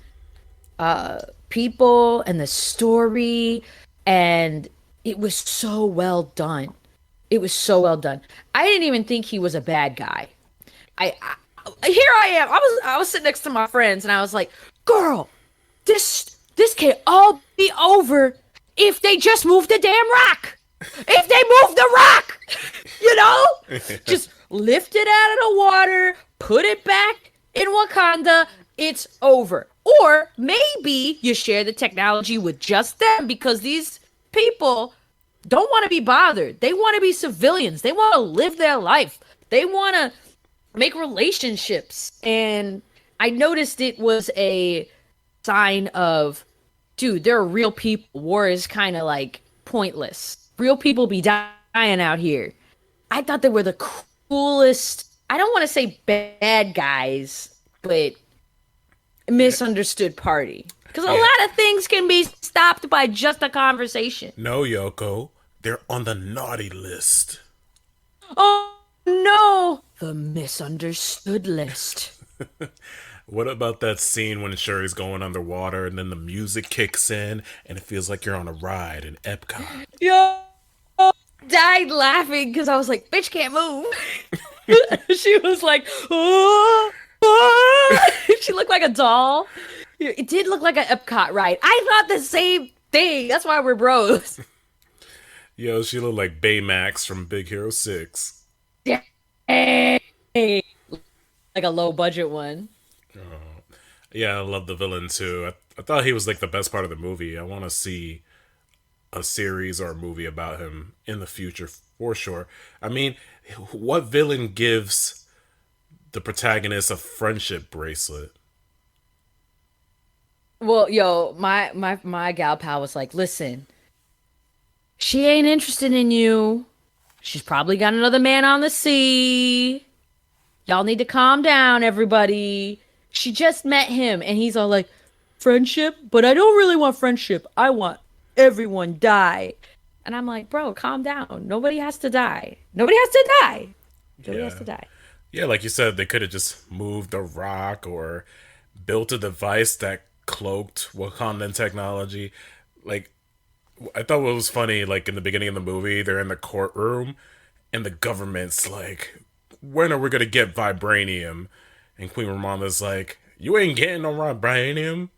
people and the story, and it was so well done. It was so well done. I didn't even think he was a bad guy. Here I am. I was sitting next to my friends, and I was like, "Girl, this can all be over if they just move the damn rock. If they move the rock, just lift it out of the water, put it back in Wakanda. It's over. Or maybe you share the technology with just them because these people don't want to be bothered. They want to be civilians. They want to live their life. They want to make relationships." And I noticed it was a sign of, dude, there are real people. War is kind of like pointless. Real people be dying out here. I thought they were the coolest I don't want to say bad guys, but misunderstood party. Because a lot of things can be stopped by just a conversation. No, Yoko, they're on the naughty list. Oh no, the misunderstood list. What about that scene when Shuri's going underwater and then the music kicks in and it feels like you're on a ride in Epcot? Yo, died laughing because I was like, bitch can't move. She was like, oh, oh. She looked like a doll. It did look like an Epcot ride. I thought the same thing. That's why we're bros. Yo, she looked like Baymax from Big Hero 6. Yeah. Like a low budget one. Yeah, I love the villain too. I thought he was like the best part of the movie. I want to see a series or a movie about him in the future for sure. I mean, what villain gives the protagonist a friendship bracelet? Well, yo, my gal pal was like, listen, she ain't interested in you. She's probably got another man on the sea. Y'all need to calm down, everybody. She just met him, and he's all like, friendship? But I don't really want friendship. I want everyone die. And I'm like, bro, calm down. Nobody has to die. Nobody has to die. Nobody has to die. Yeah, like you said, they could have just moved a rock or built a device that cloaked Wakandan technology. Like, I thought what was funny, like in the beginning of the movie, they're in the courtroom, and the government's like, when are we gonna get vibranium? And Queen Ramonda's like, you ain't getting no vibranium.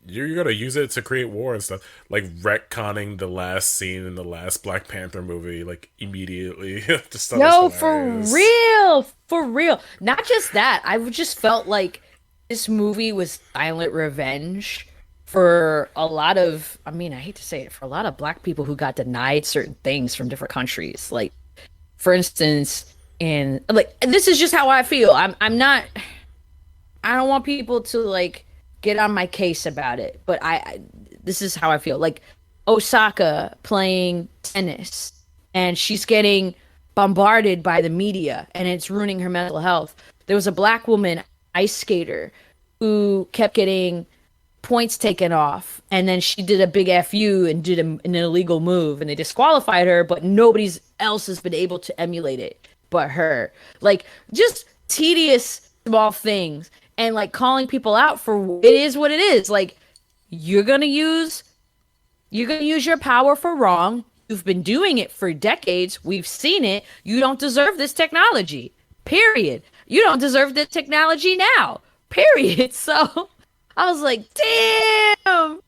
You're gonna use it to create war and stuff. Like retconning the last scene in the last Black Panther movie, like immediately. Just Yo, for real. Not just that. I just felt like this movie was silent revenge for a lot of, I mean, I hate to say it, for a lot of Black people who got denied certain things from different countries. Like, for instance, in like, this is just how I feel. I'm not, I don't want people to like get on my case about it, but this is how I feel. Like Osaka playing tennis, and she's getting bombarded by the media, and it's ruining her mental health. There was a Black woman ice skater who kept getting points taken off, and then she did a big FU and did an illegal move, and they disqualified her, but nobody else has been able to emulate it but her. Like, just tedious small things, and like calling people out for it is what it is. Like, you're gonna use your power for wrong. You've been doing it for decades. We've seen it. You don't deserve this technology. Period. You don't deserve this technology now. Period. So I was like, damn,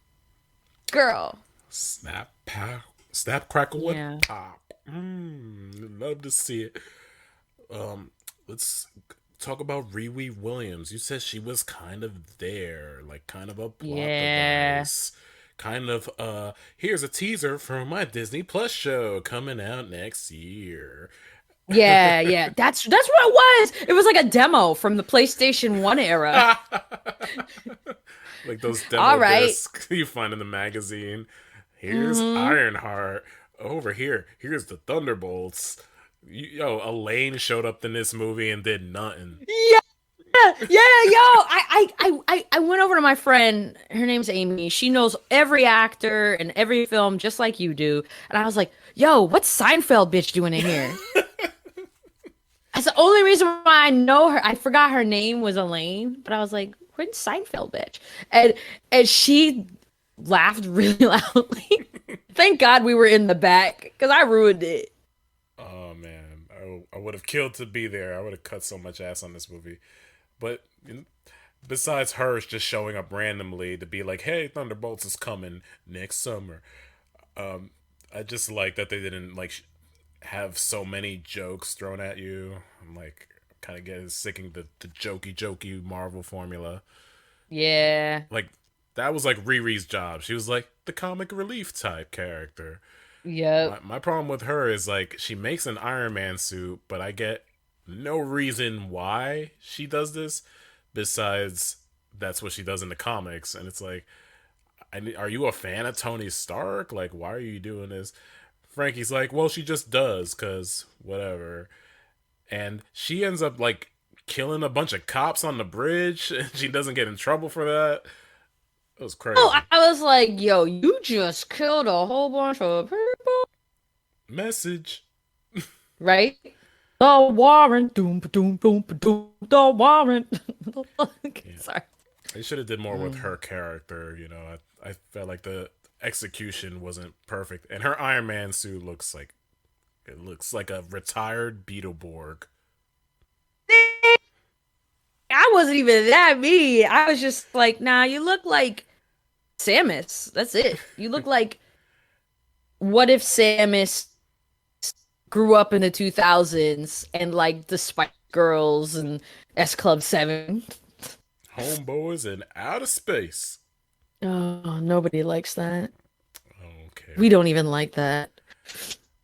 girl. Snap, crackle, Yeah. and pop. Love to see it. Let's talk about Riri Williams. You said she was kind of there, like kind of a plot device. Kind of, here's a teaser for my Disney Plus show coming out next year. Yeah. That's what it was. It was like a demo from the PlayStation 1 era. Like those demo discs you find in the magazine. Here's Ironheart. Over here, here's the Thunderbolts. Yo, Elaine showed up in this movie and did nothing. Yeah, yo. I went over to my friend. Her name's Amy. She knows every actor and every film just like you do. And I was like, yo, what's Seinfeld bitch doing in here? That's the only reason why I know her. I forgot her name was Elaine, but I was like, where's Seinfeld bitch? And she laughed really loudly. Thank God we were in the back, because I ruined it. Oh man, I would have killed to be there. I would have cut so much ass on this movie. But besides her just showing up randomly to be like, hey, Thunderbolts is coming next summer. I just like that they didn't like have so many jokes thrown at you. I'm like kind of getting sick of the jokey Marvel formula. Yeah. Like that was like Riri's job. She was like the comic relief type character. Yep. My problem with her is like she makes an Iron Man suit, but I get no reason why she does this besides that's what she does in the comics. And it's like, are you a fan of Tony Stark? Like, why are you doing this? Frankie's like, well, she just does, because whatever. and she ends up like killing a bunch of cops on the bridge, and she doesn't get in trouble for that. It was crazy. Oh, I was like, yo, you just killed a whole bunch of people. Message. Right? The warrant. Doom, doom, doom, doom, the warrant. Sorry. They should have did more with her character. You know, I felt like the execution wasn't perfect, and her Iron Man suit looks like a retired Beetleborg. I wasn't even that mean. I was just like, nah, you look like Samus. That's it. You look like, what if Samus grew up in the 2000s and like the Spice Girls and S Club 7? Homeboys in outer space. Oh, nobody likes that. Okay. We don't even like that.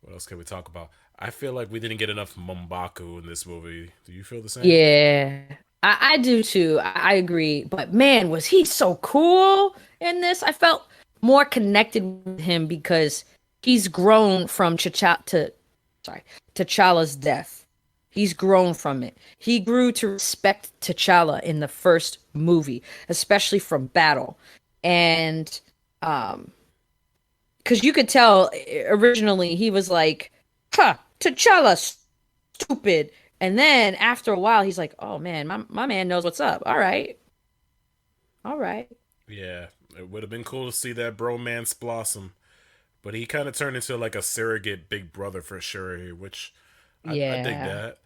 What else can we talk about? I feel like we didn't get enough Mumbaku in this movie. Do you feel the same? Yeah, I do too. I agree. But man, was he so cool in this? I felt more connected with him because he's grown from T'Challa's death. He's grown from it. He grew to respect T'Challa in the first movie, especially from battle. And because you could tell originally he was like, huh, T'Challa, stupid. And then after a while, he's like, oh man, my man knows what's up. All right. All right. Yeah, it would have been cool to see that bromance blossom. But he kind of turned into like a surrogate big brother for sure, which I dig that.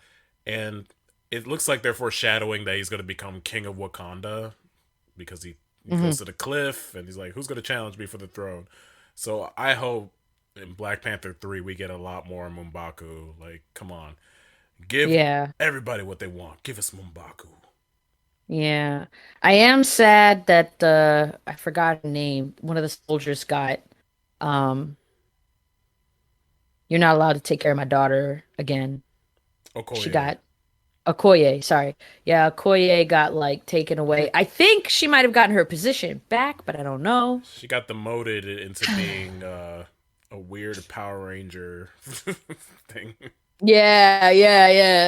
And it looks like they're foreshadowing that he's going to become king of Wakanda because he goes to the cliff and he's like, who's going to challenge me for the throne? So I hope in Black Panther 3 we get a lot more Mumbaku. Like, come on. Give everybody what they want. Give us Mumbaku. Yeah. I am sad that I forgot her name. One of the soldiers got you're not allowed to take care of my daughter again. Okoye. She got Okoye, sorry. Yeah, Okoye got like taken away. I think she might have gotten her position back, but I don't know. She got demoted into being a weird Power Ranger thing. Yeah.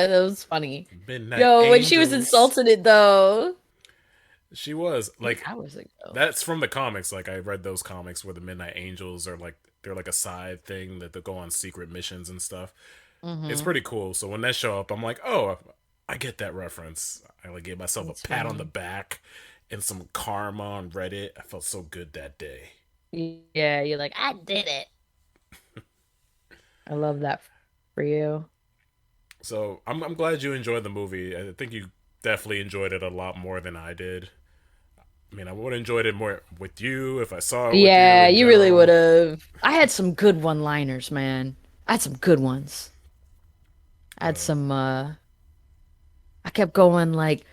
That was funny. Midnight when she was insulting it though. She was like, hours ago. That's from the comics. Like I read those comics where the Midnight Angels are like they're like a side thing that they go on secret missions and stuff. It's pretty cool. So when that show up, I'm like, oh, I get that reference. I like gave myself a pat on the back and some karma on Reddit. I felt so good that day. Yeah, you're like, I did it. I love that for you. So I'm glad you enjoyed the movie. I think you definitely enjoyed it a lot more than I did. I mean, I would have enjoyed it more with you if I saw it with you. Yeah, you really would have. I had some good one-liners, man. I had some good ones. I had some, I kept going like,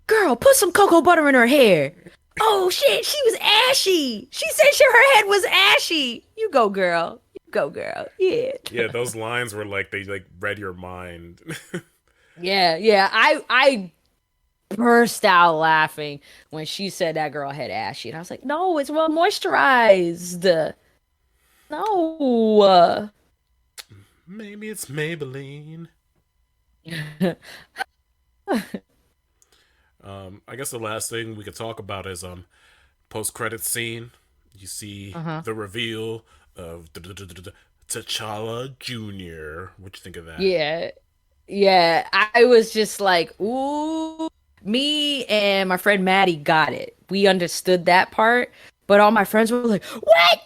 girl, put some cocoa butter in her hair. Oh, shit, she was ashy. She said her head was ashy. You go, girl. You go, girl. Yeah. Yeah, those lines were like, they like read your mind. Yeah. I burst out laughing when she said that girl had ashy. And I was like, no, it's well moisturized. No. Maybe it's Maybelline. I guess the last thing we could talk about is post-credit scene. You see the reveal of T'Challa Jr. What you think of that? Yeah. I was just like, ooh. Me and my friend Maddie got it. We understood that part, but all my friends were like, what?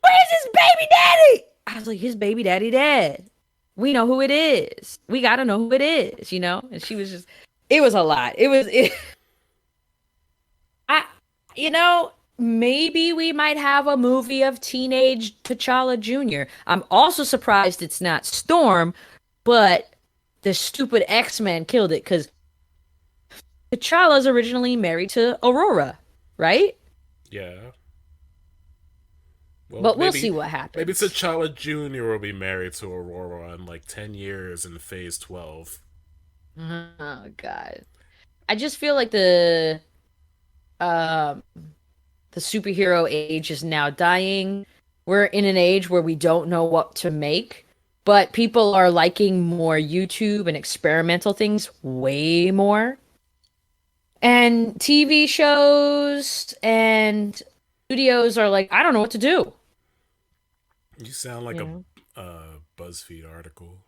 Where's his baby daddy? I was like, his baby daddy dead. We know who it is. We gotta know who it is, you know? And she was just, it was a lot. Maybe we might have a movie of teenage T'Challa Jr. I'm also surprised it's not Storm, but the stupid X-Men killed it because T'Challa's originally married to Aurora, right? Yeah. Well, but we'll see what happens. Maybe T'Challa Jr. will be married to Aurora in like 10 years in Phase 12. Oh, God. I just feel like the superhero age is now dying. We're in an age where we don't know what to make. but people are liking more YouTube and experimental things way more. And TV shows and studios are like, I don't know what to do. You sound like You know? a BuzzFeed article.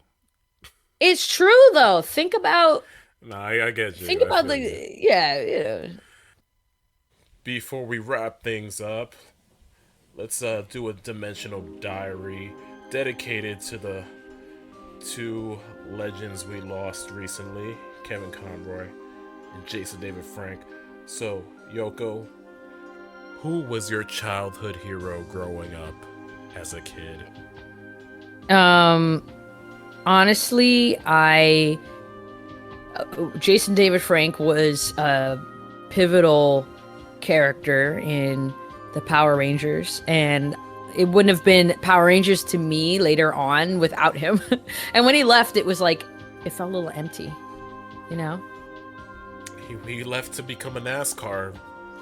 It's true though. No, I get you. Think I about feel you. yeah. Before we wrap things up, let's do a dimensional diary dedicated to the two legends we lost recently, Kevin Conroy and Jason David Frank. So, Yoko, who was your childhood hero growing up as a kid? Honestly, Jason David Frank was a pivotal character in the Power Rangers, and it wouldn't have been Power Rangers to me later on without him. And when he left, it was like it felt a little empty, you know? He left to become a NASCAR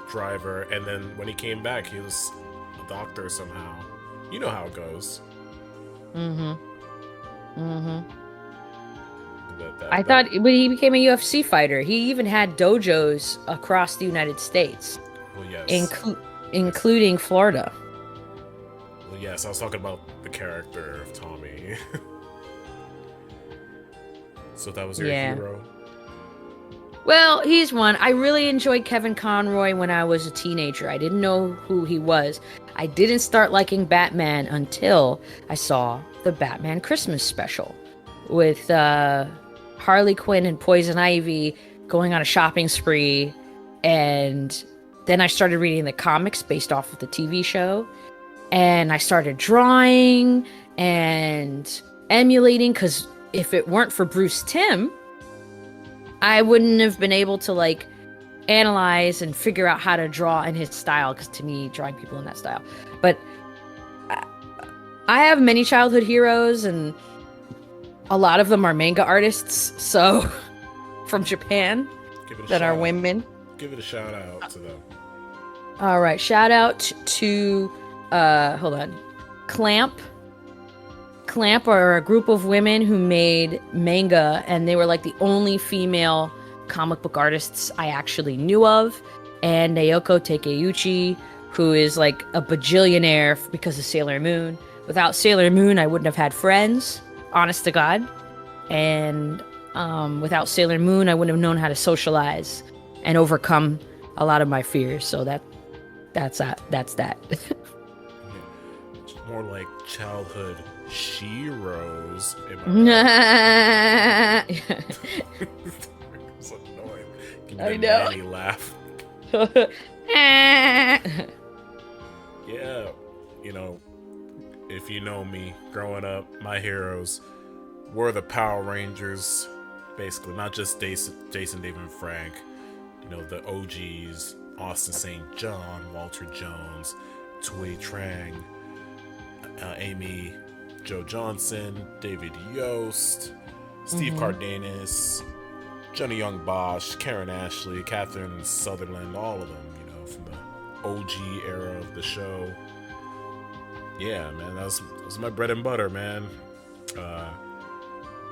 driver, and then when he came back, he was a doctor somehow. You know how it goes. I thought when he became a UFC fighter, he even had dojos across the United States, Well, yes. including Florida. Well, yes, I was talking about the character of Tommy. So that was your hero? Well, he's one. I really enjoyed Kevin Conroy when I was a teenager. I didn't know who he was. I didn't start liking Batman until I saw the Batman Christmas special with Harley Quinn and Poison Ivy going on a shopping spree. And then I started reading the comics based off of the TV show. And I started drawing and emulating, because if it weren't for Bruce Timm, I wouldn't have been able to like analyze and figure out how to draw in his style, because to me, drawing people in that style. But I have many childhood heroes, and a lot of them are manga artists, so from Japan that are women. Give it a shout out to them. All right, shout out to hold on, Clamp. Clamp are a group of women who made manga, and they were like the only female comic book artists I actually knew of. And Naoko Takeuchi, who is like a bajillionaire because of Sailor Moon. Without Sailor Moon, I wouldn't have had friends, honest to God. And without Sailor Moon, I wouldn't have known how to socialize and overcome a lot of my fears. So that's that. It's more like childhood sheroes. I It's annoying. Give me that know. nanny laugh. Yeah, you know, if you know me, growing up, my heroes were the Power Rangers, basically, not just Jason David Frank, you know, the OGs, Austin St. John, Walter Jones, Tui Trang, Amy Jo Johnson, David Yost, Steve Cardenas, Johnny Young Bosch, Karen Ashley, Catherine Sutherland, all of them, you know, from the OG era of the show. Yeah, man, that was my bread and butter, man.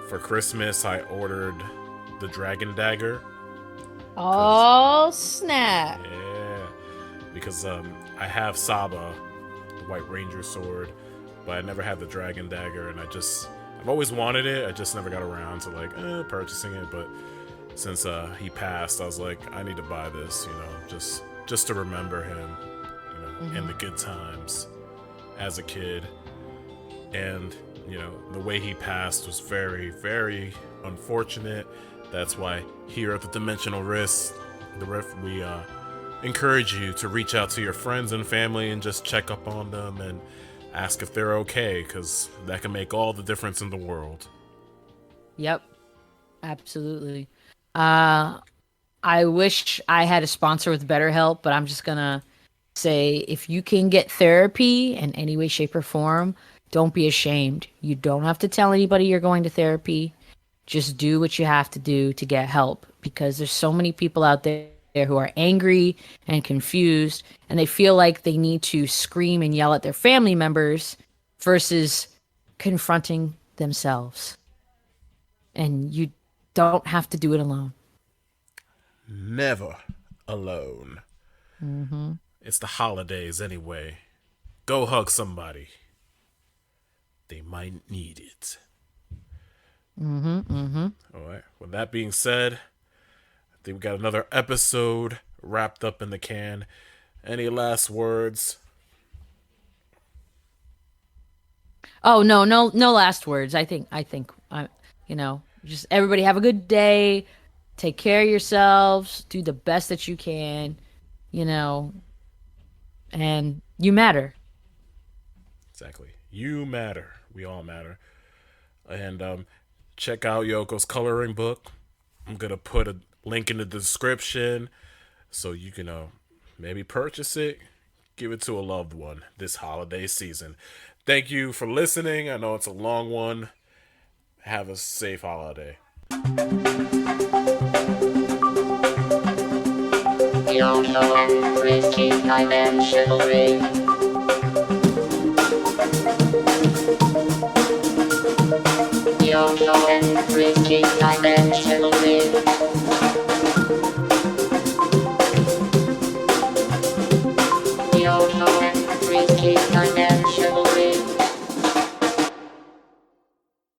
For Christmas, I ordered the Dragon Dagger. Oh, snap. Yeah, because I have Saba, the White Ranger sword, but I never had the Dragon Dagger, and I've always wanted it. I just never got around to like purchasing it. But since he passed, I was like, I need to buy this, you know, just to remember him, you know, and the good times as a kid. And you know, the way he passed was very, very unfortunate. That's why here at the Dimensional Rift, we encourage you to reach out to your friends and family and just check up on them and ask if they're okay, because that can make all the difference in the world. Yep, absolutely. I wish I had a sponsor with BetterHelp, but I'm just gonna say, if you can get therapy in any way, shape, or form, don't be ashamed. You don't have to tell anybody you're going to therapy. Just do what you have to do to get help, because there's so many people out there who are angry and confused, and they feel like they need to scream and yell at their family members versus confronting themselves. And you don't have to do it alone. Never alone. It's the holidays anyway. Go hug somebody. They might need it. All right. With that being said, I think we got another episode wrapped up in the can. Any last words? Oh, no last words. I think just everybody have a good day. Take care of yourselves. Do the best that you can, and you matter. Exactly. You matter. We all matter. And check out Yoko's coloring book. I'm going to put a link in the description so you can maybe purchase it. Give it to a loved one this holiday season. Thank you for listening. I know it's a long one. Have a safe holiday. Yoko and Frisky Crime and Chivalry. Yoko and Frisky Crime and Chivalry.